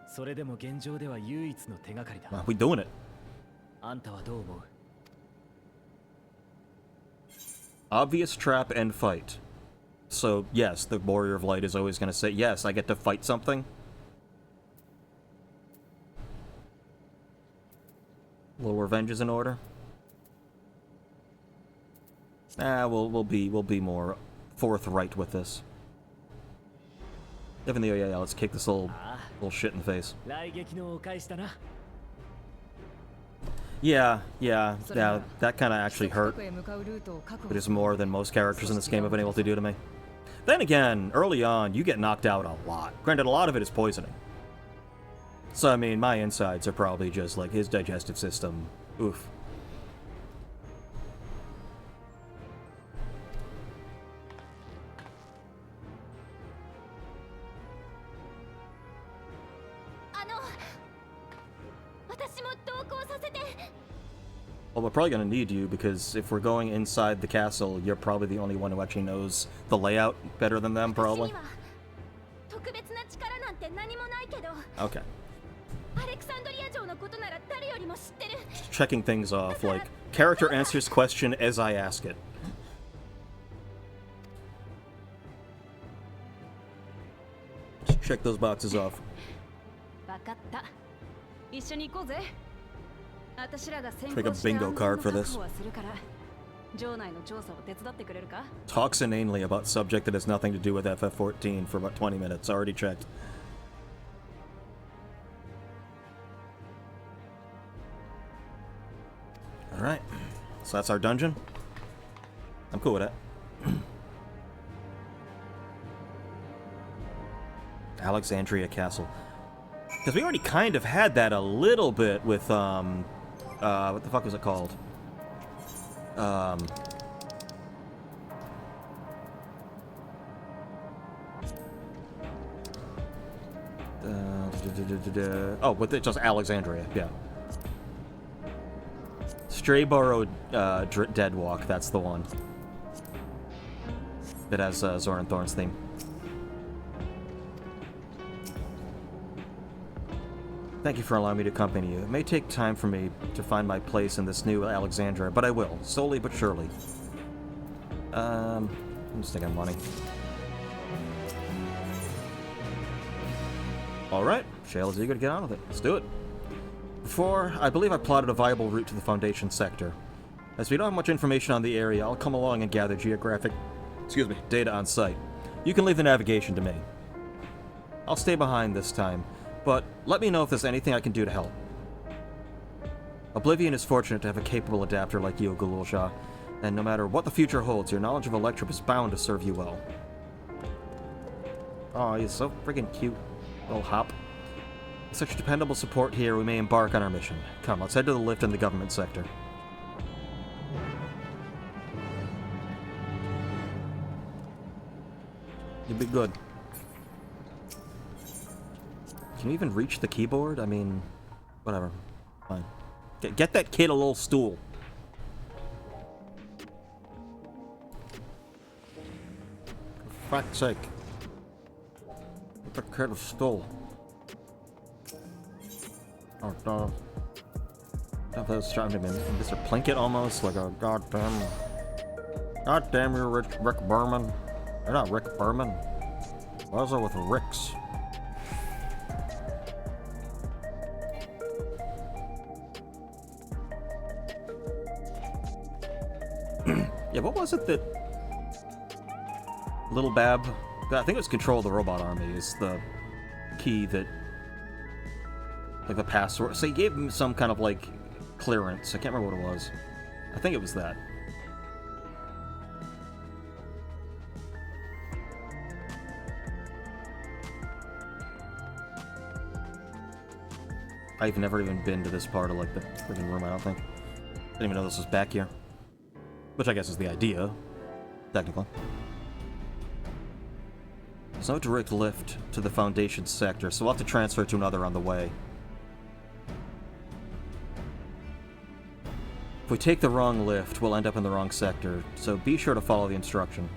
I: それでも現状では唯一の手がかりだ。
A: We doing it.
I: あんたはどう思う?
A: Obvious trap and fight. So, yes, the Warrior of Light is always going to say, yes, I get to fight something. A little revenge is in order. We'll be more forthright with this. Even though, yeah, let's kick this little shit in the face. Yeah, that kind of actually hurt. It is more than most characters in this game have been able to do to me. Then again, early on, you get knocked out a lot. Granted, a lot of it is poisoning. So, I mean, my insides are probably just like his digestive system. Oof. Well, we're probably going to need you, because if we're going inside the castle, you're probably the only one who actually knows the layout better than them, probably. Okay. Just checking things off, like, character answers question as I ask it. Just check those boxes off. Make a bingo card for this. Talks inanely about subject that has nothing to do with FF14 for about 20 minutes. Already checked. Alright. So that's our dungeon. I'm cool with that. Alexandria Castle. Because we already kind of had that a little bit with, what the fuck was it called? Oh, with it, just Alexandria, yeah. Strayborough Deadwalk, that's the one. It has Zoran Thorn's theme. Thank you for allowing me to accompany you. It may take time for me to find my place in this new Alexandria, but I will, slowly but surely. I'm just thinking money. Alright, Shale is eager to get on with it. Let's do it. Before, I believe I plotted a viable route to the Foundation sector. As we don't have much information on the area, I'll come along and gather geographic, data on site. You can leave the navigation to me. I'll stay behind this time, but let me know if there's anything I can do to help. Oblivion is fortunate to have a capable adapter like you, Gululsha, and no matter what the future holds, your knowledge of Electrum is bound to serve you well. Oh, he's so freaking cute. Little hop. With such dependable support here, we may embark on our mission. Come, let's head to the lift in the government sector. You'd be good. Can you even reach the keyboard? I mean, whatever. Fine. Get that kid a little stool. For fuck's sake. Get the kid a stool. Oh, no. I thought it was trying to be Mr. Plinkett almost, like a goddamn you, Rick Berman. You're not Rick Berman. What is it with Ricks? Yeah, what was it that Little Bab, I think it was Control the Robot Army, is the key that, like the password. So he gave him some kind of like clearance. I can't remember what it was. I think it was that. I've never even been to this part of like the freaking room, I don't think. Didn't even know this was back here. Which I guess is the idea, technically. There's no direct lift to the Foundation sector, so we'll have to transfer to another on the way. If we take the wrong lift, we'll end up in the wrong sector, so be sure to follow the instruction.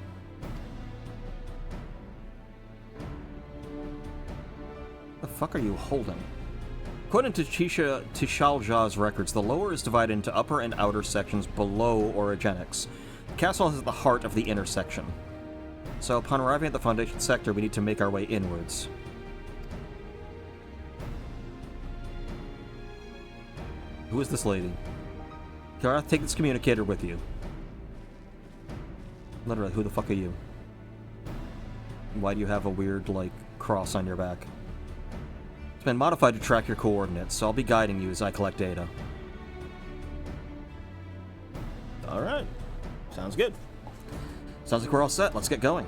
A: What the fuck are you holding? According to Tishalja's records, the lower is divided into upper and outer sections below orogenics. castle is at the heart of the intersection. So upon arriving at the Foundation sector, we need to make our way inwards. Who is this lady? Kara, take this communicator with you. Literally, who the fuck are you? Why do you have a weird, like, cross on your back? It's been modified to track your coordinates, so I'll be guiding you as I collect data. Alright. Sounds good. Sounds like we're all set. Let's get going.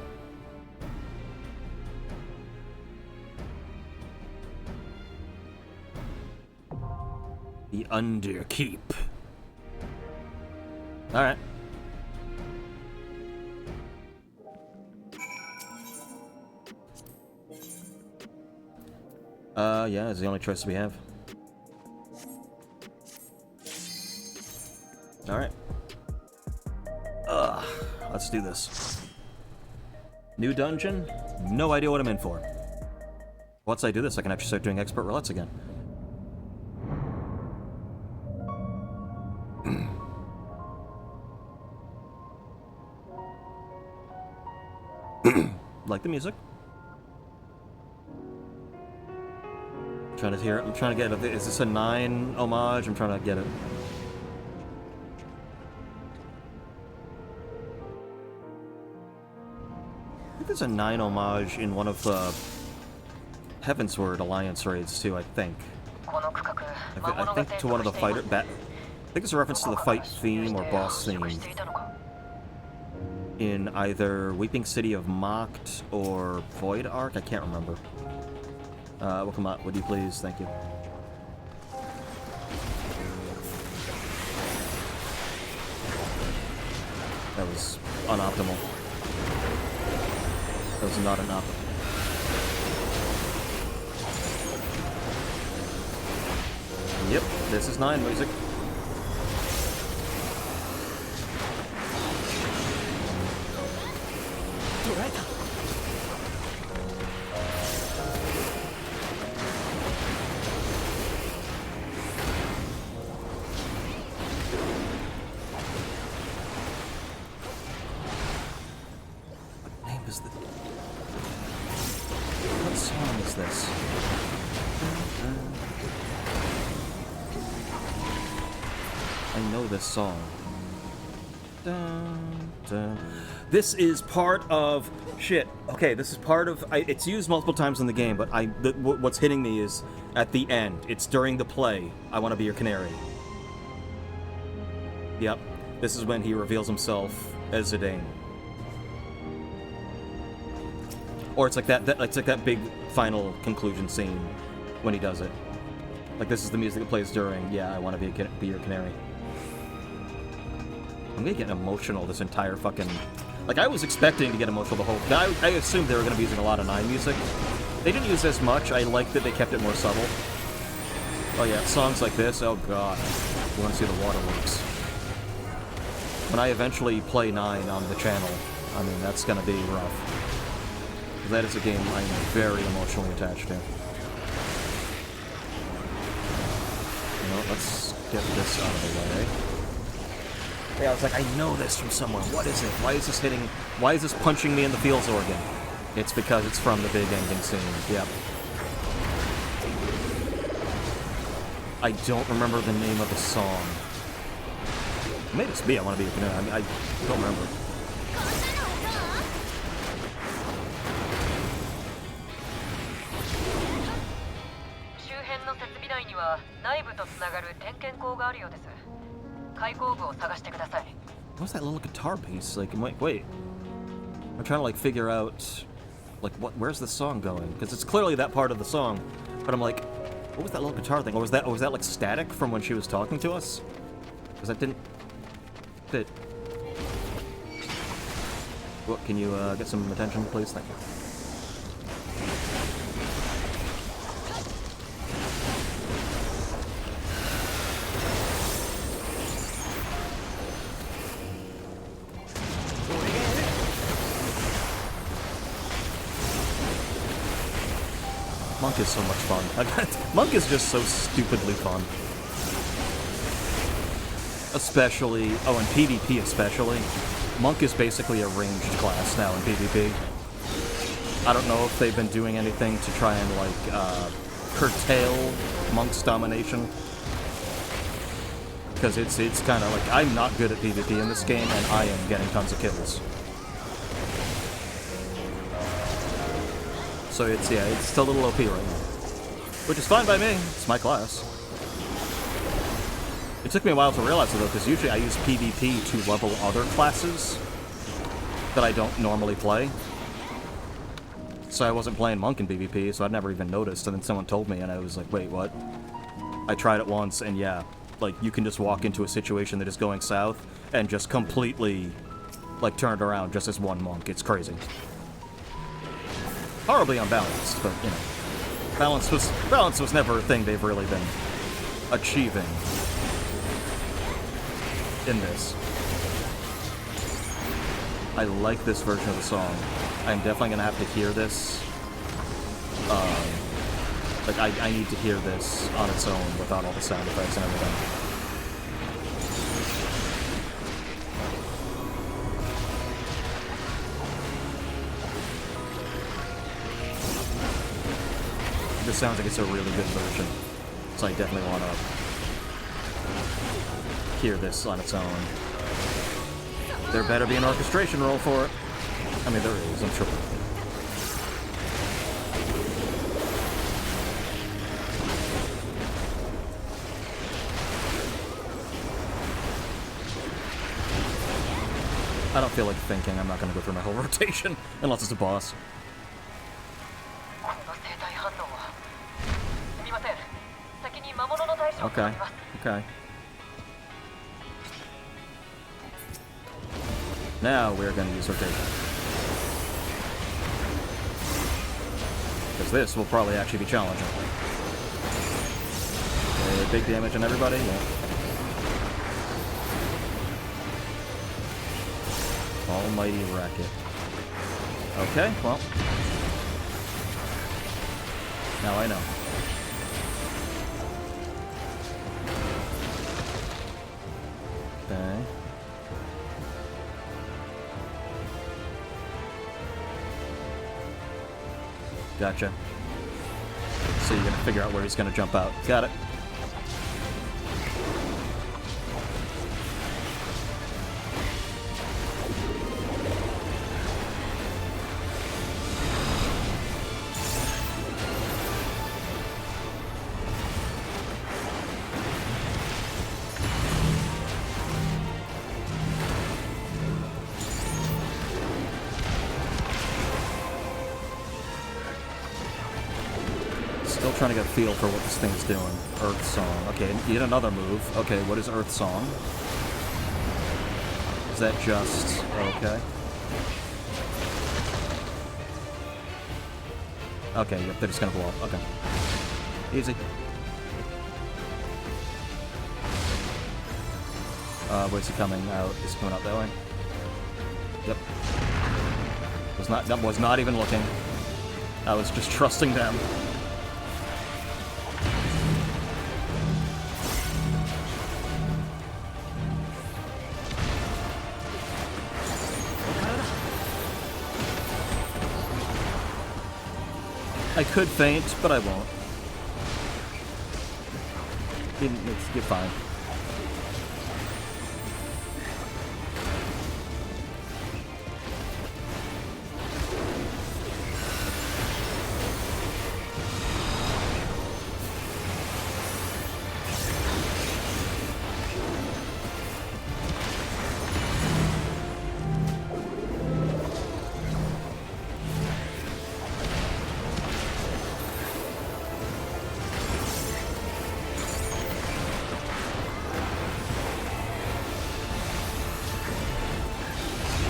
A: The Underkeep. Alright. Yeah, it's the only choice we have. Alright. Let's do this. New dungeon? No idea what I'm in for. Once I do this, I can actually start doing expert roulettes again. Like the music. Trying to hear it. I'm trying to get it. Is this a 9 homage? I'm trying to get it. I think there's a 9 homage in one of the Heavensward Alliance raids too, I think. I think to one of the fighter... I think it's a reference to the fight theme or boss theme in either Weeping City of Mocked or Void Ark. I can't remember. Welcome up, would you please? Thank you. That was unoptimal. That was not an optimal. Yep, this is 9 music. Song. Dun, dun. This is part of shit. Okay, this is part of. It's used multiple times in the game, but what's hitting me is at the end. It's during the play. I want to be your canary. Yep, this is when he reveals himself as Zidane. Or it's like that. It's like that big final conclusion scene when he does it. Like this is the music that plays during. Yeah, I want to be your canary. I'm gonna get emotional this entire fucking... Like, I was expecting to get emotional the whole... I assumed they were gonna be using a lot of 9 music. They didn't use as much. I like that they kept it more subtle. Oh yeah, songs like this, oh god. You wanna see the waterworks. When I eventually play 9 on the channel, I mean, that's gonna be rough. That is a game I'm very emotionally attached to. You know, let's get this out of the way. Yeah, I was like, I know this from somewhere. What is it? Why is this hitting... Why is this punching me in the feels organ? It's because it's from the big ending scene. Yep. I don't remember the name of the song. It may just be I Want to Be a Canoe. I mean, I don't remember. What's that little guitar piece? Like, wait. I'm trying to, like, figure out, like, where's the song going? Because it's clearly that part of the song, but I'm like, what was that little guitar thing? Or was that like, static from when she was talking to us? Because that didn't fit. What, can you, get some attention, please? Thank you. Monk is so much fun. Monk is just so stupidly fun. Especially, oh, in PvP especially, Monk is basically a ranged class now in PvP. I don't know if they've been doing anything to try and, like, curtail Monk's domination. Because it's kind of like, I'm not good at PvP in this game, and I am getting tons of kills. So it's, yeah, it's still a little OP right now. Which is fine by me, it's my class. It took me a while to realize it though, because usually I use PvP to level other classes that I don't normally play. So I wasn't playing Monk in PvP, so I'd never even noticed, and then someone told me, and I was like, wait, what? I tried it once, and yeah, like, you can just walk into a situation that is going south, and just completely, like, turn it around just as one Monk. It's crazy. Horribly unbalanced, but, you know. Balance was never a thing they've really been achieving in this. I like this version of the song. I'm definitely gonna have to hear this. Like, I need to hear this on its own without all the sound effects and everything. This sounds like it's a really good version, so I definitely want to hear this on its own. There better be an orchestration roll for it. I mean, there is, I'm sure. I don't feel like thinking. I'm not going to go through my whole rotation unless it's a boss. Okay, okay. Now we're going to use rotation. Because this will probably actually be challenging. Okay, big damage on everybody, yeah. Almighty racket. Okay, well. Now I know. Okay. Gotcha. So you're gonna figure out where he's gonna jump out. Got it. Trying to get a feel for what this thing's doing. Earth Song. Okay, yet another move. Okay, what is Earth Song? Is that just... okay. Okay, yep, they're just gonna blow up. Okay. Easy. Where's he coming out? He's coming out that way. Yep. Was not even looking. I was just trusting them. I could faint, but I won't. You're fine.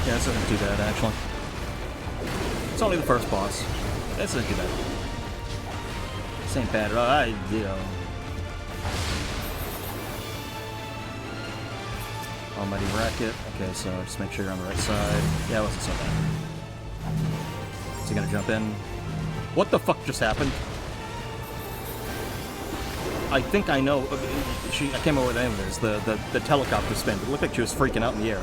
A: Yeah, this isn't too bad, actually. It's only the first boss. This isn't too bad. This ain't bad at all. You know. Almighty Racket. Okay, so just make sure you're on the right side. Yeah, it wasn't so bad. Is he gonna jump in? What the fuck just happened? I think I know. I can't remember what the name of it is. The helicopter spin. It looked like she was freaking out in the air.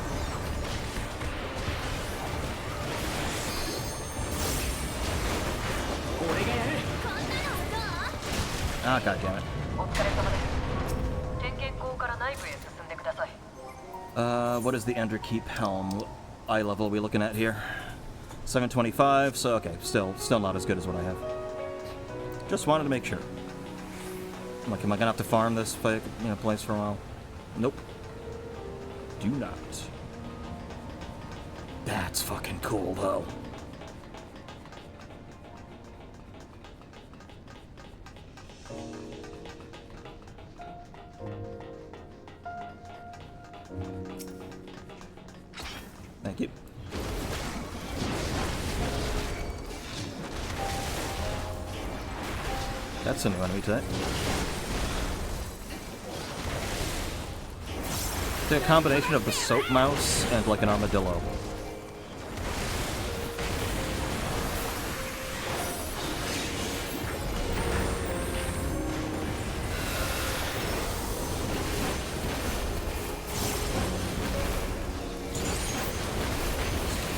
A: Ah, goddammit. What is the Underkeep helm eye level we looking at here? 725, so okay, still not as good as what I have. Just wanted to make sure. Like, am I gonna have to farm this place for a while? Nope. Do not. That's fucking cool, though. Thank you. That's a new enemy type. It's a combination of the soap mouse and like an armadillo.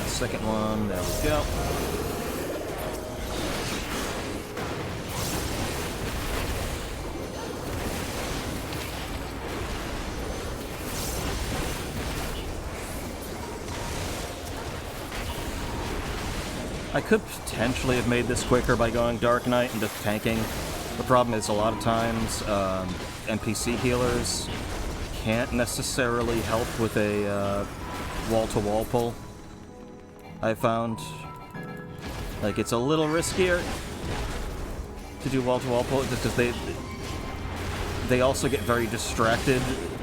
A: Second one, there we go. I could potentially have made this quicker by going Dark Knight and just tanking. The problem is a lot of times NPC healers can't necessarily help with a wall-to-wall pull. I found, like, it's a little riskier to do wall-to-wall pull just because they also get very distracted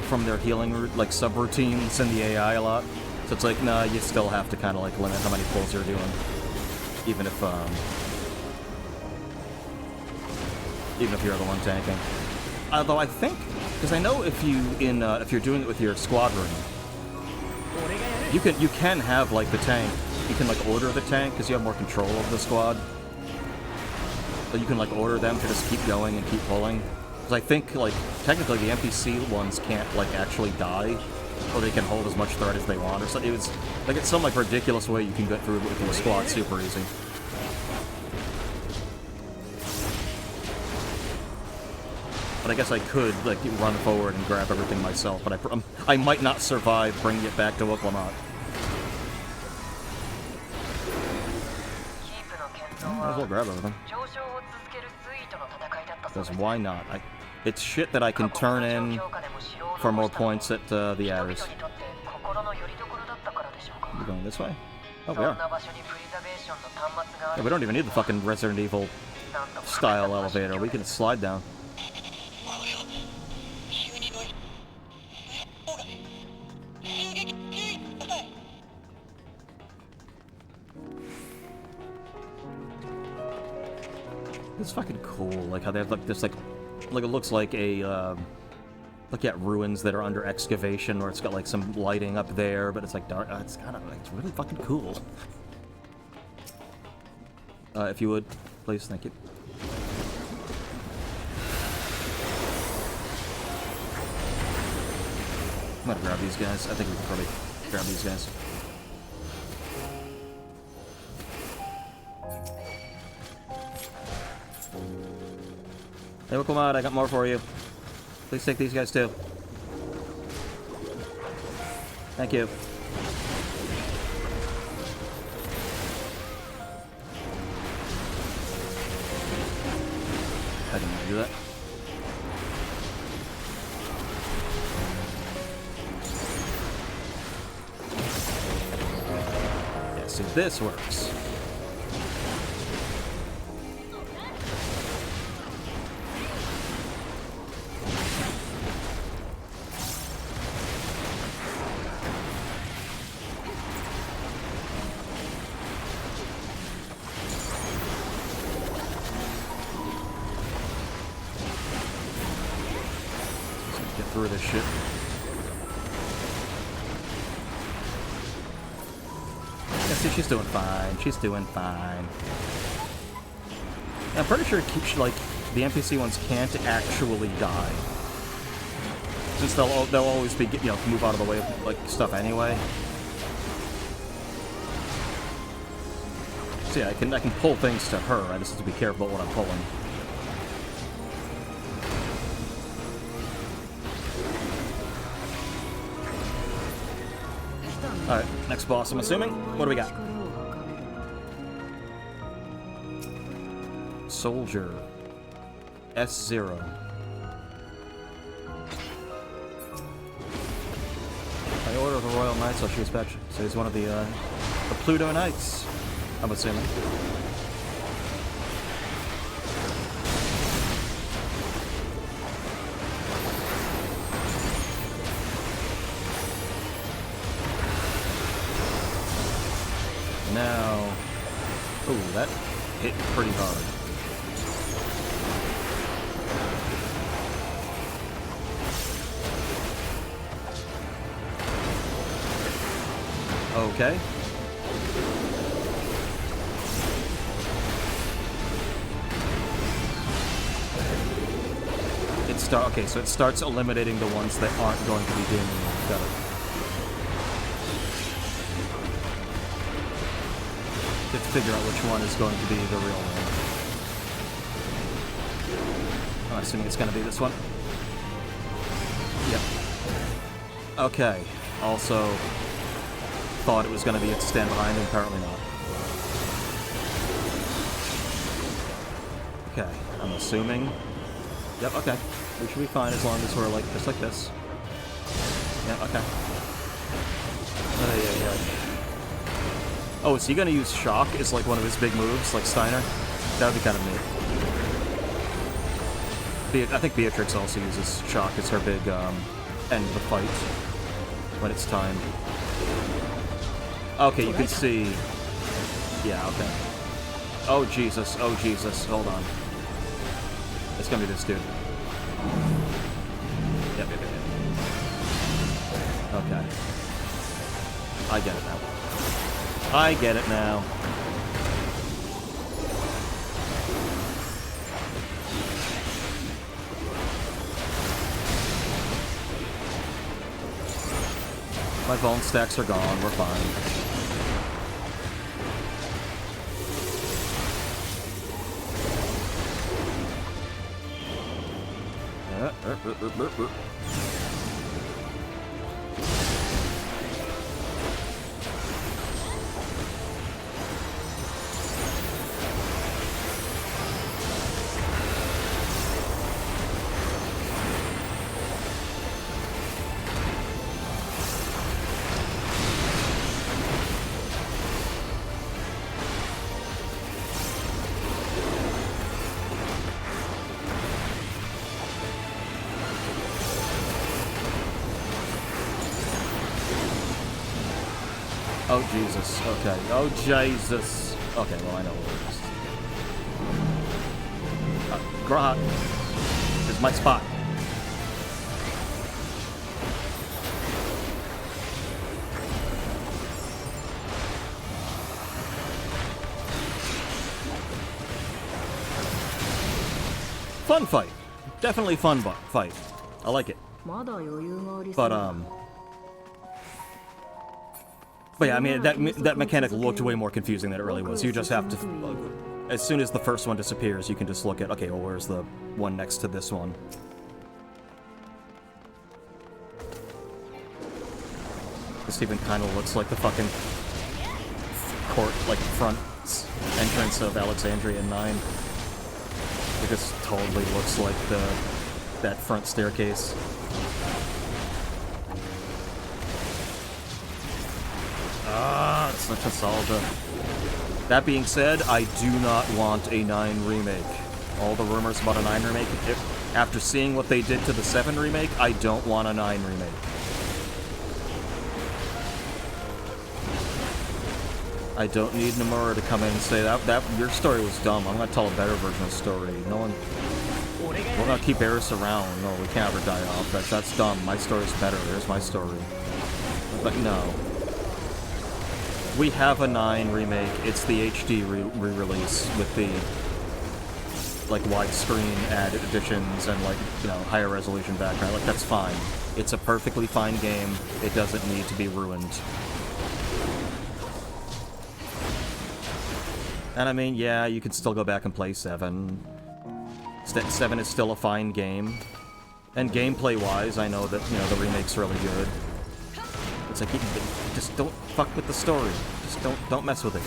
A: from their healing subroutines in the AI a lot. So it's like, nah, you still have to kind of like limit how many pulls you're doing, even if you're the one tanking. Although I think, because I know if you're doing it with your squadron, you can have like the tank. You can like order the tank because you have more control of the squad. So you can like order them to just keep going and keep pulling. Because I think like technically the NPC ones can't like actually die, or they can hold as much threat as they want. Or so it's some like ridiculous way you can get through it with your squad super easy. But I guess I could like run forward and grab everything myself. But I might not survive bringing it back to Oklahoma. Might as well grab everything. Because why not? It's shit that I can turn in for more points at the adders. We're going this way? Oh, we are. Yeah, we don't even need the fucking Resident Evil style elevator. We can slide down. It's fucking cool, like how they have like this like it looks like a look at ruins that are under excavation, where it's got like some lighting up there, but it's like dark. It's really fucking cool. If you would, please, thank you. I'm gonna grab these guys. I think we can probably grab these guys. Hey, come on, I got more for you. Please take these guys too. Thank you. I didn't want to do that. Yeah, see, this works. Through this shit. Yeah, see, she's doing fine. She's doing fine. I'm pretty sure the NPC ones can't actually die. Since they'll always be, you know, move out of the way of, like, stuff anyway. So yeah, I can pull things to her. I just have to be careful about what I'm pulling. Alright, next boss, I'm assuming. What do we got? Soldier. S0. By order of the Royal Knights, I'll choose Betch. So he's one of the Pluto Knights, I'm assuming. Now... Ooh, that hit pretty hard. Okay. Okay, so it starts eliminating the ones that aren't going to be doing it. Got it. You have to figure out which one is going to be the real one. I'm assuming it's going to be this one. Yep. Okay. Also, thought it was going to be a stand behind, and apparently not. Okay, I'm assuming. Yep, okay. We should be fine as long as we're like just like this. Yeah, okay. Oh, is he gonna use shock as like one of his big moves, like Steiner? That would be kind of neat. I think Beatrix also uses shock as her big end of the fight when it's time. Okay, you can see. Yeah, okay. Oh Jesus! Oh Jesus! Hold on. It's gonna be this dude. Yep. Okay. I get it now. I get it now. My bone stacks are gone. We're fine. Oh, Jesus. Okay. Oh, Jesus. Okay, well, I know what it is. Grot is my spot. Fun fight. Definitely fun fight. I like it. But yeah, I mean, that mechanic looked way more confusing than it really was. You just have to... As soon as the first one disappears, you can just look at, okay, well, where's the one next to this one? This even kind of looks like the fucking court, like, front entrance of Alexandria in 9. It just totally looks like that front staircase. Ah, it's such nostalgia. That being said, I do not want a 9 remake. All the rumors about a 9 remake, after seeing what they did to the 7 remake, I don't want a 9 remake. I don't need Nomura to come in and say that your story was dumb. I'm gonna tell a better version of the story. No one... We're gonna keep Eris around. No, we can't ever die off. That's dumb. My story's better. Here's my story. But no. We have a 9 remake. It's the HD re-release with the like widescreen add additions and like, you know, higher resolution background. Like, that's fine. It's a perfectly fine game. It doesn't need to be ruined. And I mean, yeah, you could still go back and play 7. 7 is still a fine game. And gameplay-wise, I know that, you know, the remake's really good. It's like, just don't fuck with the story. Just don't mess with it.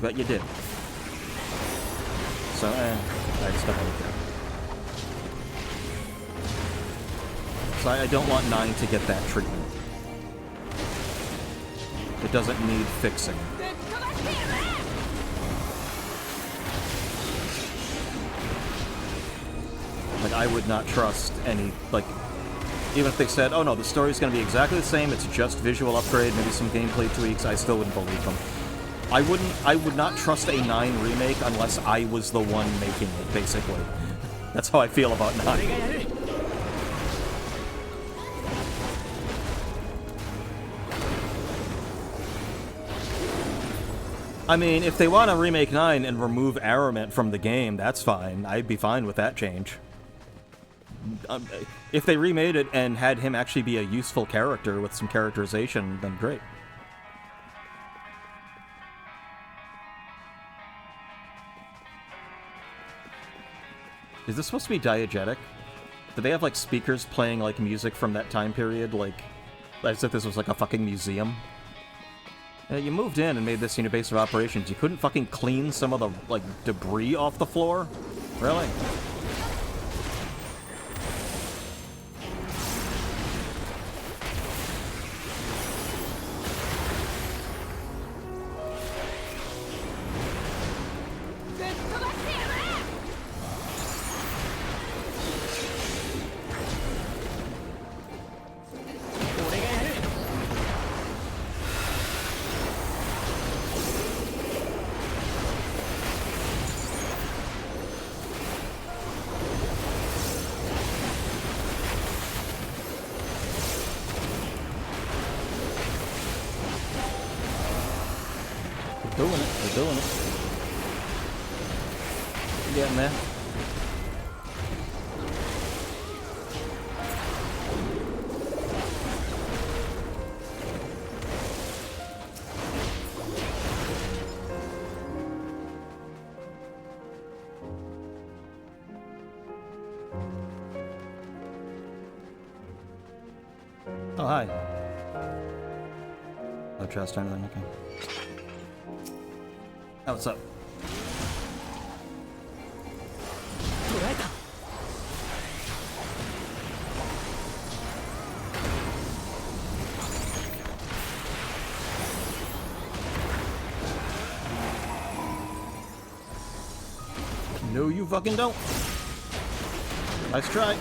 A: But you did. So, I just don't really care. So I don't want 9 to get that treatment. It doesn't need fixing. Like, I would not trust any, like, even if they said, oh no, the story's gonna be exactly the same, it's just visual upgrade, maybe some gameplay tweaks, I still wouldn't believe them. I would not trust a 9 remake unless I was the one making it, basically. That's how I feel about 9. I mean, if they want to remake 9 and remove Arament from the game, that's fine. I'd be fine with that change. If they remade it and had him actually be a useful character with some characterization, then great. Is this supposed to be diegetic? Do they have, like, speakers playing, like, music from that time period? Like, as if this was, like, a fucking museum? You moved in and made this your base of operations. You couldn't fucking clean some of the, like, debris off the floor? Really? Oh, hi. No trust or anything, okay. Oh, what's up? No, you fucking don't. Nice try.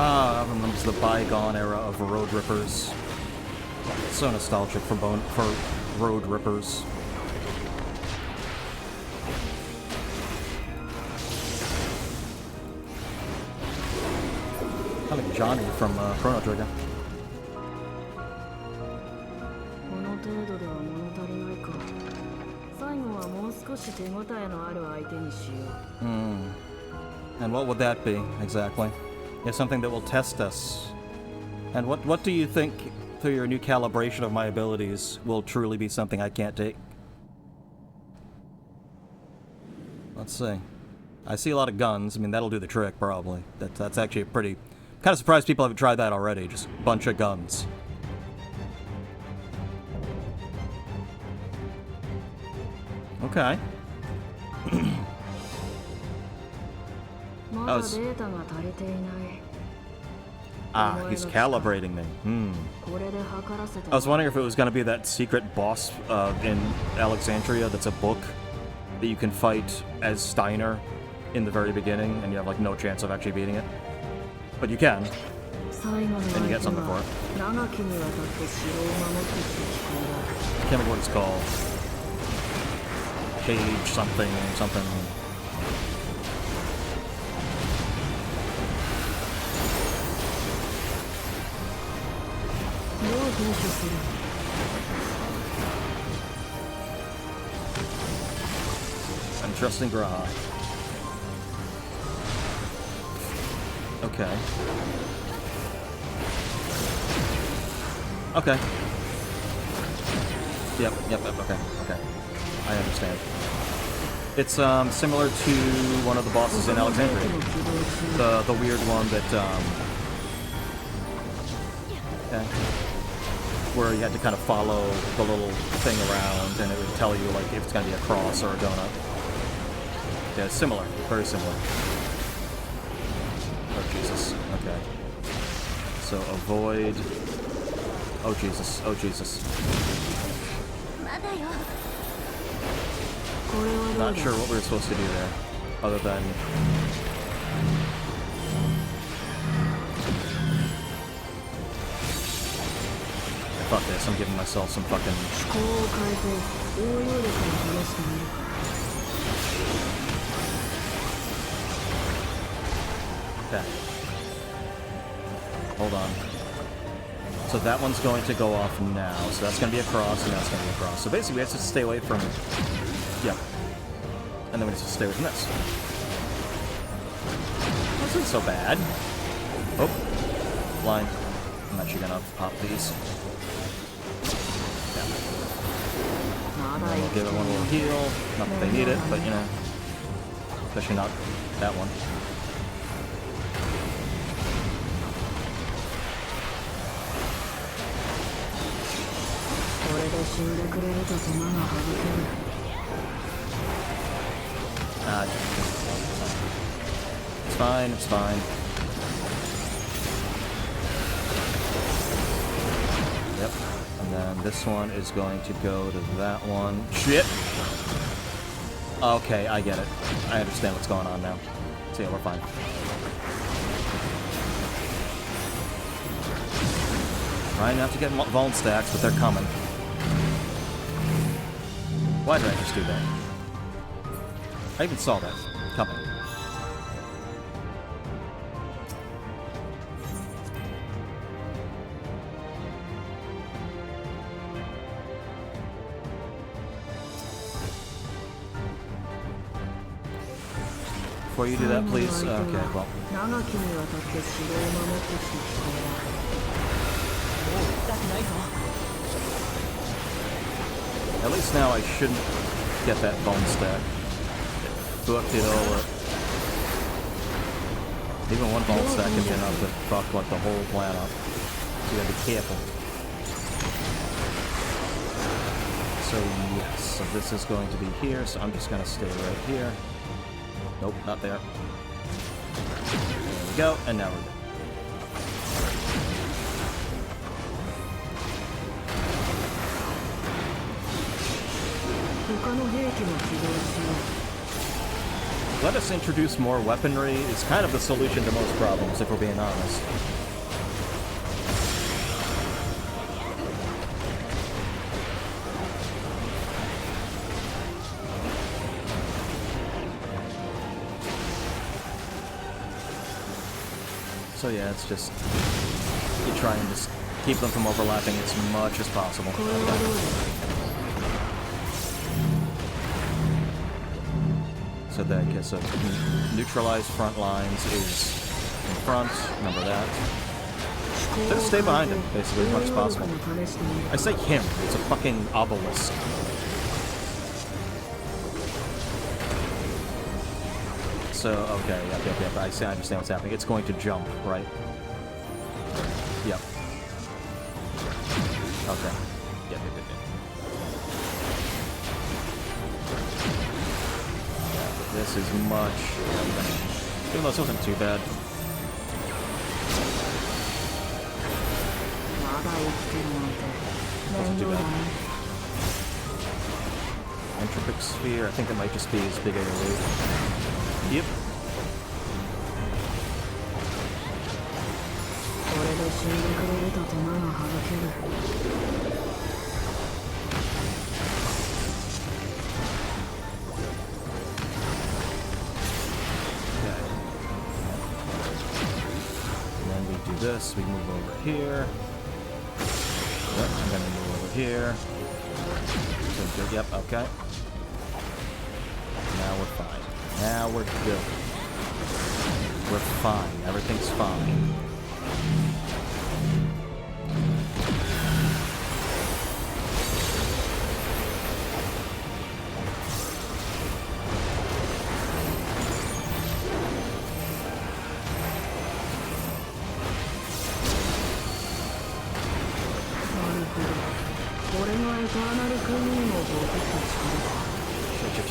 A: Ah, that remembers the bygone era of Road Rippers. So nostalgic for Road Rippers. Kind of like Johnny from Chrono Trigger. And what would that be, exactly? Yeah, something that will test us. And what do you think, through your new calibration of my abilities, will truly be something I can't take? Let's see. I see a lot of guns. I mean, that'll do the trick, probably. That's actually a pretty... kind of surprised people haven't tried that already. Just a bunch of guns. Okay. He's calibrating me. I was wondering if it was going to be that secret boss in Alexandria that's a book that you can fight as Steiner in the very beginning, and you have, like, no chance of actually beating it. But you can. And you get something for it. I can't remember what it's called. cage, something. I'm trusting Graha. Okay. Okay. Yep, okay. I understand. It's similar to one of the bosses in Alexandria. The weird one that okay. Where you had to kind of follow the little thing around and it would tell you like if it's gonna be a cross or a donut. Yeah, it's similar. Very similar. Oh Jesus. Okay. So avoid. Oh Jesus. Oh Jesus. Not sure what we were supposed to do there, other than fuck this. I'm giving myself some fucking. Okay. Hold on. So that one's going to go off now. So that's going to be a cross, and that's going to be a cross. So basically, we have to stay away from. Yeah. And then we just stay away from this. This isn't so bad. Oh. Line. I'm actually going to pop these. Yeah. And then we'll give it one little heal. Not that they need it, but you know. Especially not that one. It's fine, it's fine. Yep. And then this one is going to go to that one. Shit! Okay, I get it. I understand what's going on now. So yeah, we're fine. Trying not to get Vuln stacks, but they're coming. Why did I just do that? I even saw that coming. Before you do that, please. Okay, well. At least now I shouldn't get that bone stack. Fucked it all up. Even one bone stack can be enough to fuck like the whole plan up. So you gotta be careful. So yes, so this is going to be here, so I'm just gonna stay right here. Nope, not there. There we go, and now we're good. Let us introduce more weaponry is kind of the solution to most problems, if we're being honest. So yeah, it's just you try and just keep them from overlapping as much as possible. So that gets so neutralize front lines is in front. Remember that. Just stay behind him, basically, as much as possible. I say him. It's a fucking obelisk. So, okay, yep. I understand what's happening. It's going to jump, right? Yep. Okay. Yep. This is much... Even though this wasn't too bad. Wasn't too bad. Entropic Sphere, I think it might just be as big a loop. Yep. do this. We move over here. Yep, I'm gonna move over here. So good. Yep, okay. Now we're fine. Now we're good. We're fine. Everything's fine.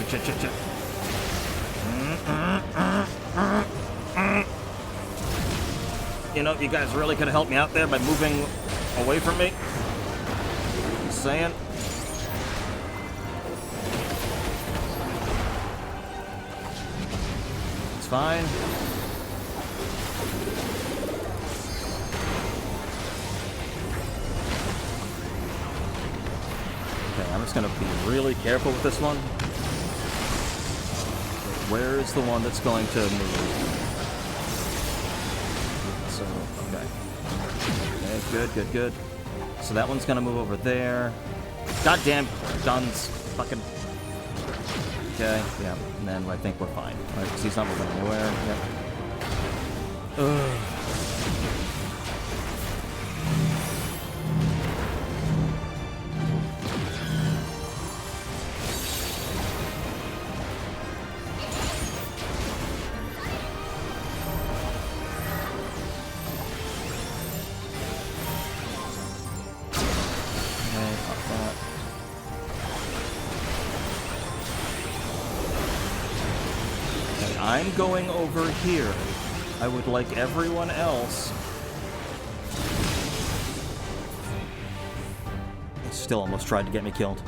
A: Shit. You know, you guys really could have helped me out there by moving away from me. Just saying. It's fine. Okay, I'm just gonna be really careful with this one. Where is the one that's going to move? So, okay. Okay, good. So that one's gonna move over there. Goddamn guns. Fucking. Okay, yeah. And then I think we're fine. Right, because he's not moving anywhere. Yep. Ugh. I'm going over here. I would like everyone else. He still almost tried to get me killed.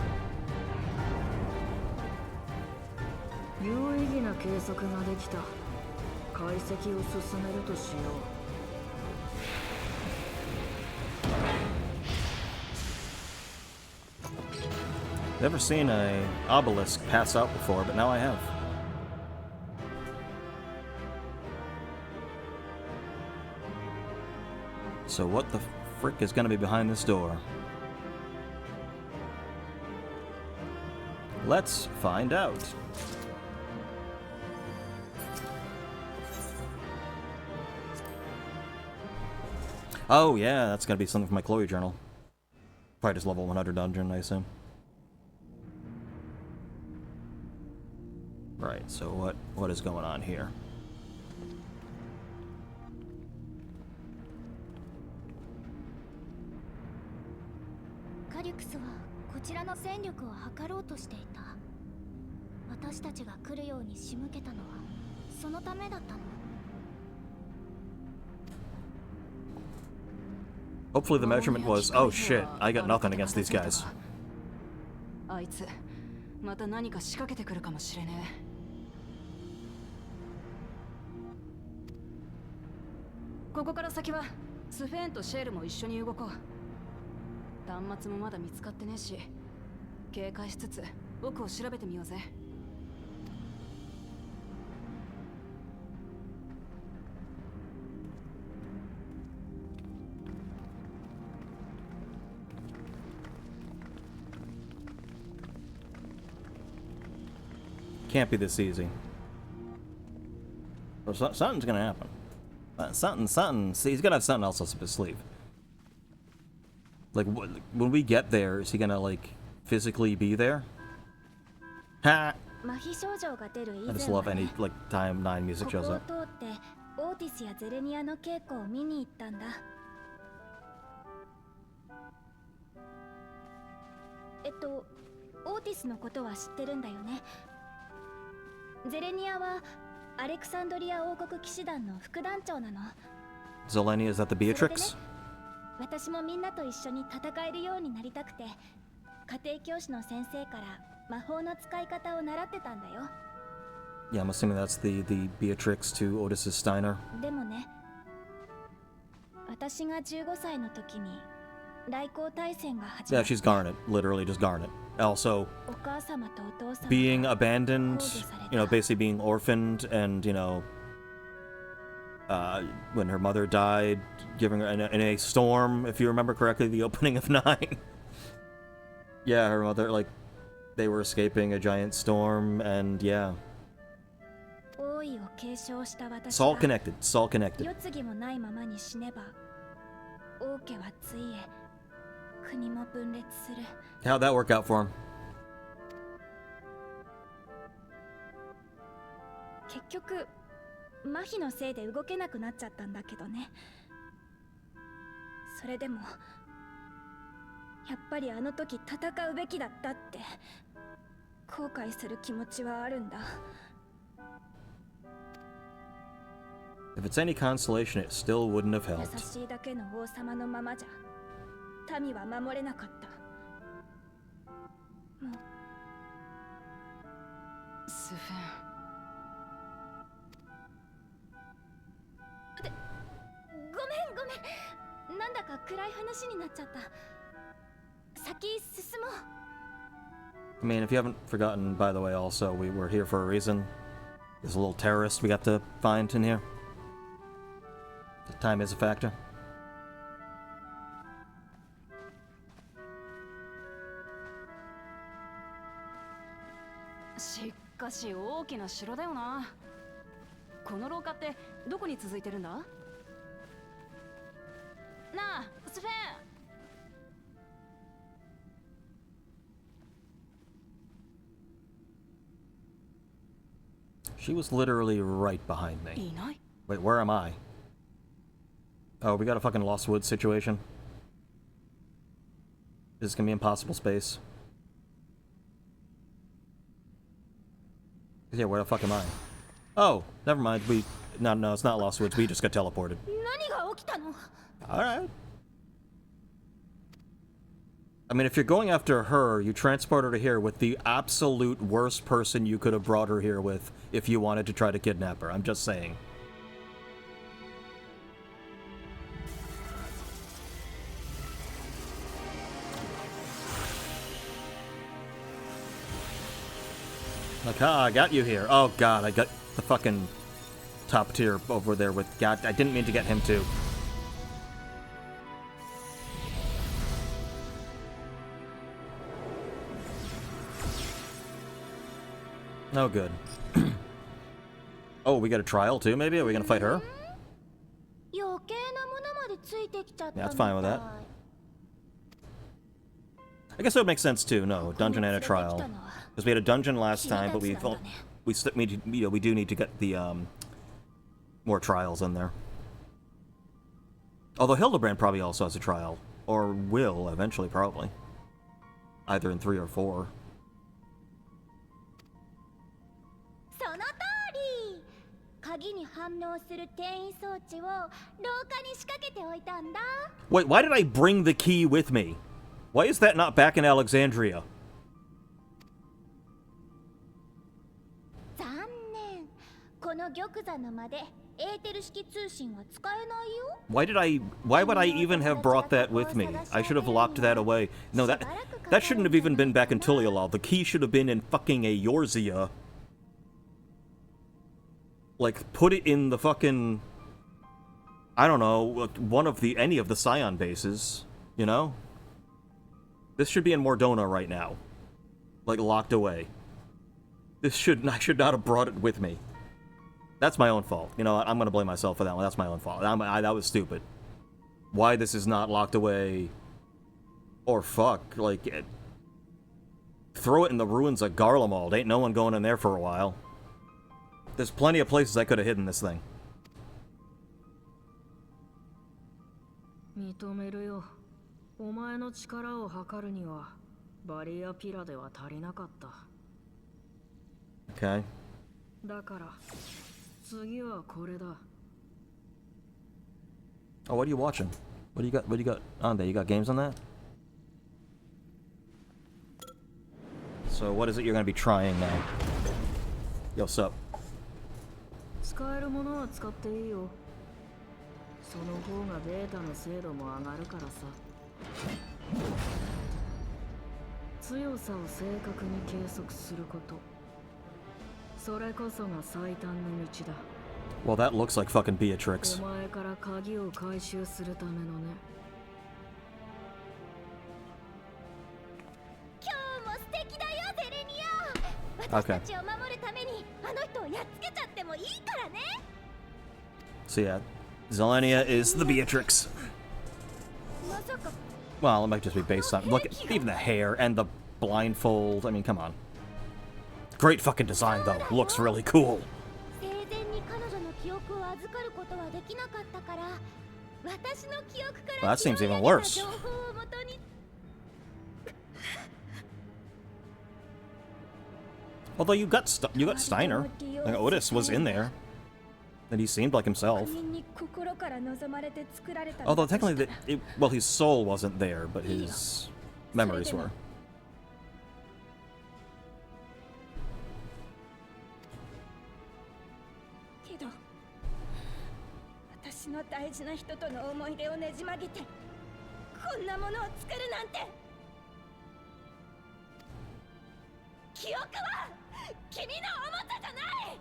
D: 有意義な計測ができた。解析を進めるとしよう。
A: Never seen a obelisk pass out before, but now I have. So what the frick is going to be behind this door? Let's find out. Oh yeah, that's going to be something from my Chloe journal. Probably just level 100 dungeon, I assume. Right, so what is going on here? Hopefully the measurement was, oh shit, I got nothing against these guys.
D: あいつまた何か仕掛けてくるかもしれねえ。ここから先はスフェーンとシェールも一緒に動こう。端末もまだ見つかってねえし、警戒しつつ奥を調べてみようぜ。
A: Can't be this easy. Or something's gonna happen. Something. See, he's gonna have something else up his sleeve. Like, when we get there, is he gonna, like, physically be there? Ha! I just love any, like, time 9 music shows up.
E: オーティスやゼレニアの稽古を見に行ったんだ。オーティスのことは知ってるんだよね。ゼレニアはアレクサンドリア王国騎士団の副団長なの。
A: Zelenia, is that the Beatrix?
E: 私もみんなと一緒に戦えるようになりたくて、家庭教師の先生から魔法の使い方を習ってたんだよ。
A: Yeah, I'm assuming that's the Beatrix to Otis's Steiner.
E: でもね、私が15歳の時に来航大戦が始まった。
A: Yeah, she's Garnet. Literally just Garnet. Also, being abandoned, you know, basically being orphaned and, you know, when her mother died, giving her in a storm, if you remember correctly, the opening of 9. Yeah, her mother, like, they were escaping a giant storm, and yeah. It's all connected. It's all connected. How'd that work out for him?
E: 結局麻痺のせいで動けなくなっちゃったんだけどね。それでもやっぱりあの時戦うべきだったって後悔する気持ちはあるんだ。
A: If it's any consolation, it still wouldn't have
E: 優
A: helped.
E: しいだけの王様のままじゃ民は守れなかった。もう
F: スフェン。
E: ごめんなんだか暗い話になっちゃった。先進もう。
A: I mean, if you haven't forgotten, by the way, also, we were here for a reason. There's a little terrorist we got to find in here. The time is a factor.
J: しかし大きな城だよな。この廊下ってどこに続いてるんだ？なあ、スフェン。
A: She was literally right behind me. Wait, where am I? Oh, we got a fucking Lost Woods situation. This is gonna be impossible space. Yeah, where the fuck am I? Oh, never mind. No, it's not Lost Woods. We just got teleported. Alright. I mean, if you're going after her, you transport her to here with the absolute worst person you could have brought her here with if you wanted to try to kidnap her. I'm just saying. Like, ah, I got you here. Oh god, I got the fucking top tier over there with... God, I didn't mean to get him too. Oh, good. Oh, we got a trial too, maybe? Are we gonna fight her? Yeah, that's fine with that. I guess it would make sense too. No, dungeon and a trial. Because we had a dungeon last time, but we do need to get the more trials in there. Although Hildebrand probably also has a trial. Or will, eventually, probably. Either in 3 or 4. Wait, why did I bring the key with me? Why is that not back in Alexandria? Why would I even have brought that with me? I should have locked that away. No, that shouldn't have even been back in Tulialal. The key should have been in fucking Eorzea. Like, put it in the fucking... I don't know, any of the Scion bases, you know? This should be in Mordona right now. Like, locked away. I should not have brought it with me. That's my own fault. You know what? I'm gonna blame myself for that one. That's my own fault. That was stupid. Why this is not locked away... Or fuck, like... Throw it in the ruins of Garlemald. Ain't no one going in there for a while. There's plenty of places I could have hidden this thing. Okay. Oh, what are you watching? What do you got on there? You got games on that? So what is it you're gonna be trying now? Yo, what's up?
D: 使えるものは使っていいよ。その方がデータの精度も上がるからさ。強さを正確に計測すること。それこそが最短の道だ。
A: Well, that looks like fucking Beatrix.
D: お前から鍵を回収するためのね。
E: 今日も素敵だよゼレニア。私たちを守るためにあの人をやっつけちゃってもいいからね。
A: So yeah, Zelenia is the Beatrix.
E: まさか
A: Well, it might just be based on look at even the hair and the blindfold. I mean, come on. Great fucking design though. Looks really cool.
E: 生前に彼女の記憶を預かることはできなかったから、私の記憶か
A: Well,
E: ら
A: that seems
E: 拾い
A: even
E: 上げた
A: worse.
E: 情報をもとに。
A: Although you got Steiner. Like, Otis was in there, and he seemed like himself.
E: 国民に心から望まれて作られた。
A: Although technically, well, his soul wasn't there, but his memories were.
E: けど、私の大事な人との思い出をねじ曲げて、こんなものを作るなんて。記憶は君のおもちゃじゃない。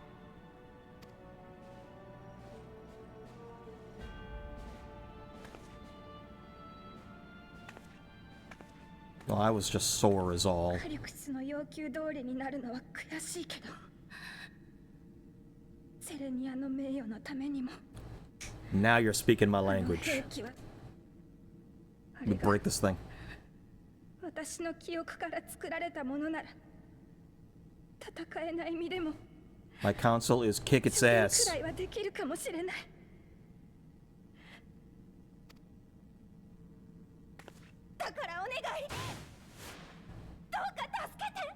A: Well, I was just sore as all.
E: カリクスの要求通りになるのは悔しいけど、セレニアの名誉のためにも。
A: Now you're speaking my
E: あの
A: language.
E: 兵器は
A: We break this thing.
E: 私の記憶から作られたものなら戦えない身でも
A: My counsel is kick its
E: く
A: ass.
E: らいはできるかもしれない。だからお願い、どうか助けて。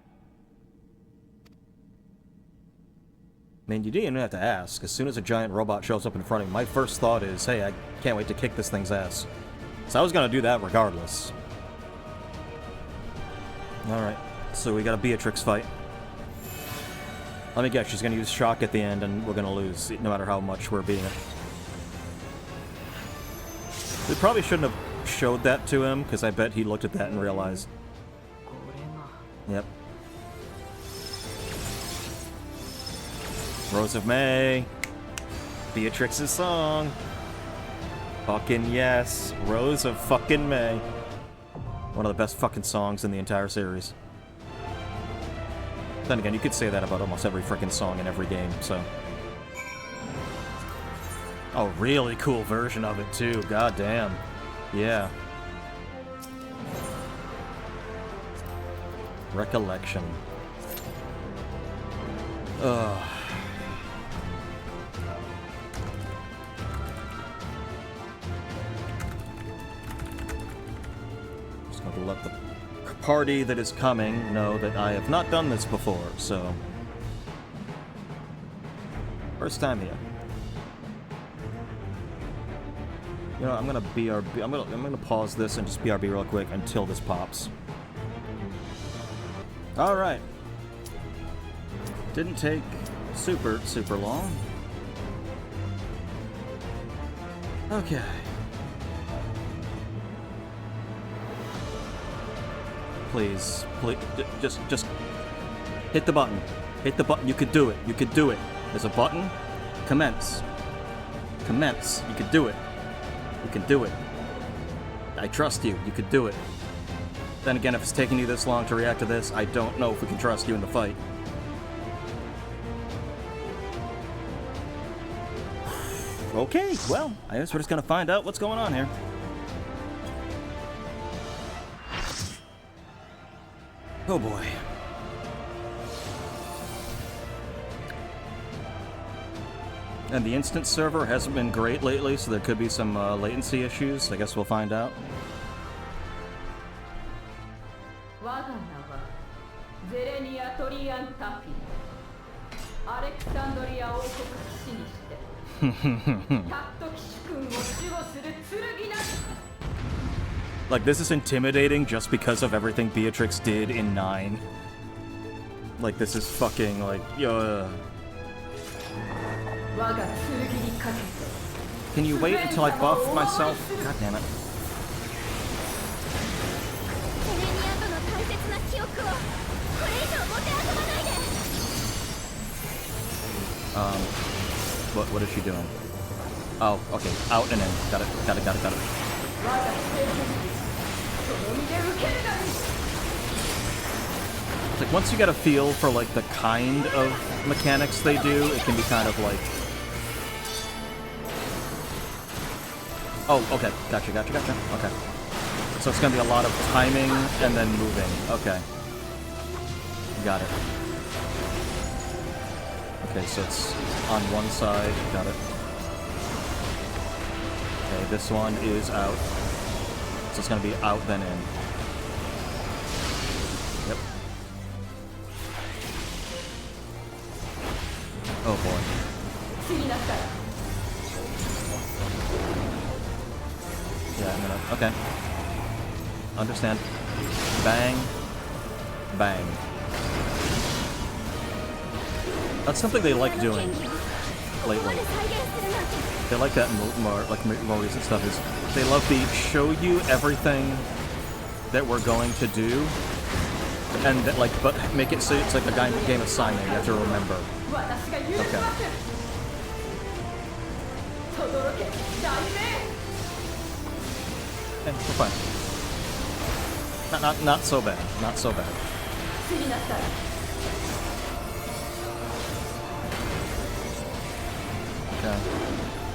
A: Man, you didn't even have to ask. As soon as a giant robot shows up in front of me, my first thought is, hey, I can't wait to kick this thing's ass. So I was gonna do that regardless. Alright, so we got a Beatrix fight. Let me guess, she's gonna use shock at the end and we're gonna lose, no matter how much we're beating it. We probably shouldn't have showed that to him, because I bet he looked at that and realized. Yep. Rose of May. Beatrix's song. Fucking yes. Rose of fucking May. One of the best fucking songs in the entire series. Then again, you could say that about almost every freaking song in every game, so. Oh, really cool version of it too. God damn. Yeah. Recollection. Ugh. Just going to let the party that is coming know that I have not done this before, so. First time here. You know, I'm gonna BRB. I'm gonna pause this and just BRB real quick until this pops. All right. Didn't take super long. Okay. Please, just hit the button. Hit the button. You could do it. You could do it. There's a button. Commence. Commence. You could do it. You can do it. I trust you. You could do it. Then again, if it's taking you this long to react to this, I don't know if we can trust you in the fight. Okay, well, I guess we're just gonna find out what's going on here. Oh boy. And the instance server hasn't been great lately, so there could be some latency issues. I guess we'll find out. Like, this is intimidating just because of everything Beatrix did in 9. Like, this is fucking, like, Can you wait until I buff myself? God damn it. What is she doing? Oh, okay. Out and in. Got it. Got it. Got it. Got it. It's like once you get a feel for like the kind of mechanics they do, it can be kind of like. Oh, okay. Gotcha. Gotcha. Gotcha. Okay. So it's gonna be a lot of timing and then moving. Okay. Got it. Okay, so it's on one side. Got it. Okay, this one is out. So it's gonna be out then in. Yep. Oh boy. Yeah, I'm gonna. Okay. Understand. Bang. Bang. That's something they like doing lately. They like that more recent stuff. Is they love to show you everything that we're going to do, and that, like, but make it so it's like a game of signing. You have to remember. Okay. Okay, we're fine. Not so bad. Not so bad. Okay.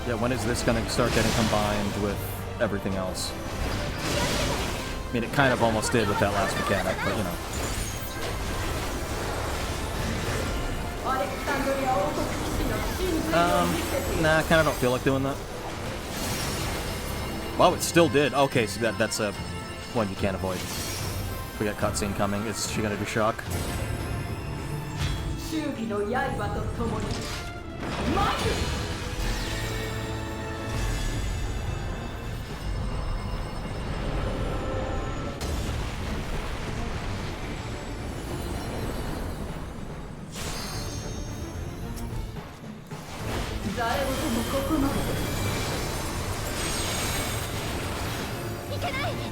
A: Yeah, when is this gonna start getting combined with everything else? I mean, it kind of almost did with that last mechanic, but you know. Nah, I kind of don't feel like doing that. Wow, it still did. Okay, so that's a one you can't avoid. We got cutscene coming. Is she gonna do shock?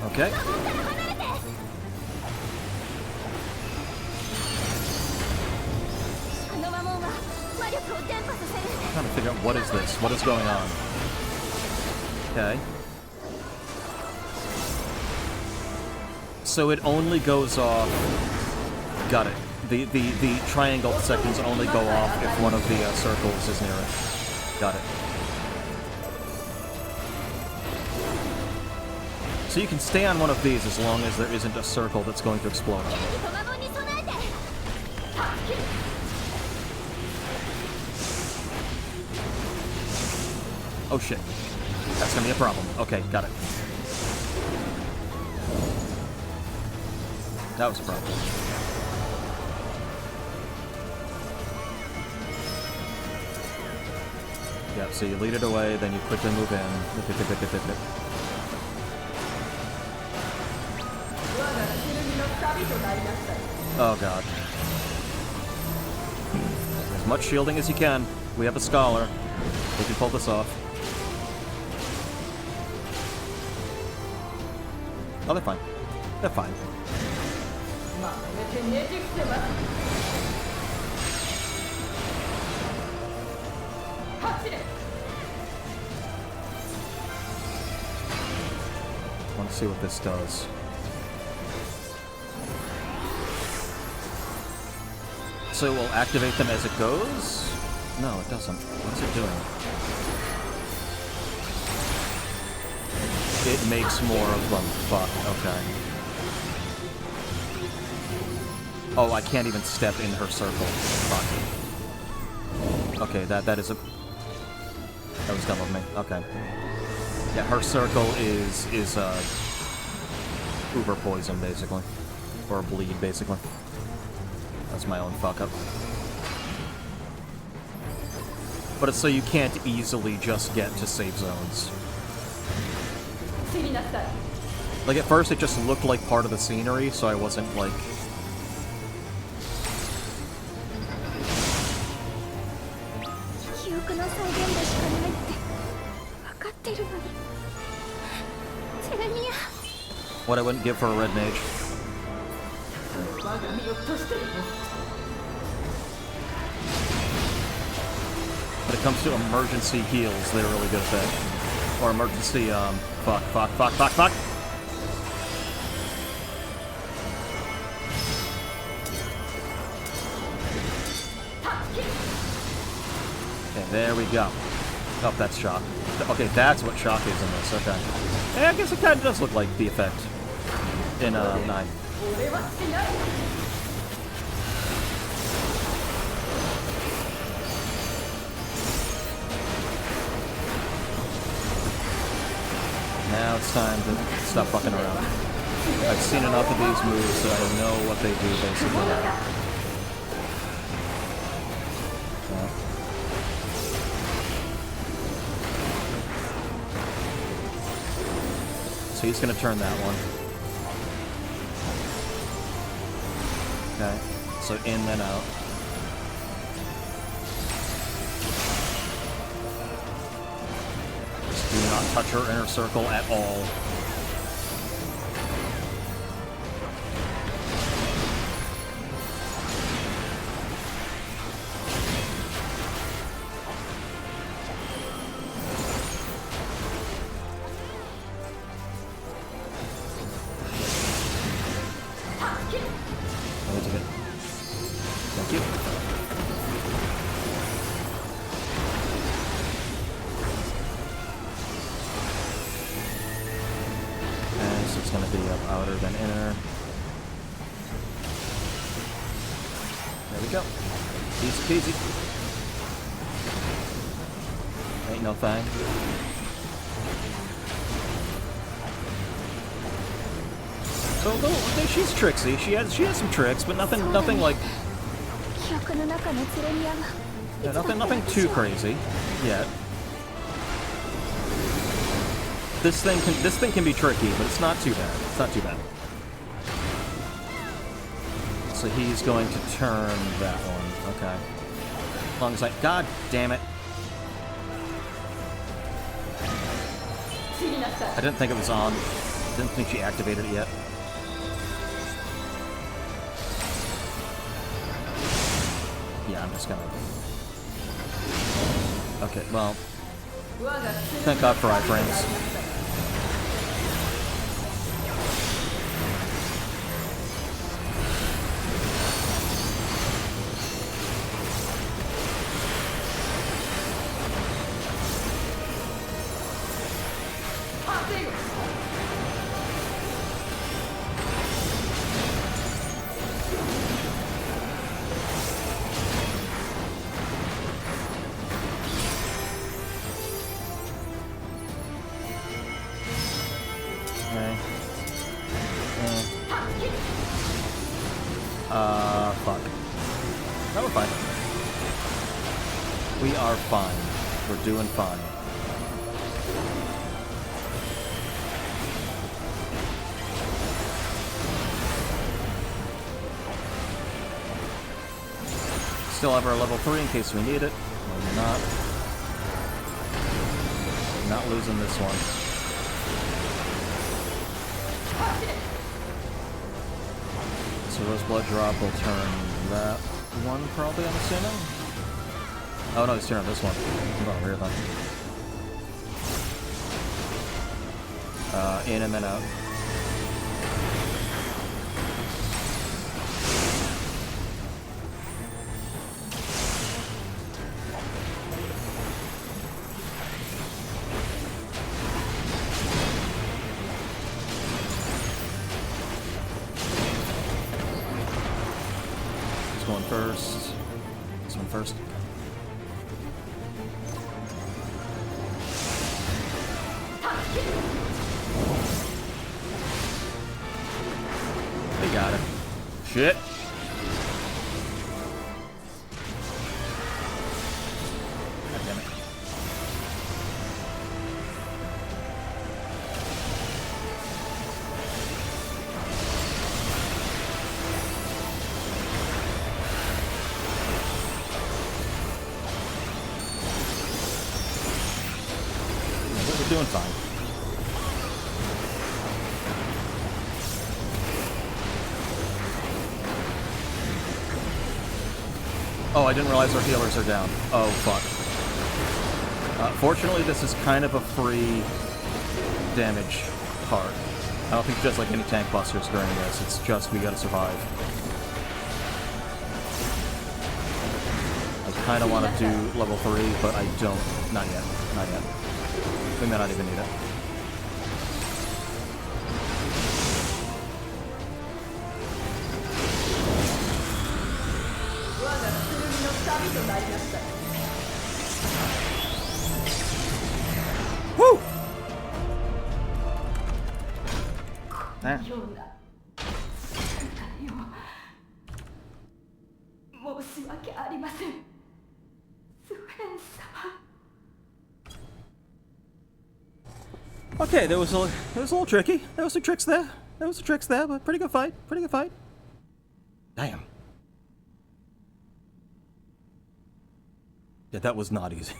A: Okay. I'm trying to figure out what is this? What is going on? Okay. So it only goes off. Got it. The triangle seconds only go off if one of the circles is near it. Got it. So you can stay on one of these as long as there isn't a circle that's going to explode on it. Oh shit. That's gonna be a problem. Okay, got it. That was a problem. Yeah, so you lead it away, then you quickly move in. Oh god. As much shielding as you can. We have a scholar. We can pull this off. Oh, they're fine. They're fine. Let's see what this does. So we'll activate them as it goes? No, it doesn't. What's it doing? It makes more of them. Fuck, okay. Oh, I can't even step in her circle. Fuck. Okay, that is a... That was dumb of me. Okay. Yeah, her circle is uber poison, basically. Or bleed, basically. That's my own fuck-up. But it's so you can't easily just get to safe zones. Like, at first it just looked like part of the scenery, so I wasn't, like... What I wouldn't give for a red mage. But it comes to emergency heals, they're really good at that. Or emergency, fuck. Okay, there we go. Oh, that's shock. Okay, that's what shock is in this, okay. Yeah, I guess it kind of does look like the effect in, 9. Now it's time to stop fucking around. I've seen enough of these moves that I know what they do, basically. So he's gonna turn that one. Okay, so in, then out. Do not touch her inner circle at all. Thank you. It's going to be up outer than inner. There we go. Easy peasy. Ain't no thing. So though she's tricksy. She has some tricks, but nothing like. Yeah, nothing too crazy yet. This thing can be tricky, but it's not too bad. It's not too bad. So he's going to turn that one. Okay. As long as God damn it. I didn't think it was on. Didn't think she activated it yet. Yeah, I'm just gonna. Okay, well. Thank God for iframes. Fuck. No, we're fine. We are fine. We're doing fine. Still have our level 3 in case we need it. No, we're not. Not losing this one. So Rose Blood Drop will turn that one, probably, I'm assuming? Oh no, he's turning this one. I'm over here then. In and then out. Going first. This one first. They got it. Shit. God damn it. We're doing fine. Oh, I didn't realize our healers are down. Oh, fuck. Fortunately, this is kind of a free damage part. I don't think there's like any tank busters during this. It's just we gotta survive. I kind of want to do level 3, but I don't. Not yet. Not yet. We may not even need it. Woo! Ah. Okay, it was a little tricky. There was some tricks there. But pretty good fight. Pretty good fight. Damn. Yeah, that was not easy.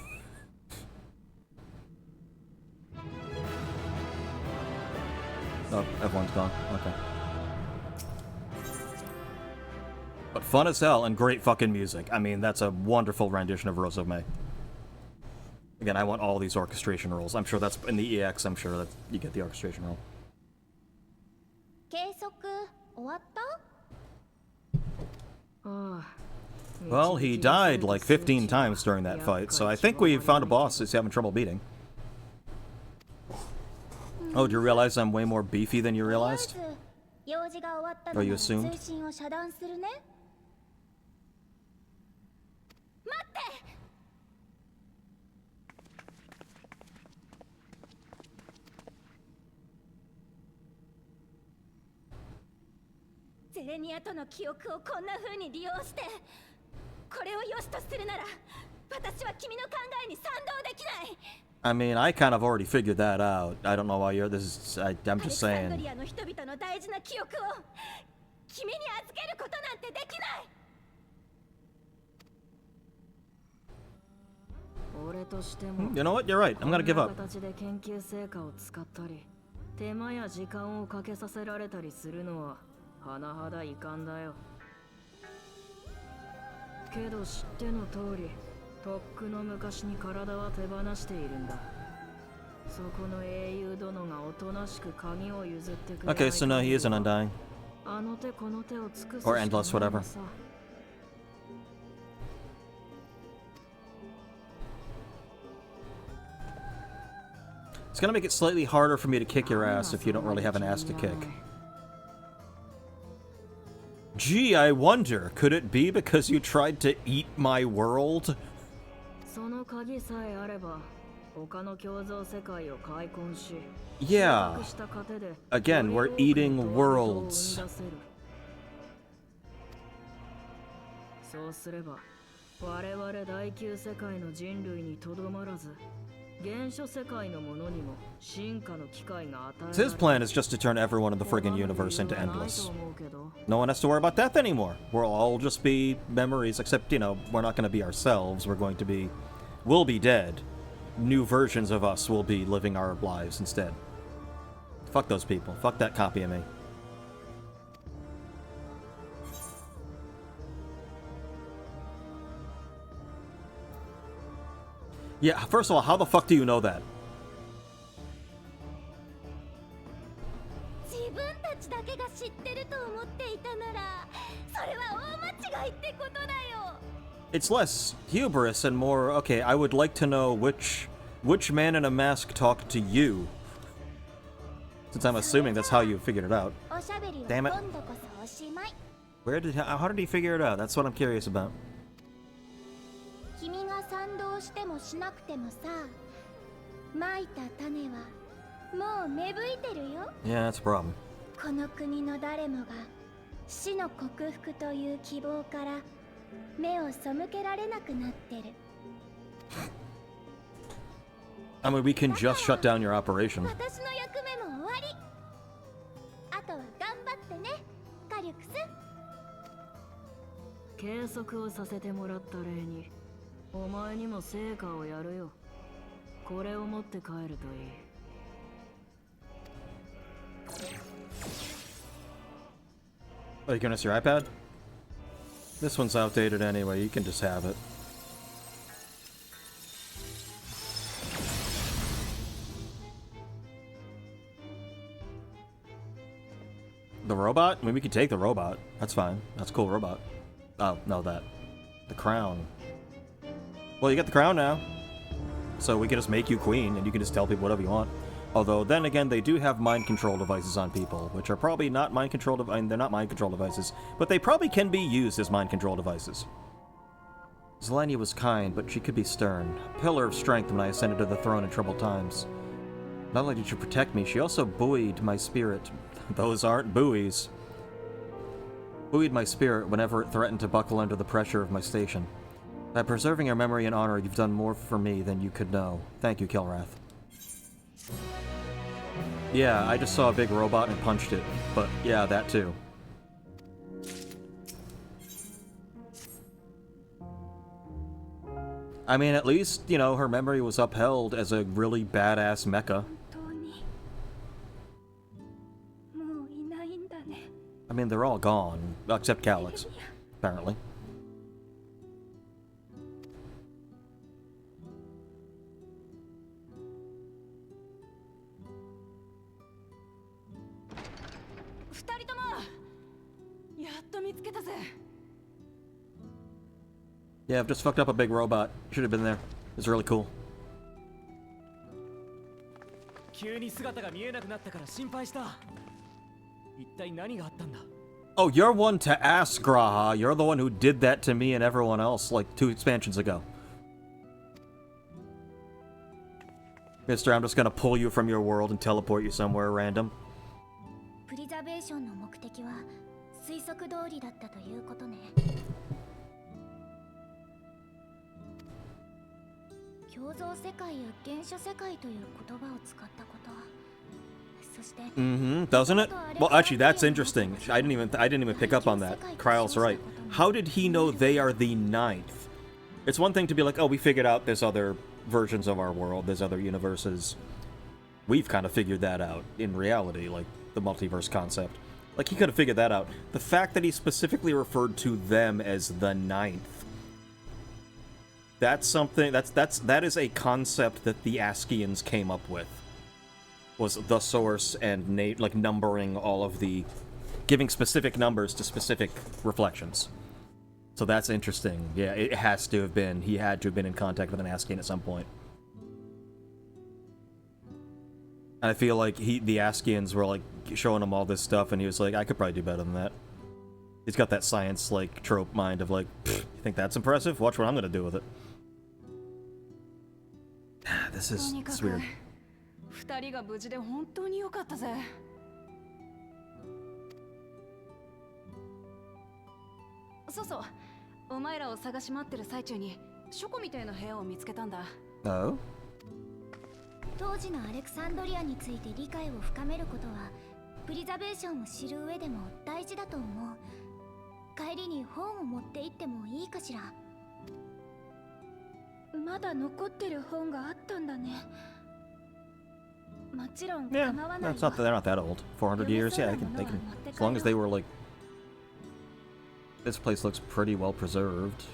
A: Oh, everyone's gone. Okay. But fun as hell and great fucking music. I mean, that's a wonderful rendition of Rose of May. Again, I want all these orchestration roles. I'm sure that's in the EX. I'm sure that you get the orchestration role. Well, he died like 15 times during that fight, so I think we found a boss he's having trouble beating. Oh, do you realize I'm way more beefy than you realized? Or you assumed? I mean, I kind of already figured that out. I don't know why you're this is I'm just saying. You know what? You're right. I'm gonna give up.
D: 手間や時間をかけさせられたりするのは甚だ遺憾だよ。けど知っての通り、とっくの昔に体は手放しているんだ。そこの英雄殿がおとなしく鍵を譲ってくれ。
A: Okay, so no, he isn't undying.
D: あの手この手を尽くす。
A: Or endless, whatever. It's gonna make it slightly harder for me to kick your ass if you don't really have an ass to kick. Gee, I wonder, could it be because you tried to eat my world? Yeah. Again, we're eating worlds. His plan is just to turn everyone in the friggin' universe into endless. No one has to worry about death anymore. We'll all just be memories, except, you know, we're not going to be ourselves. We're going to be... We'll be dead. New versions of us will be living our lives instead. Fuck those people. Fuck that copy of me. Yeah, first of all, how the fuck do you know that? It's less hubris and more, okay, I would like to know which man in a mask talked to you. Since I'm assuming that's how you figured it out. Damn it. How did he figure it out? That's what I'm curious about. Yeah, that's a problem. I mean, we can just shut down your operation. Oh, you gonna use your iPad? This one's outdated anyway, you can just have it. The robot? I mean, we could take the robot. That's fine. That's a cool robot. Oh, no, that. The crown. Well, you got the crown now. So we can just make you queen, and you can just tell people whatever you want. Although, then again, they do have mind control devices on people, which are probably not mind control devices. I mean, they're not mind control devices, but they probably can be used as mind control devices. Zelenia was kind, but she could be stern. A pillar of strength when I ascended to the throne in troubled times. Not only did she protect me, she also buoyed my spirit. Those aren't buoys. Buoyed my spirit whenever it threatened to buckle under the pressure of my station. By preserving your memory and honor, you've done more for me than you could know. Thank you, Kilrath. Yeah, I just saw a big robot and punched it, but yeah, that too. I mean, at least, you know, her memory was upheld as a really badass mecha. I mean, they're all gone, except Calyx, apparently. Yeah, I've just fucked up a big robot. Should have been there. It was really cool. Oh, you're one to ask, Graha. You're the one who did that to me and everyone else like 2 expansions ago. Mister, I'm just gonna pull you from your world and teleport you somewhere random. Doesn't it? Well, actually, that's interesting. I didn't even pick up on that. Kryle's right. How did he know they are the 9th? It's one thing to be like, oh, we figured out there's other versions of our world, there's other universes. We've kind of figured that out in reality, like the multiverse concept. Like, he could have figured that out. The fact that he specifically referred to them as the 9th. That's something, that is a concept that the Askians came up with. Was the source and like numbering all of the, giving specific numbers to specific reflections. So that's interesting. Yeah, it has to have been, he had to have been in contact with an Askian at some point. And I feel like the Askians were like showing him all this stuff and he was like, I could probably do better than that. He's got that science like trope mind of like, you think that's impressive? Watch what I'm gonna do with it. This is, it's weird. Oh?
E: 当時のアレクサンドリアについて理解を深めることはプリザベーションを知る上でも大事だと思う。帰りに本を持って行ってもいいかしら。まだ残ってる本があったんだね。もちろん構わない。
A: Yeah, they're not that old. 400 years, yeah, they can, as long as they were like, this place looks pretty well preserved.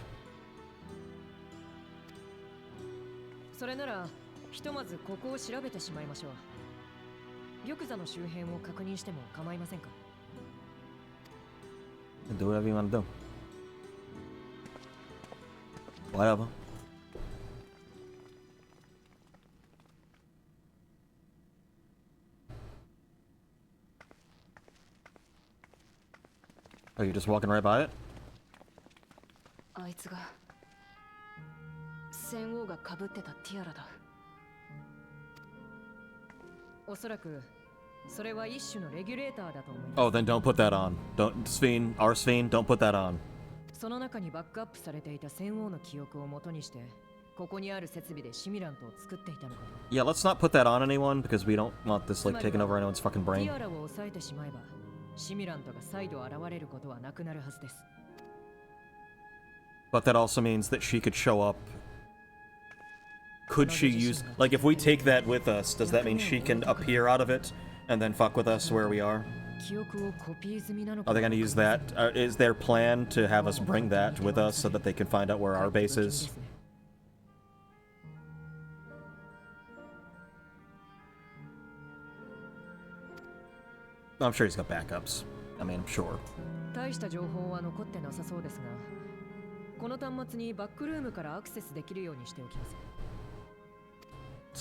F: それならひとまずここを調べてしまいましょう。玉座の周辺を確認しても構いませんか?
A: Do whatever you want to do. Whatever. Oh, you're just walking right by it?
J: あいつが戦王が被ってたティアラだ。
F: おそらくそれは一種のレギュレーターだと思います。
A: Oh, then don't put that on. Don't, Sphene, our Sphene, don't put that on.
F: その中にバックアップされていた戦王の記憶を元にして、ここにある設備でシミラントを作っていたのかと。
A: Yeah, let's not put that on anyone because we don't want this like taking over anyone's fucking brain.
F: ティアラを抑えてしまえば、シミラントが再度現れることはなくなるはずです。
A: But that also means that she could show up. Could she use, like, if we take that with us, does that mean she can appear out of it and then fuck with us where we are? Are they going to use that? Is their plan to have us bring that with us so that they can find out where our base is? I'm sure he's got backups. I mean, sure.
F: 大した情報は残ってなさそうですが、この端末にバックルームからアクセスできるようにしておきます。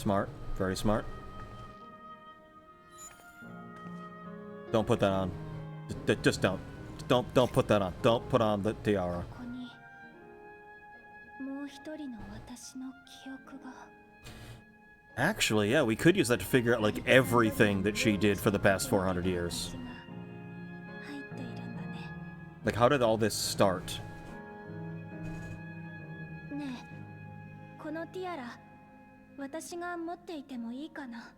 A: Smart. Very smart. Don't put that on. Just don't. Don't put that on. Don't put on the tiara.
C: ここにもう一人の私の記憶が。
A: Actually, yeah, we could use that to figure out, like, everything that she did for the past 400 years. Like, how did all this start?
E: ねえ、このティアラ、私が持っていてもいいかな。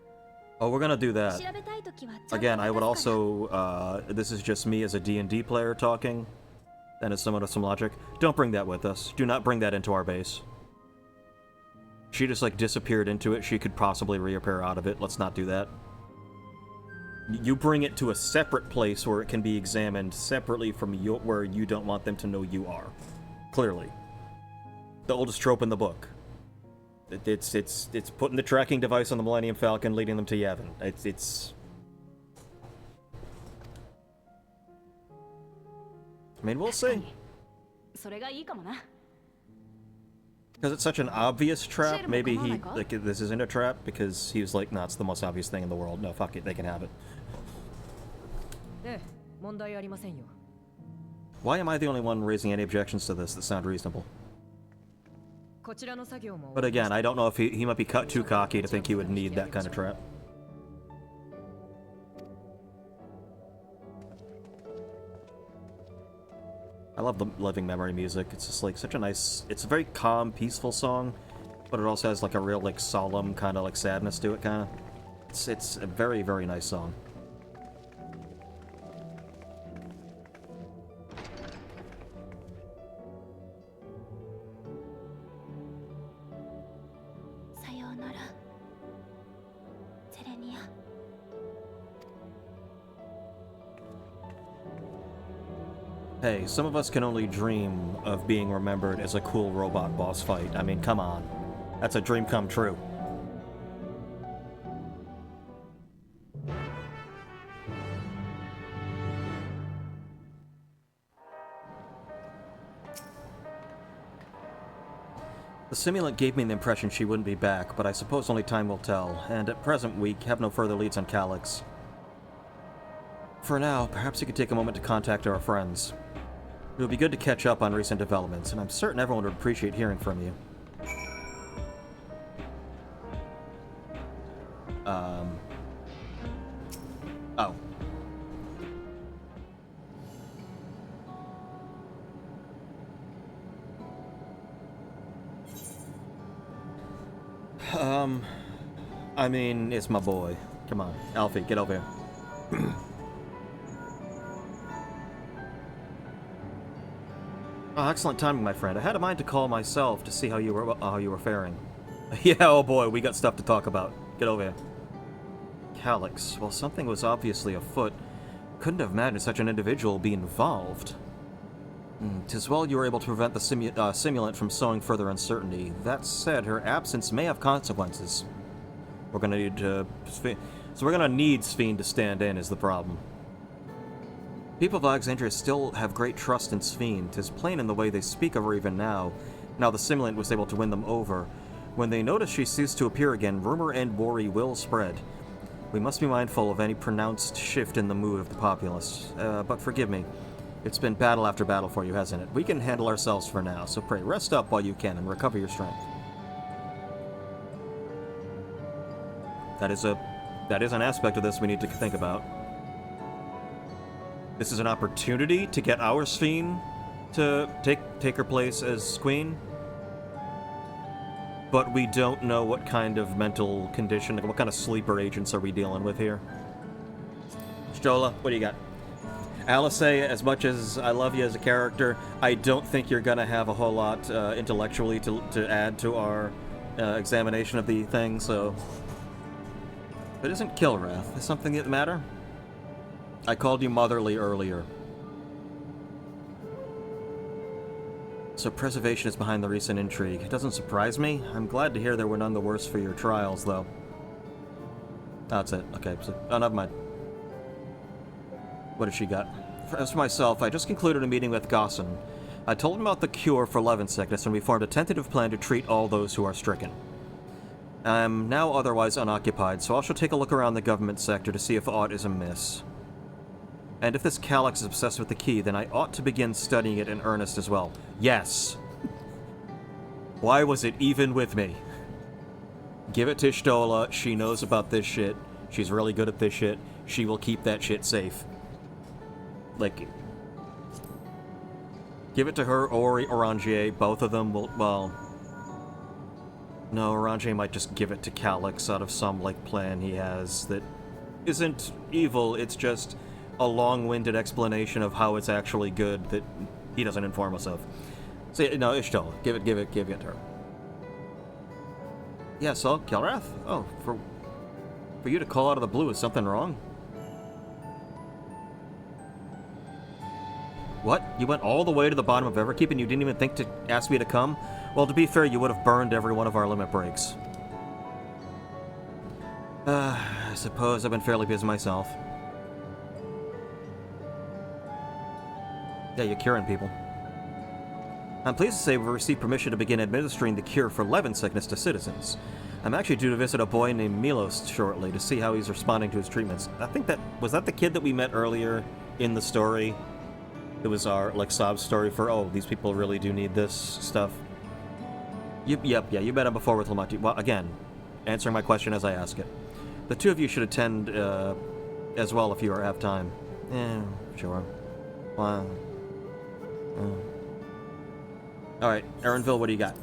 A: Oh, we're gonna do that.
E: 調べたいときはちゃんと
A: Again, I would
E: 渡すから。
A: also, this is just me as a D&D player talking, and as someone with some logic. Don't bring that with us. Do not bring that into our base. She just, like, disappeared into it. She could possibly reappear out of it. Let's not do that. You bring it to a separate place where it can be examined separately from where you don't want them to know you are. Clearly. The oldest trope in the book. It's putting the tracking device on the Millennium Falcon, leading them to Yavin. It's... I mean, we'll see.
J: それがいいかもな。
A: Because it's such an obvious trap, maybe he, like, this isn't a trap, because he was like, no, it's the most obvious thing in the world. No, fuck it, they can have it.
F: ええ、問題ありませんよ。
A: Why am I the only one raising any objections to this that sound reasonable?
F: こちらの作業も。
A: But again, I don't know if he might be too cocky to think he would need that kind of trap. I love the living memory music. It's just like such a nice, it's a very calm, peaceful song, but it also has like a real like solemn kind of like sadness to it kind of. It's a very, very nice song. Hey, some of us can only dream of being remembered as a cool robot boss fight. I mean, come on. That's a dream come true. The simulant gave me the impression she wouldn't be back, but I suppose only time will tell, and at present we have no further leads on Calyx. For now, perhaps you could take a moment to contact our friends. It would be good to catch up on recent developments, and I'm certain everyone would appreciate hearing from you. Oh. I mean, it's my boy. Come on, Alfie, get over here. Oh, excellent timing, my friend. I had a mind to call myself to see how you were faring. Yeah, oh boy, we got stuff to talk about. Get over here. Calyx. Well, something was obviously afoot. Couldn't have imagined such an individual be involved. 'Tis well you were able to prevent the simulant from sowing further uncertainty. That said, her absence may have consequences. We're gonna need so we're gonna need Sphene to stand in is the problem. People of Alexandria still have great trust in Sphene. 'Tis plain in the way they speak of her even now. Now the simulant was able to win them over. When they notice she ceased to appear again, rumor and worry will spread. We must be mindful of any pronounced shift in the mood of the populace. But forgive me. It's been battle after battle for you, hasn't it? We can handle ourselves for now, so pray rest up while you can and recover your strength. That is an aspect of this we need to think about. This is an opportunity to get our Sphene to take her place as queen. But we don't know what kind of mental condition, what kind of sleeper agents are we dealing with here. Stola, what do you got? Alice, as much as I love you as a character, I don't think you're gonna have a whole lot intellectually to add to our examination of the thing, so... It isn't Kilrath. Is something that matter? I called you motherly earlier. So preservation is behind the recent intrigue. It doesn't surprise me. I'm glad to hear there were none the worse for your trials, though. That's it. Okay, so... Oh, never mind. What has she got? as for myself, I just concluded a meeting with Gosson. I told him about the cure for Levin sickness, and we formed a tentative plan to treat all those who are stricken. I'm now otherwise unoccupied, so I shall take a look around the government sector to see if aught is amiss. And if this Calyx is obsessed with the key, then I ought to begin studying it in earnest as well. Yes! Why was it even with me? Give it to Shtola. She knows about this shit. She's really good at this shit. She will keep that shit safe. Like, give it to her or Orangier. Both of them will, well... No, Orangier might just give it to Calyx out of some, like, plan he has that isn't evil, it's just a long-winded explanation of how it's actually good that he doesn't inform us of. So, no, Ishtola. Give it to her. Yeah, so, Kelrath? Oh, for you to call out of the blue, is something wrong? What? You went all the way to the bottom of Everkeep and you didn't even think to ask me to come? Well, to be fair, you would have burned every one of our limit breaks. I suppose I've been fairly busy myself. Yeah, you're curing people. I'm pleased to say we've received permission to begin administering the cure for Levin sickness to citizens. I'm actually due to visit a boy named Milos shortly to see how he's responding to his treatments. I think was that the kid that we met earlier in the story? It was our, like, sob story for, oh, these people really do need this stuff. Yep, yeah, you met him before with Lamati. Well, again, answering my question as I ask it. The two of you should attend, as well if you have time. Sure. Wow. Alright, Aaronville, what do you got?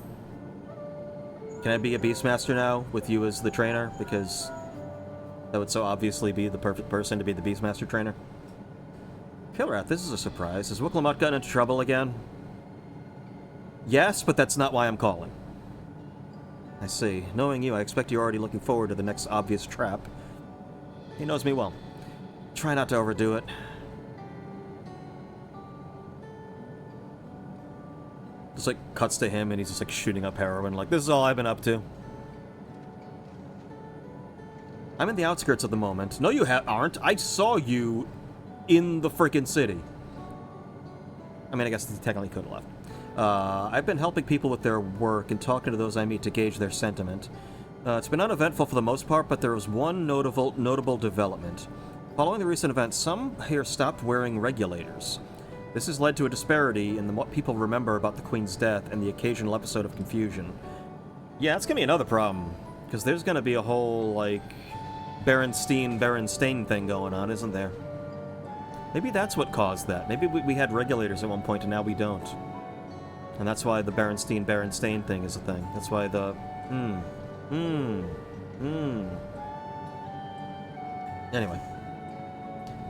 A: Can I be a Beastmaster now, with you as the trainer? Because that would so obviously be the perfect person to be the Beastmaster trainer. Kilrath, this is a surprise. Has Wicklamut gotten into trouble again? Yes, but that's not why I'm calling. I see. Knowing you, I expect you're already looking forward to the next obvious trap. He knows me well. Try not to overdo it. Just, like, cuts to him and he's just, like, shooting up heroin. Like, this is all I've been up to. I'm in the outskirts at the moment. No, you aren't. I saw you in the frickin' city. I mean, I guess he technically could have left. I've been helping people with their work and talking to those I meet to gauge their sentiment. It's been uneventful for the most part, but there was one notable development. Following the recent event, some here stopped wearing regulators. This has led to a disparity in what people remember about the Queen's death and the occasional episode of confusion. Yeah, that's gonna be another problem, because there's gonna be a whole, like, Berenstain thing going on, isn't there? Maybe that's what caused that. Maybe we had regulators at one point and now we don't. And that's why the Berenstain thing is a thing. That's why the... Anyway.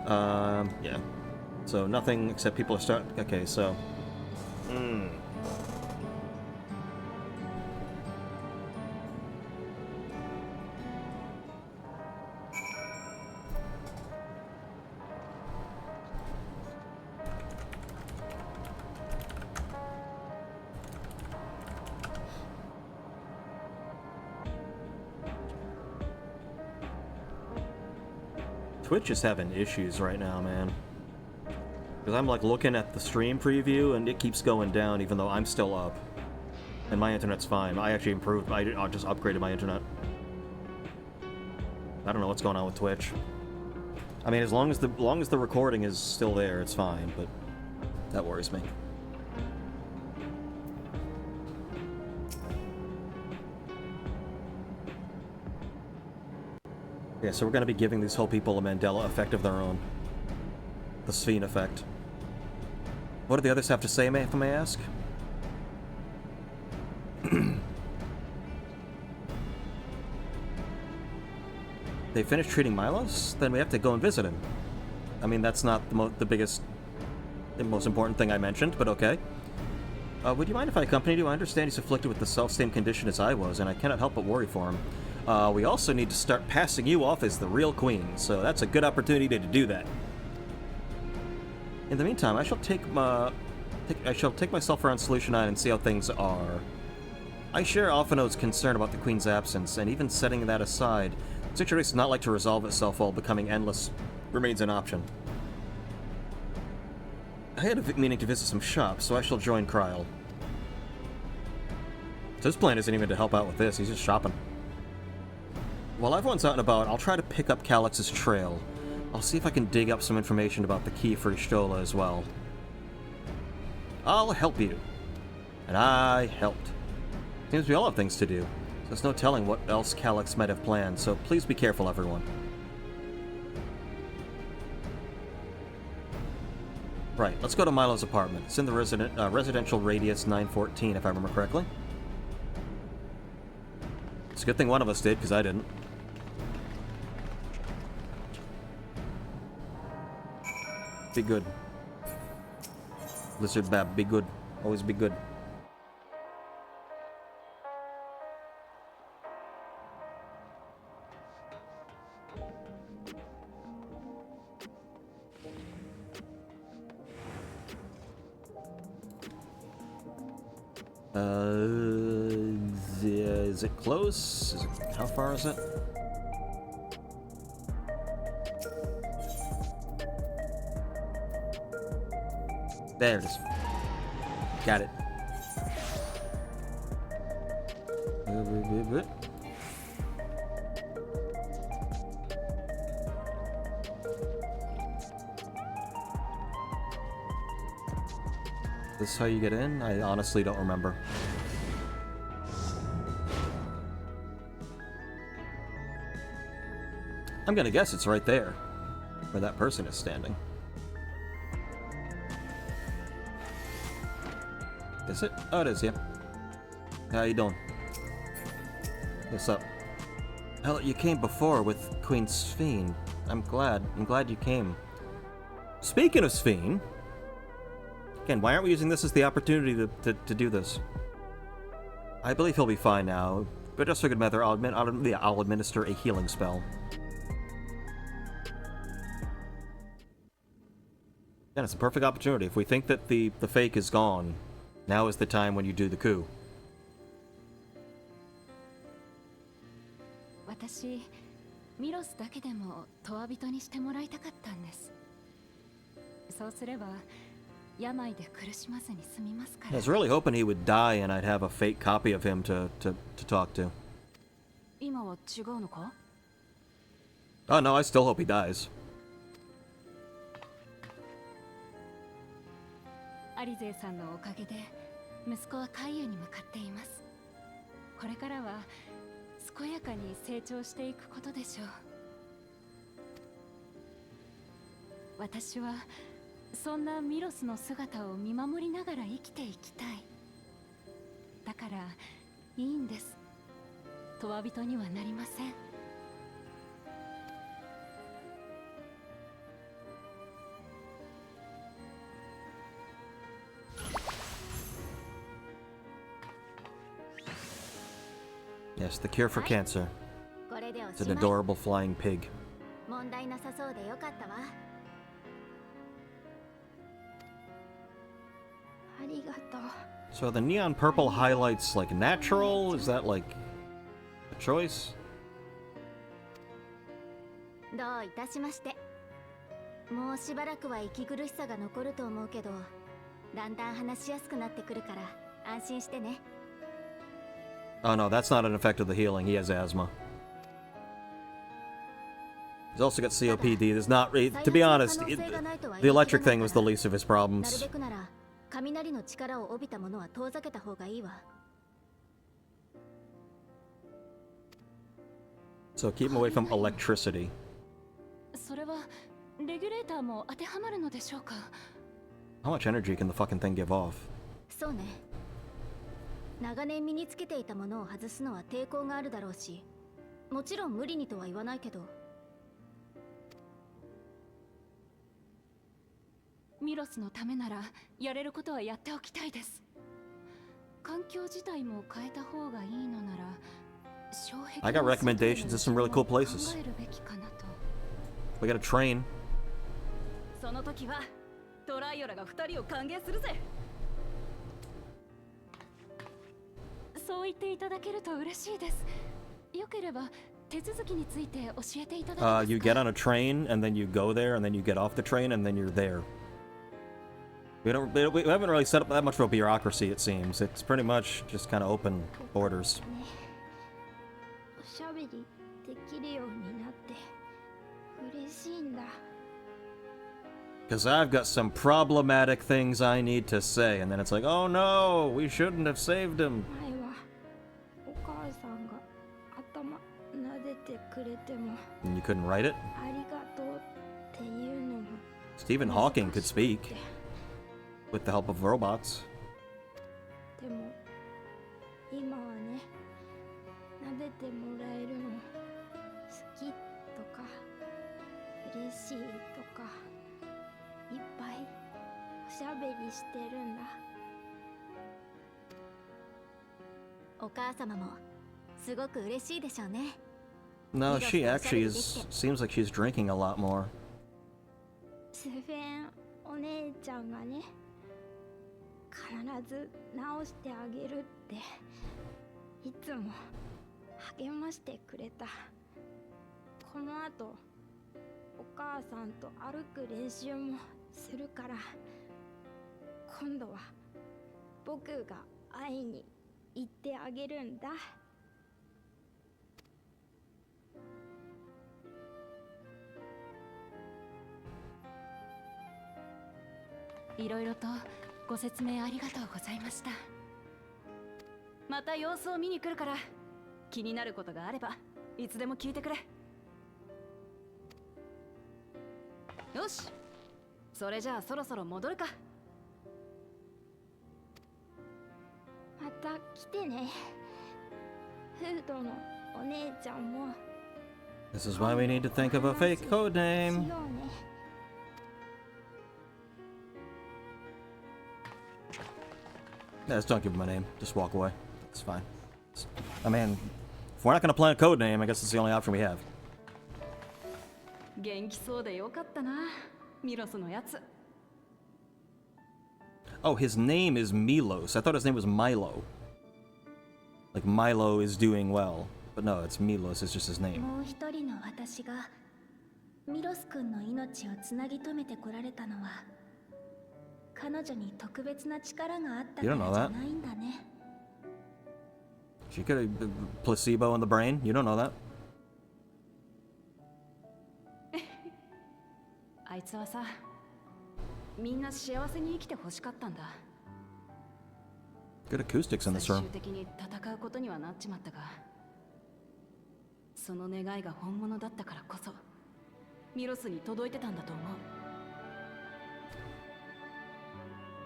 A: Yeah. So nothing except people are starting... Okay, so... Twitch is having issues right now, man. Because I'm, like, looking at the stream preview, and it keeps going down, even though I'm still up. And my internet's fine. I actually improved. I just upgraded my internet. I don't know what's going on with Twitch. I mean, as long as the recording is still there, it's fine, but that worries me. Yeah, so we're going to be giving these whole people a Mandela effect of their own. The Sphene effect. What do the others have to say, if I may ask? They finished treating Milos? Then we have to go and visit him. I mean, that's not the biggest, the most important thing I mentioned, but okay. Would you mind if I accompanied you? I understand he's afflicted with the self-same condition as I was, and I cannot help but worry for him. We also need to start passing you off as the real queen, so that's a good opportunity to do that. In the meantime, I shall take myself around Solution 9 and see how things are. I share Alphino's concern about the queen's absence, and even setting that aside, the situation is not like to resolve itself while becoming endless remains an option. I had a meaning to visit some shops, so I shall join Kryl. So his plan isn't even to help out with this, he's just shopping. While everyone's out and about, I'll try to pick up Calix's trail. I'll see if I can dig up some information about the key for Ishtola as well. I'll help you. And I helped. Seems we all have things to do. So there's no telling what else Calix might have planned, so please be careful, everyone. Right, let's go to Milo's apartment. It's in the residential radius 914, if I remember correctly. It's a good thing one of us did, because I didn't. Be good. Lizard Bab, be good. Always be good. Is it close? How far is it? There it is. Got it. This is how you get in? I honestly don't remember. I'm gonna guess it's right there, where that person is standing. Is it? Oh, it is, yeah. How you doing? What's up? Hell, you came before with Queen Sphene. I'm glad you came. Speaking of Sphene, again, why aren't we using this as the opportunity to do this? I believe he'll be fine now, but just for good measure, I'll administer a healing spell. And it's a perfect opportunity. If we think that the fake is gone, now is the time when you do the coup.
C: 私、ミロスだけでもトワ人にしてもらいたかったんです。そうすれば病で苦しまずに済みますから。I was
A: really hoping he would die and I'd have a fake copy of him to talk to.
J: 今は違うのか?
A: Oh no, I still hope he dies.
C: アリゼさんのおかげで息子は海遊に向かっています。これからは健やかに成長していくことでしょう。私はそんなミロスの姿を見守りながら生きていきたい。だからいいんです。トワ人にはなりません。
A: Yes, the cure for cancer. It's an adorable flying pig. So the neon purple highlights like natural? Is that like a choice?
E: どういたしまして。もうしばらくは息苦しさが残ると思うけど、だんだん話しやすくなってくるから安心してね。
A: Oh no, that's not an effect of the healing. He has asthma. He's also got COPD. There's not, to be honest, the electric thing was the least of his problems. So keep him away from electricity. How much energy can the fucking thing give off?
E: 長年身につけていたものを外すのは抵抗があるだろうし、もちろん無理にとは言わないけど。
C: ミロスのためならやれることはやっておきたいです。環境自体も変えた方がいいのなら、障壁
A: I got recommendations to some really cool places. We got a train.
J: その時はトライオラが2人を歓迎するぜ。
C: そう言っていただけると嬉しいです。よければ手続きについて教えていただけますか?
A: You get on a train and then you go there and then you get off the train and then you're there. We haven't really set up that much of a bureaucracy, it seems. It's pretty much just kind of open borders.
E: おしゃべりできるようになって嬉しいんだ。
A: Because I've got some problematic things I need to say, and then it's like, oh no, we shouldn't have saved him.
E: 前はお母さんが頭撫でてくれても
A: And you couldn't write it?
E: ありがとうっていうのも
A: Stephen Hawking could speak with the help of robots.
E: でも今はね、撫でてもらえるの好きとか嬉しいとかいっぱいおしゃべりしてるんだ。お母様もすごく嬉しいでしょうね。
A: No, she actually seems like she's drinking a lot more.
E: スフェンお姉ちゃんがね、必ず直してあげるっていつも励ましてくれた。この後お母さんと歩く練習もするから、今度は僕が会いに行ってあげるんだ。
C: いろいろとご説明ありがとうございました。また様子を見に来るから、気になることがあればいつでも聞いてくれ。よし、それじゃあそろそろ戻るか。
E: また来てね。フードのお姉ちゃんも。
A: This is why we need to think of a fake code name.
E: しようね。
A: Yeah, just don't give him a name. Just walk away. It's fine. I mean, if we're not gonna plan a code name, I guess it's the only option we have.
C: 元気そうでよかったな、ミロスのやつ。
A: Oh, his name is Milos. I thought his name was Milo. Like Milo is doing well. But no, it's Milos. It's just his name.
E: もう一人の私がミロス君の命をつなぎ止めてこられたのは、彼女に特別な力があったからじゃないんだね。
A: She could have placebo in the brain. You don't know that.
C: あいつはさ、みんな幸せに生きてほしかったんだ。
A: Good acoustics in this
C: 最
A: room.
C: 終的に戦うことにはなっちまったが、その願いが本物だったからこそミロスに届いてたんだと思う。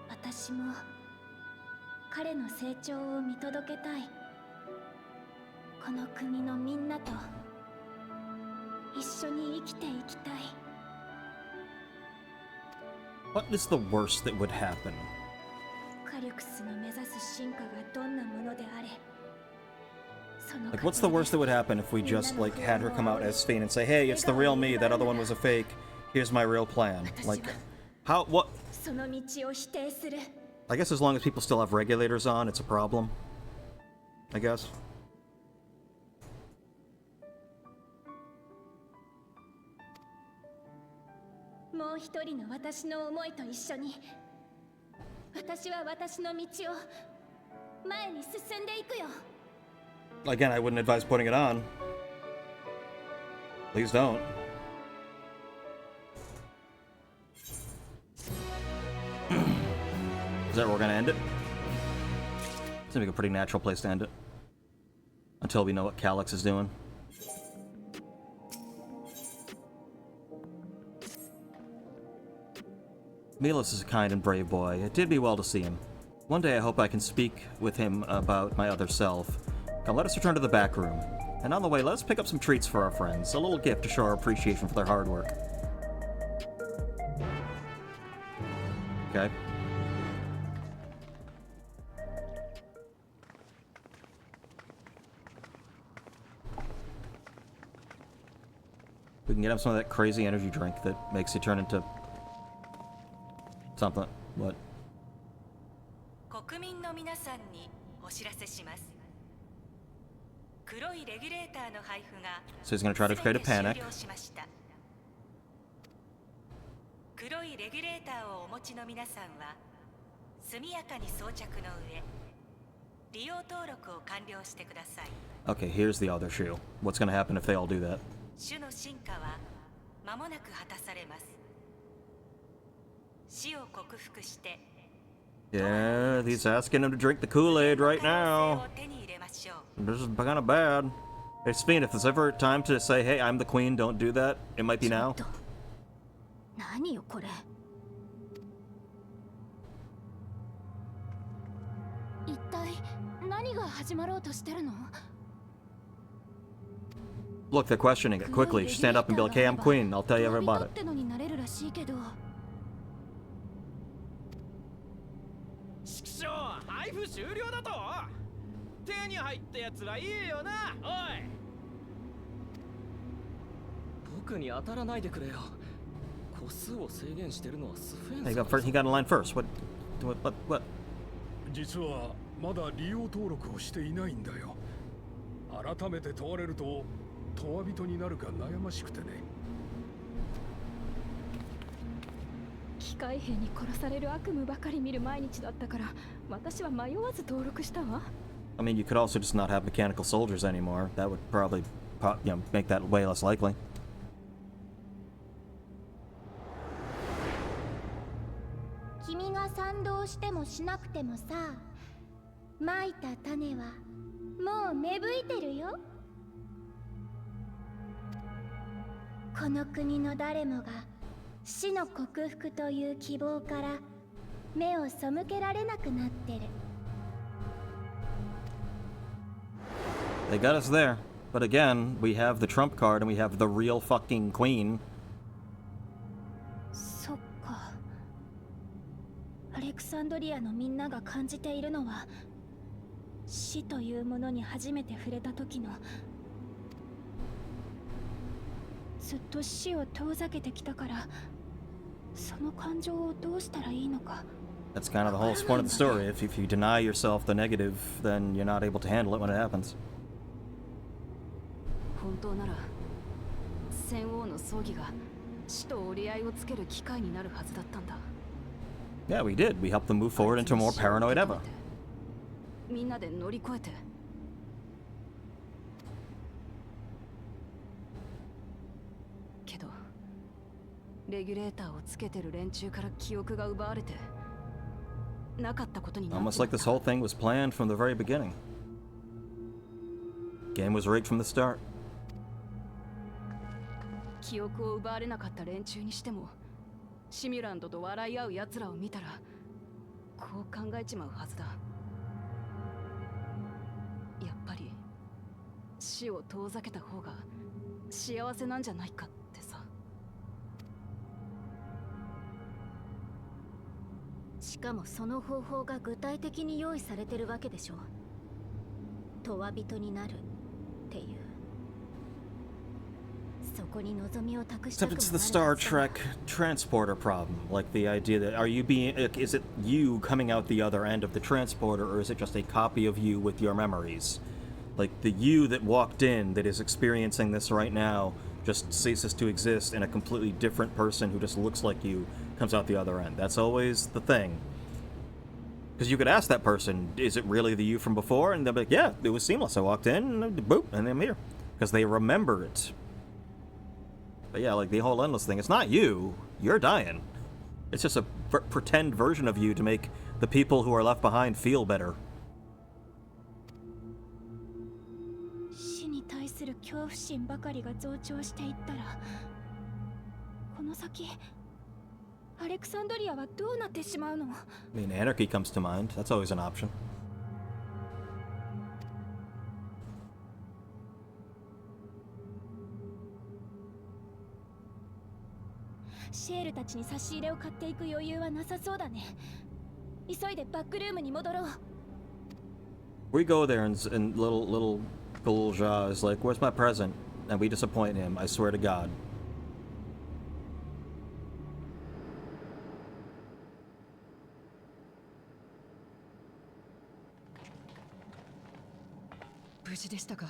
E: 私も彼の成長を見届けたい。この国のみんなと一緒に生きていきたい。
A: What is the worst that would happen?
E: カリュクスの目指す進化がどんなものであれ、
A: Like, what's the worst that would happen if we just, like, had her come out as Fiend and say, hey, it's the real me, that other one was a fake, here's my real plan? Like, how, what?
E: その道を否定する。
A: I guess as long as people still have regulators on, it's a problem. I guess.
E: もう一人の私の思いと一緒に、私は私の道を前に進んでいくよ。
A: Again, I wouldn't advise putting it on. Please don't. Is that where we're gonna end it? Seems like a pretty natural place to end it. Until we know what Calyx is doing. Milos is a kind and brave boy. It did me well to see him. One day I hope I can speak with him about my other self. Now let us return to the back room. And on the way, let's pick up some treats for our friends. A little gift to show our appreciation for their hard work. Okay. We can get him some of that crazy energy drink that makes you turn into something. What?
K: 国民の皆さんにお知らせします。黒いレギュレーターの配布が
A: So he's gonna try to create a panic.
K: 黒いレギュレレーターをお持ちの皆さんは速やかに装着の上利用登録を完了してください。
A: Okay, here's the other shoe. What's gonna happen if they all do that?
K: 種の進化は間もなく果たされます。死を克服して
A: Yeah, he's asking him to drink the Kool-Aid right now. This is kind of bad. Hey, Spin, if there's ever a time to say, hey, I'm the queen, don't do that, it might be now.
E: 何よこれ。
C: 一体何が始まろうとしてるの？
A: Look, they're questioning it. Quickly, stand up and be like, hey, I'm queen. I'll tell you everything about it.
C: ってのになれるらしいけど。
I: 畜生、配布終了だと。手に入ったやつはいいよな。おい。僕に当たらないでくれよ。個数を制限してるのはスフェンス。
A: He got in line first. What?
L: 実はまだ利用登録をしていないんだよ。改めて問われると、問わ人になるか悩ましくてね。
C: 機械兵に殺される悪夢ばかり見る毎日だったから、私は迷わず登録したわ。
A: I mean, you could also just not have mechanical soldiers anymore. That would probably, make that way less likely.
E: 君が賛同してもしなくてもさ、蒔いた種はもう芽吹いてるよ。この国の誰もが死の克服という希望から目を背けられなくなってる。
A: They got us there. But again, we have the trump card and we have the real fucking queen.
E: そっか。アレクサンドリアのみんなが感じているのは、死というものに初めて触れた時の、ずっと死を遠ざけてきたから、その感情をどうしたらいいのか。
A: That's kind of the whole point of the story. If you deny yourself the negative, then you're not able to handle it when it happens.
J: 本当なら戦王の葬儀が死と折り合いをつける機会になるはずだったんだ。
A: Yeah, we did. We helped them move forward into a more paranoid Eva.
J: みんなで乗り越えて。けどレギュレーターをつけてる連中から記憶が奪われてなかったことになって。
A: Almost like this whole thing was planned from the very beginning. Game was rigged from the start.
J: 記憶を奪われなかった連中にしても、シミュランドと笑い合う奴らを見たらこう考えちまうはずだ。やっぱり死を遠ざけた方が幸せなんじゃないかってさ。
E: しかもその方法が具体的に用意されてるわけでしょ。問わ人になるっていう。
A: Except it's the Star Trek transporter problem. Like the idea that is it you coming out the other end of the transporter, or is it just a copy of you with your memories? Like the you that walked in that is experiencing this right now just ceases to exist, and a completely different person who just looks like you comes out the other end. That's always the thing. Because you could ask that person, is it really the you from before? And they'll be like, yeah, it was seamless. I walked in, and boop, and I'm here. Because they remember it. But yeah, like the whole endless thing, it's not you. You're dying. It's just a pretend version of you to make the people who are left behind feel better.
E: 死に対する恐怖心ばかりが増長していったら、この先アレクサンドリアはどうなってしまうの？
A: I mean, anarchy comes to mind. That's always an option.
E: シェールたちに差し入れを買っていく余裕はなさそうだね。急いでバックルームに戻ろう。
A: We go there and little Gulja is like, where's my present? And we disappoint him, I swear to God.
F: 無事でしたか。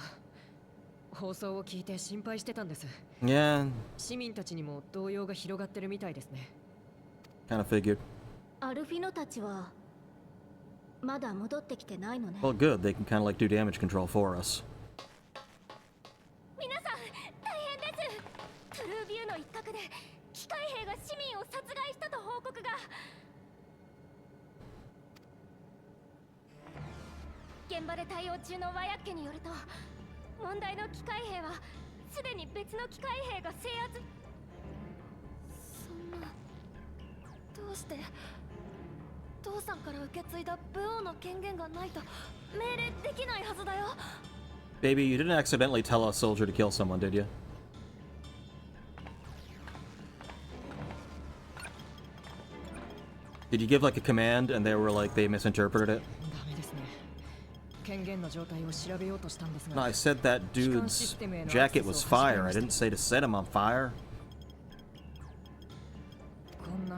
F: 放送を聞いて心配してたんです。
A: Yeah.
F: 市民たちにも動揺が広がってるみたいですね。
A: Kind of figured.
E: アルフィノたちはまだ戻ってきてないのね。
A: Well, good. They can kind of like do damage control for us.
E: 皆さん大変です。トゥルービューの一角で機械兵が市民を殺害したと報告が。現場で対応中のワヤッケによると、問題の機械兵はすでに別の機械兵が制圧。そんな、どうして父さんから受け継いだ武王の権限がないと命令できないはずだよ。
A: Baby, you didn't accidentally tell a soldier to kill someone, did you? Did you give like a command and they were like they misinterpreted it? No, I said that dude's jacket was fire. I didn't say to set him on fire.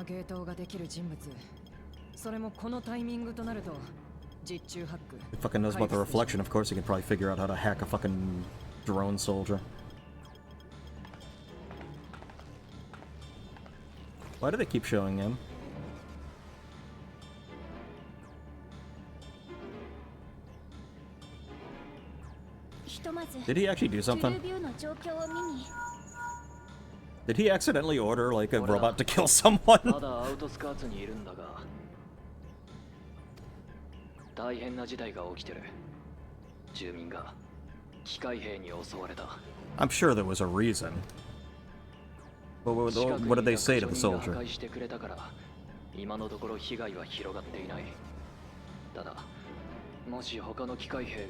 A: He fucking knows about the reflection. Of course, he can probably figure out how to hack a fucking drone soldier. Why do they keep showing him? Did he actually do something? Did he accidentally order like a robot to kill someone?
M: 大変な事態が起きてる。住民が機械兵に襲われた。
A: I'm sure there was a reason. What did they say to the soldier?
M: 破壊してくれたから、今のところ被害は広がっていない。ただ、もし他の機械兵が、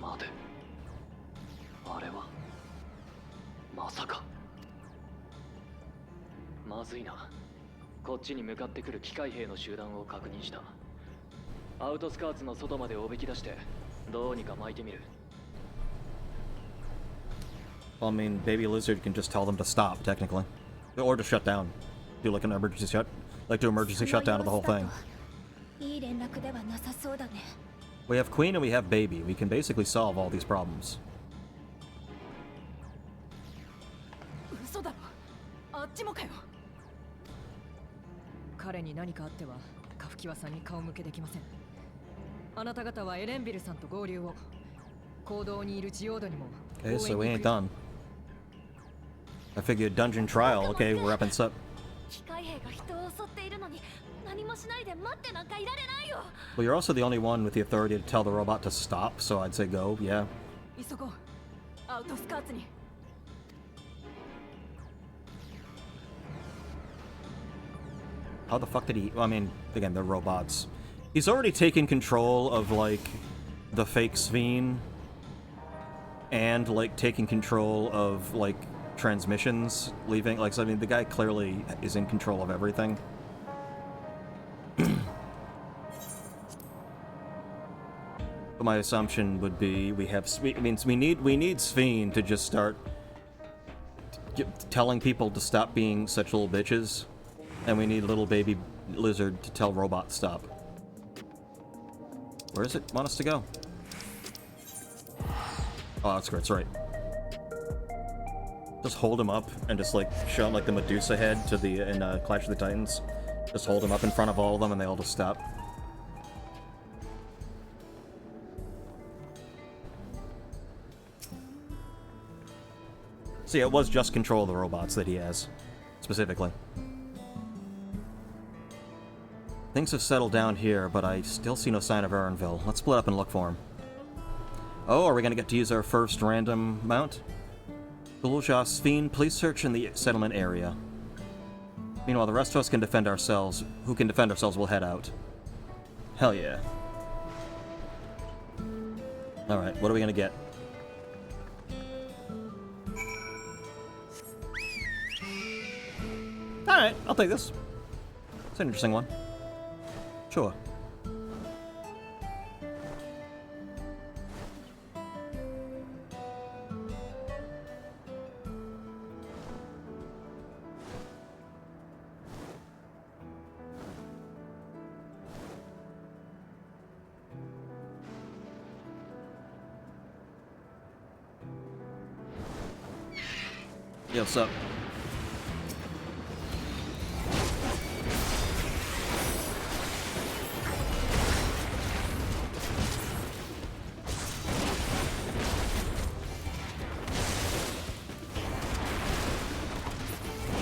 M: 待て。あれはまさか。まずいな。こっちに向かってくる機械兵の集団を確認した。アウトスカーツの外までおびき出して、どうにか巻いてみる。
A: Well, I mean, Baby Lizard can just tell them to stop, technically. Or to shut down. Do like an emergency shutdown of the whole thing. We have Queen and we have Baby. We can basically solve all these problems.
F: 嘘だろ。あっちもかよ。彼に何かあっては、カフキワさんに顔向けできません。あなた方はエレンビルさんと合流を。行動にいるジオードにも。
A: Okay, so we ain't done. I figured dungeon trial. Okay, we're up and up.
E: 機械兵が人を襲っているのに何もしないで待ってなんかいられないよ。
A: Well, you're also the only one with the authority to tell the robot to stop, so I'd say go, yeah.
F: 急ごう。アウトスカーツに。
A: How the fuck did he... Well, I mean, again, they're robots. He's already taken control of, like, the fake Sveen. And, like, taking control of, like, transmissions, leaving... Like, so, I mean, the guy clearly is in control of everything. But my assumption would be we have... It means we need Sveen to just start telling people to stop being such little bitches. And we need little baby lizard to tell robot stop. Where does it want us to go? Oh, that's great, that's right. Just hold him up and just like show him like the Medusa head to the in Clash of the Titans. Just hold him up in front of all of them and they all just stop. See, it was just control of the robots that he has, specifically. Things have settled down here, but I still see no sign of Aaronville. Let's split up and look for him. Oh, are we gonna get to use our first random mount? Gulja Sveen, please search in the settlement area. Meanwhile, the rest of us can defend ourselves. Who can defend ourselves will head out. Hell yeah. Alright, what are we gonna get? Alright, I'll take this. It's an interesting one. Sure. Yeah, what's up?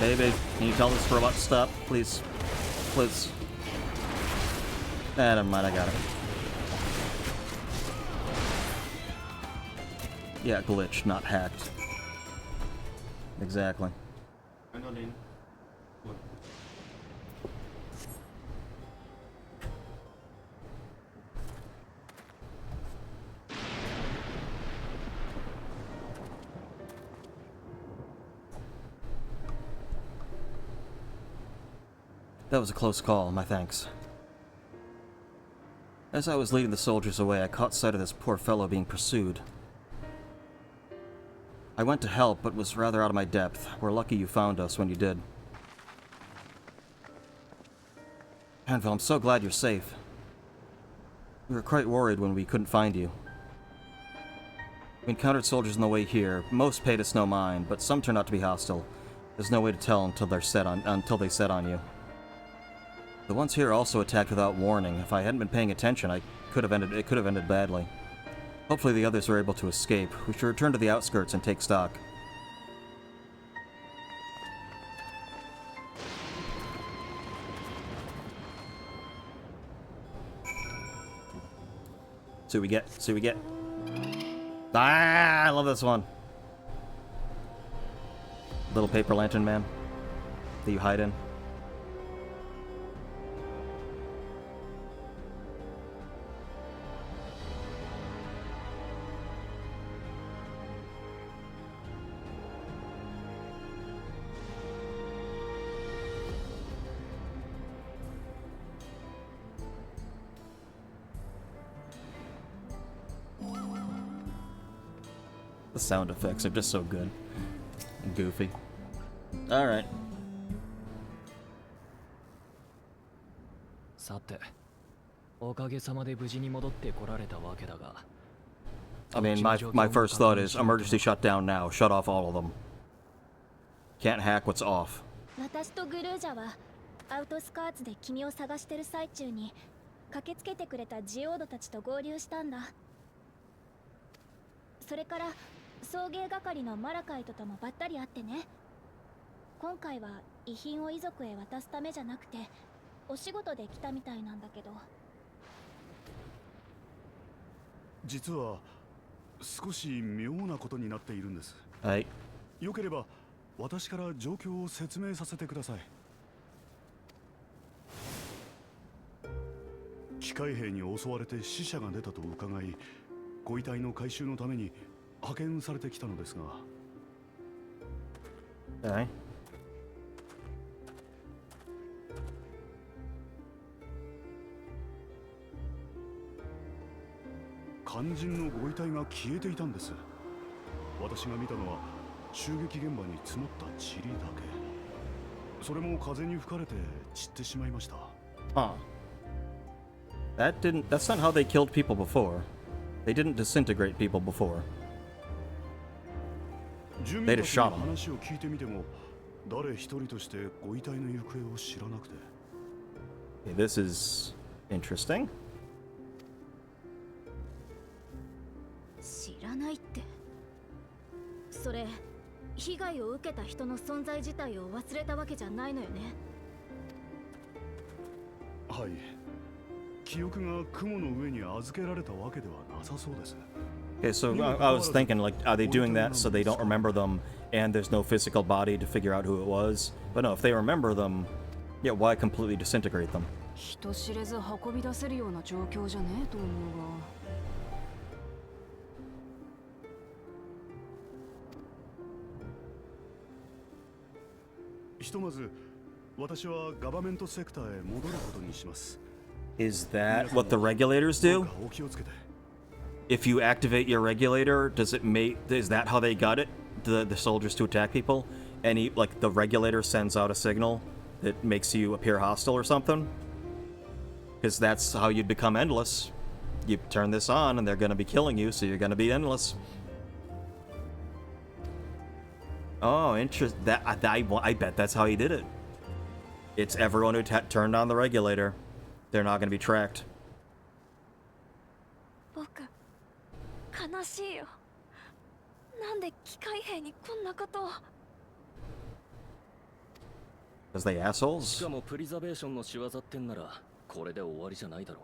A: Baby, can you tell this robot to stop, please? Please. Never mind, I got it. Yeah, glitched, not hacked. Exactly. That was a close call, my thanks. As I was leading the soldiers away, I caught sight of this poor fellow being pursued. I went to help, but was rather out of my depth. We're lucky you found us when you did. Anvil, I'm so glad you're safe. We were quite worried when we couldn't find you. We encountered soldiers on the way here. Most paid us no mind, but some turned out to be hostile. There's no way to tell until they set on you. The ones here also attacked without warning. If I hadn't been paying attention, it could have ended badly. Hopefully the others were able to escape. We should return to the outskirts and take stock. See what we get. See what we get. Ah, I love this one. Little paper lantern man that you hide in. The sound effects are just so good and goofy. Alright.
M: さて、おかげさまで無事に戻ってこられたわけだが。
A: I mean, my first thought is emergency shutdown now. Shut off all of them. Can't hack what's off.
E: 私とグルージャはアウトスカーツで君を探してる最中に駆けつけてくれたジオードたちと合流したんだ。それから送迎係のマラカイトともばったり会ってね。今回は遺品を遺族へ渡すためじゃなくてお仕事で来たみたいなんだけど。
N: 実は少し妙なことになっているんです。
A: はい。
N: よければ私から状況を説明させてください。機械兵に襲われて死者が出たと伺い、ご遺体の回収のために派遣されてきたのですが。
A: はい。
N: 肝心のご遺体が消えていたんです。私が見たのは襲撃現場に積もった塵だけ。それも風に吹かれて散ってしまいました。
A: Huh. That's not how they killed people before. They didn't disintegrate people before. They just shot them.
N: 話を聞いてみても、誰一人としてご遺体の行方を知らなくて。
A: Okay, this is interesting.
E: 知らないって。それ、被害を受けた人の存在自体を忘れたわけじゃないのよね。
N: はい。記憶が雲の上に預けられたわけではなさそうです。
A: Okay, so I was thinking, like, are they doing that so they don't remember them and there's no physical body to figure out who it was? But no, if they remember them, yeah, why completely disintegrate them?
J: 人知れず運び出せるような状況じゃねえと思うが。
N: ひとまず私はガバメントセクターへ戻ることにします。
A: Is that what the regulators do? If you activate your regulator, is that how they got it? The soldiers to attack people? Like the regulator sends out a signal that makes you appear hostile or something? Because that's how you'd become endless. You turn this on and they're gonna be killing you, so you're gonna be endless. Oh, interesting. I bet that's how he did it. It's everyone who turned on the regulator. They're not going to be tracked.
E: 僕、悲しいよ。なんで機械兵にこんなことを。
A: Because they assholes?
M: しかもプリザベーションの仕業ってんならこれで終わりじゃないだろう。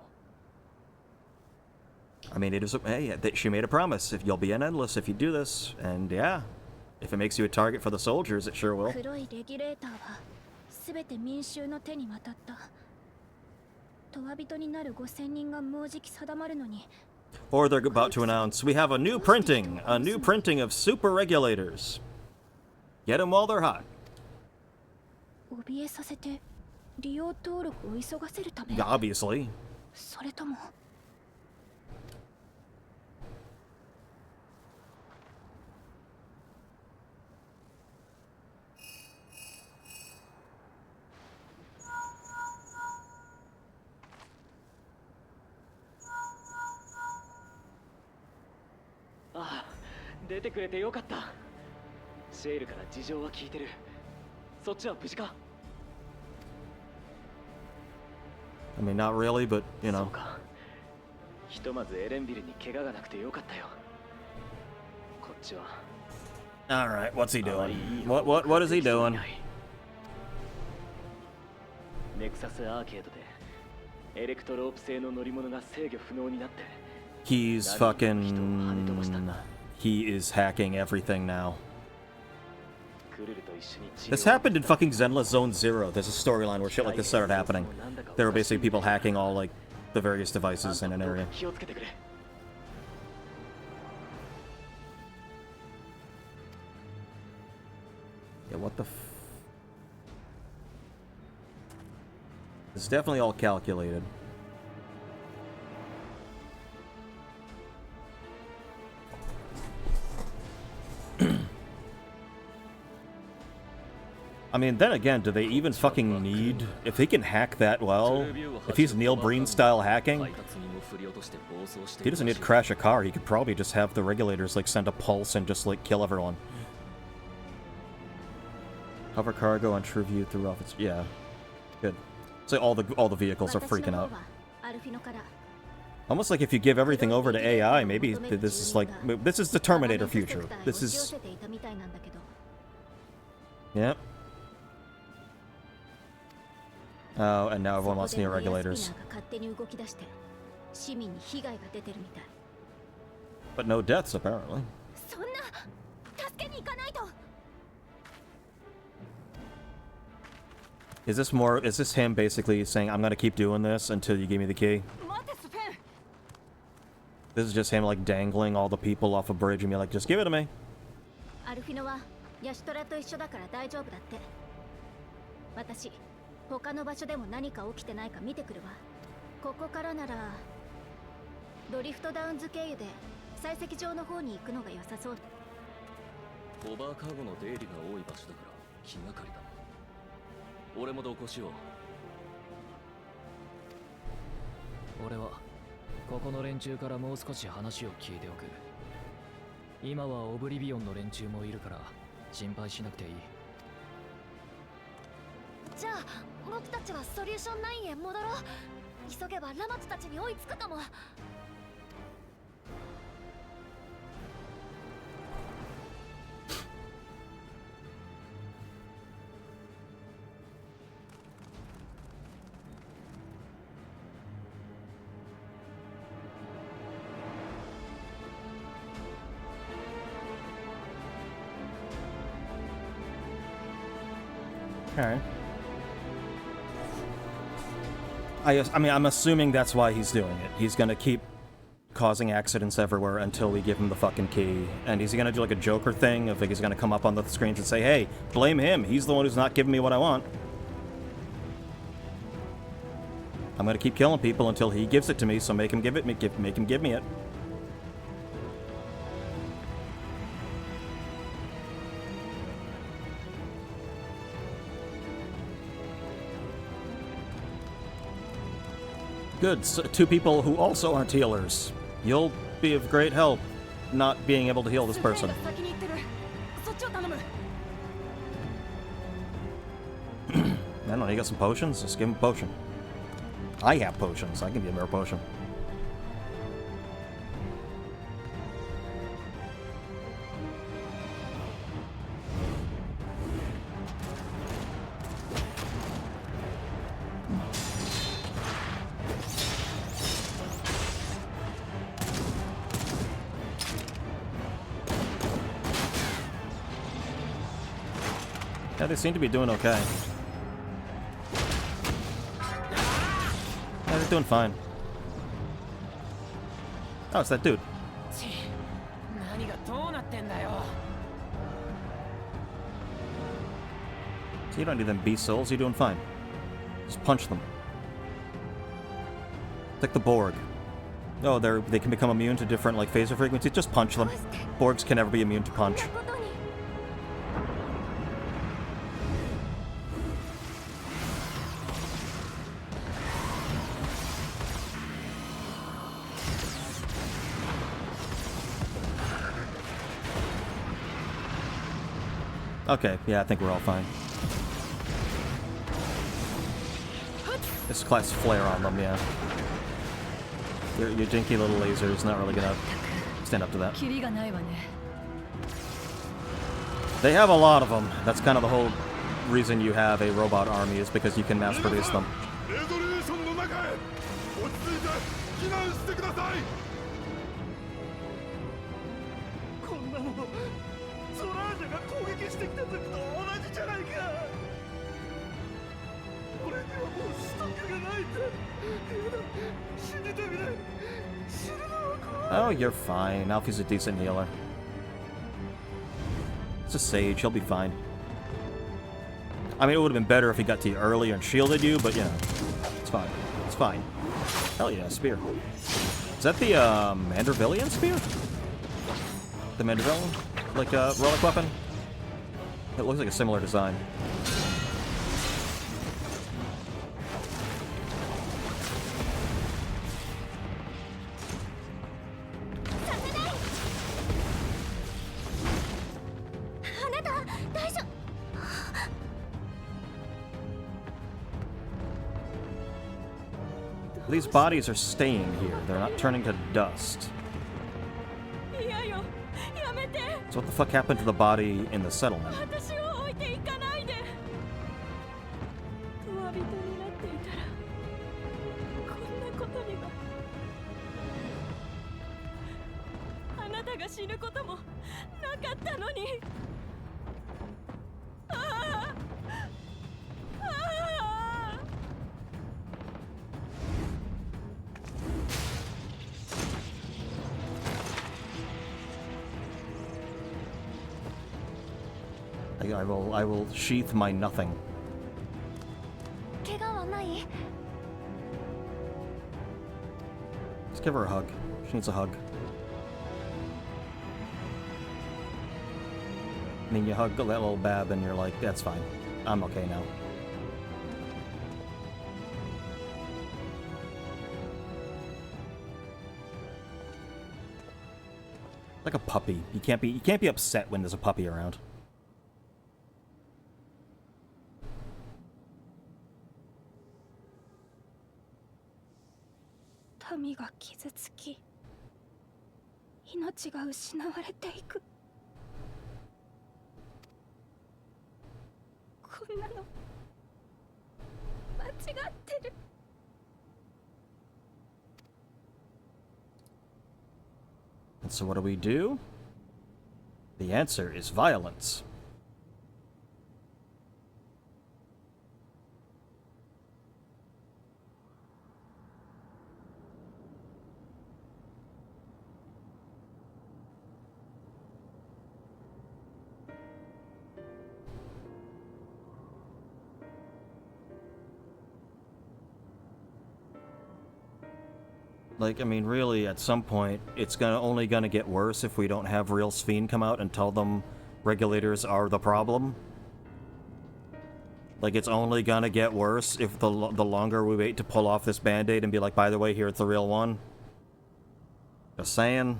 A: I mean, it is. Hey, she made a promise. If you'll be an endless if you do this, and yeah, if it makes you a target for the soldiers, it sure will.
E: 黒いレギュレーターは全て民衆の手に渡った。トワ人になる5000人がもうじき定まるのに。
A: Or they're about to announce we have a new printing of super regulators. Get them while they're hot.
E: 怯えさせて利用登録を急がせるため。
A: Obviously.
E: それとも。
M: ああ、出てくれてよかった。シェールから事情は聞いてる。そっちは無事か？
A: I mean, not really, but you know.
M: そうか。ひとまずエレンビルに怪我がなくてよかったよ。こっちは。
A: All right, what's he doing? What is he doing?
M: ネクサスアーケードでエレクトロープ製の乗り物が制御不能になって。
A: He's fucking. He is hacking everything now. This happened in fucking Zenless Zone Zero. There's a storyline where shit like this started happening. There were basically people hacking all like the various devices in an area. Yeah, what the f... It's definitely all calculated. I mean, then again, do they even fucking need... If they can hack that well, if he's Neil Breen style hacking, he doesn't need to crash a car. He could probably just have the regulators like send a pulse and just like kill everyone. Hover cargo on true view through off its... Yeah. Good. So all the vehicles are freaking out. Almost like if you give everything over to AI, maybe this is like... This is the Terminator future. This is... Yep. Oh, and now everyone wants near regulators. But no deaths, apparently. Is this him basically saying, I'm gonna keep doing this until you give me the key? This is just him like dangling all the people off a bridge and be like, just give it to me.
E: 他の場所でも何か起きてないか見てくるわ。ここからならドリフトダウンズ経由で採石場の方に行くのが良さそう。
M: ホバーカーゴの出入りが多い場所だから気がかりだ。俺も同行しよう。
O: 俺はここの連中からもう少し話を聞いておく。今はオブリビオンの連中もいるから心配しなくていい。
E: じゃあ僕たちはソリューション9へ戻ろう。急げばラマツたちに追いつくかも。
A: Alright. I mean, I'm assuming that's why he's doing it. He's gonna keep causing accidents everywhere until we give him the fucking key. And is he gonna do like a Joker thing of like he's gonna come up on the screens and say, hey, blame him, he's the one who's not giving me what I want. I'm gonna keep killing people until he gives it to me, so make him give it, make him give me it. Good, so two people who also aren't healers. You'll be of great help not being able to heal this person. I don't know, you got some potions? Just give him a potion. I have potions, I can give him a potion. Yeah, they seem to be doing okay. Yeah, they're doing fine. Oh, it's that dude. So you don't need them beast souls, you're doing fine. Just punch them. It's like the Borg. Oh, they can become immune to different like phaser frequencies. Just punch them. Borgs can never be immune to punch. Okay, yeah, I think we're all fine. This class flare on them, yeah. Your dinky little laser is not really gonna stand up to that. They have a lot of them. That's kind of the whole reason you have a robot army, is because you can mass produce them. Oh, you're fine. Alfie's a decent healer. It's a sage. He'll be fine. I mean, it would have been better if he got to you earlier and shielded you, but, you know, it's fine. It's fine. Hell yeah, spear. Is that the, Mandervillian spear? The Mandervillian? Like, relic weapon? It looks like a similar design. These bodies are staying here. They're not turning to dust. So what the fuck happened to the body in the settlement? I will sheath my nothing. Just give her a hug. She needs a hug. I mean, you hug that little bab and you're like, that's fine. I'm okay now. Like a puppy. You can't be upset when there's a puppy around. And so what do we do? The answer is violence. Like, I mean, really, at some point, it's only gonna get worse if we don't have real Sphene come out and tell them regulators are the problem. Like, it's only gonna get worse if the longer we wait to pull off this band-aid and be like, by the way, here's the real one. Just saying.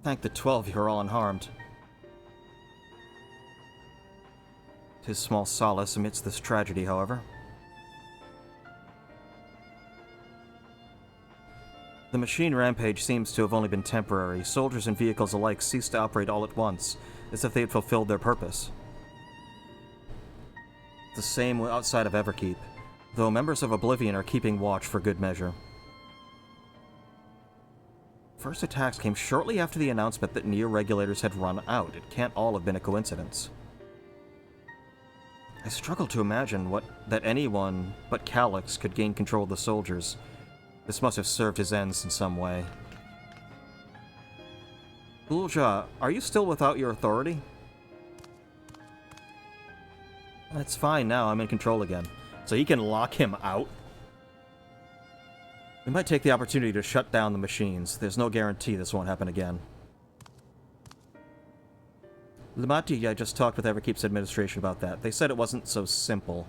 A: Thank the 12 you're all unharmed. 'Tis small solace amidst this tragedy, however. The machine rampage seems to have only been temporary. Soldiers and vehicles alike ceased to operate all at once, as if they had fulfilled their purpose. The same outside of Everkeep, though members of Oblivion are keeping watch for good measure. First attacks came shortly after the announcement that Neo regulators had run out. It can't all have been a coincidence. I struggle to imagine that anyone but Calyx could gain control of the soldiers. This must have served his ends in some way. Gulja, are you still without your authority? That's fine now, I'm in control again. So he can lock him out? We might take the opportunity to shut down the machines. There's no guarantee this won't happen again. Limati, I just talked with Everkeep's administration about that. They said it wasn't so simple.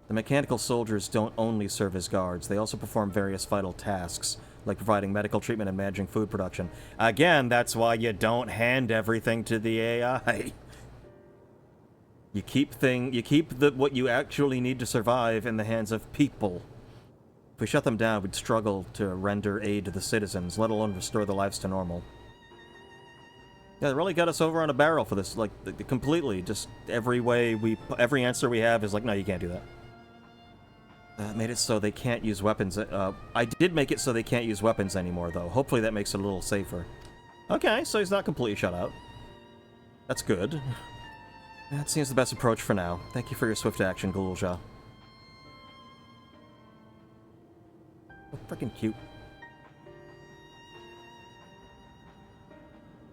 A: The mechanical soldiers don't only serve as guards, they also perform various vital tasks, like providing medical treatment and managing food production. Again, that's why you don't hand everything to the AI. You keep what you actually need to survive in the hands of people. If we shut them down, we'd struggle to render aid to the citizens, let alone restore their lives to normal. Yeah, they really got us over on a barrel for this, like, completely. Just every every answer we have is like, no, you can't do that. Made it so they can't use weapons. I did make it so they can't use weapons anymore, though. Hopefully that makes it a little safer. Okay, so he's not completely shut out. That's good. That seems the best approach for now. Thank you for your swift action, Gulja. Oh, freaking cute.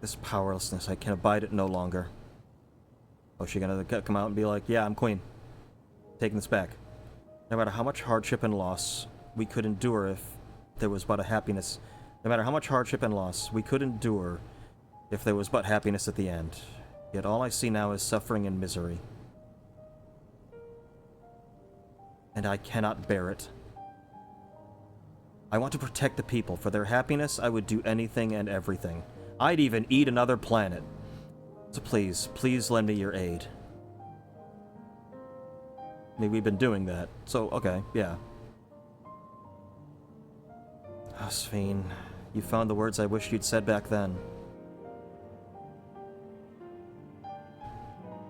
A: This powerlessness, I can abide it no longer. Oh, she gonna come out and be like, yeah, I'm queen. Taking this back. No matter how much hardship and loss we could endure if there was but a happiness. No matter how much hardship and loss we could endure if there was but happiness at the end. Yet all I see now is suffering and misery. And I cannot bear it. I want to protect the people. For their happiness, I would do anything and everything. I'd even eat another planet. So please, please lend me your aid. I mean, we've been doing that. So, okay, yeah. Oh, Sphene, you found the words I wished you'd said back then.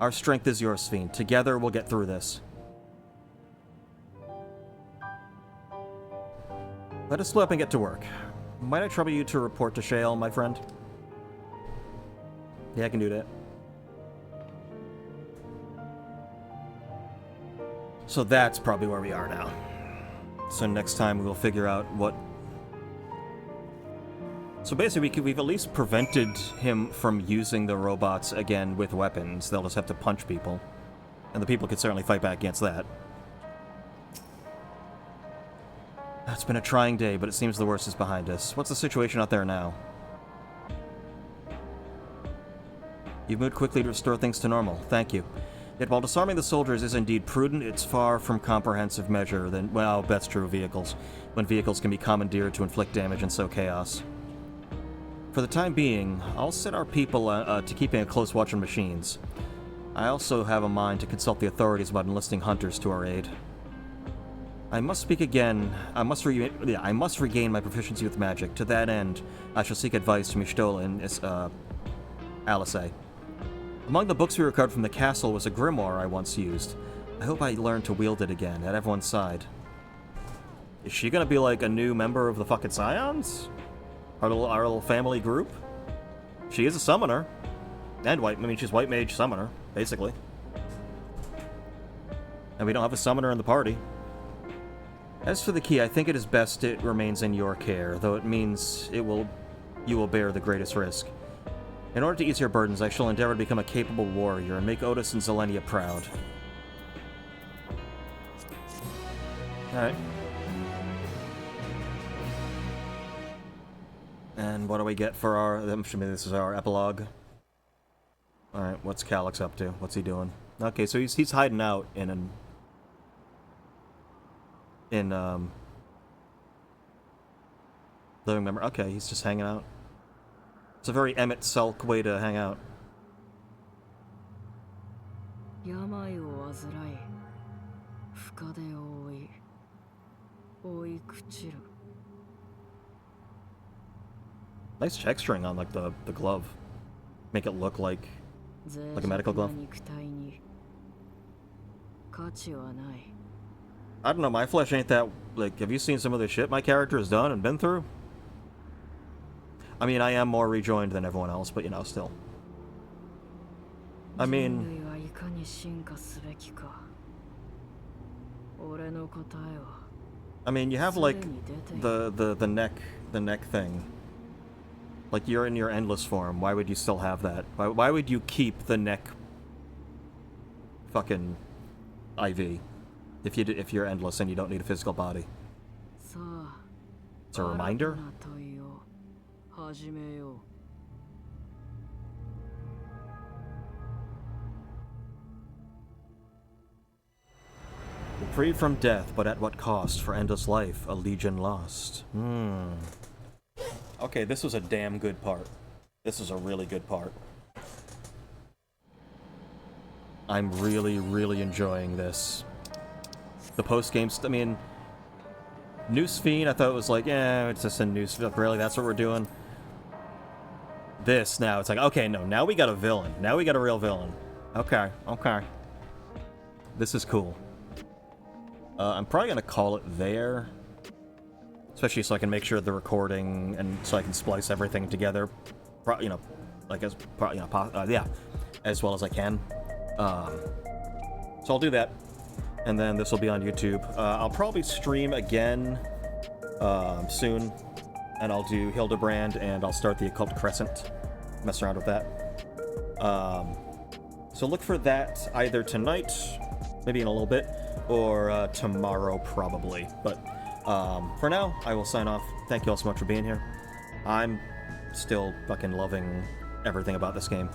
A: Our strength is yours, Sphene. Together, we'll get through this. Let us slow up and get to work. Might I trouble you to report to Shale, my friend? Yeah, I can do that. So that's probably where we are now. So next time we'll figure out what... So basically we've at least prevented him from using the robots again with weapons. They'll just have to punch people. And the people could certainly fight back against that. It's been a trying day, but it seems the worst is behind us. What's the situation out there now? You've moved quickly to restore things to normal. Thank you. Yet while disarming the soldiers is indeed prudent, it's far from comprehensive measure than, well, that's true of vehicles, when vehicles can be commandeered to inflict damage and sow chaos. For the time being, I'll set our people to keeping a close watch on machines. I also have a mind to consult the authorities about enlisting hunters to our aid. I must speak again. I must regain my proficiency with magic. To that end, I shall seek advice from Ishtola and Alice. Among the books we recovered from the castle was a grimoire I once used. I hope I learn to wield it again, at everyone's side. Is she gonna be like a new member of the fucking Scions? Our little family group? She is a summoner. And she's white mage summoner, basically. And we don't have a summoner in the party. As for the key, I think it is best it remains in your care, though it means you will bear the greatest risk. In order to ease your burdens, I shall endeavor to become a capable warrior and make Otis and Zelenia proud. Alright. And what do we get for our... I'm assuming this is our epilogue. Alright, what's Calyx up to? What's he doing? Okay, so he's hiding out in living memory. Okay, he's just hanging out. It's a very Emmett Sulk way to hang out. Nice check string on like the glove. Make it look like a medical glove. I don't know, my flesh ain't that... Like, have you seen some of the shit my character has done and been through? I mean, I am more rejoined than everyone else, but, you know, still. I mean...
D: に進化すべきか。俺の答えは
A: I mean, you have like the neck thing. Like you're in your endless form. Why would you still have that? Why would you keep the neck fucking IV if you're endless and you don't need a physical body? It's a reminder. Freed from death, but at what cost? For endless life, a legion lost. Okay, this was a damn good part. This is a really good part. I'm really, really enjoying this. The post-game I mean, Noose Fiend, I thought it was like, yeah, it's just a Noose. Really, that's what we're doing? This, now, it's like, okay, no, now we got a villain. Now we got a real villain. Okay, okay. This is cool. I'm probably going to call it there. Especially so I can make sure the recording, and so I can splice everything together, you know, like as, you know, yeah, as well as I can. So I'll do that, and then this will be on YouTube. I'll probably stream again soon, and I'll do Hildebrand, and I'll start the Occult Crescent, mess around with that. So look for that either tonight, maybe in a little bit, or tomorrow probably, but for now, I will sign off. Thank you all so much for being here. I'm still fucking loving everything about this game.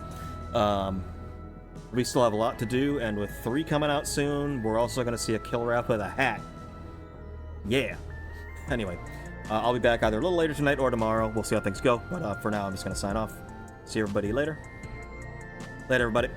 A: We still have a lot to do, and with 3 coming out soon, we're also going to see a kill wrap with a hat. Yeah. Anyway, I'll be back either a little later tonight or tomorrow. We'll see how things go, but for now, I'm just going to sign off. See everybody later. Later, everybody.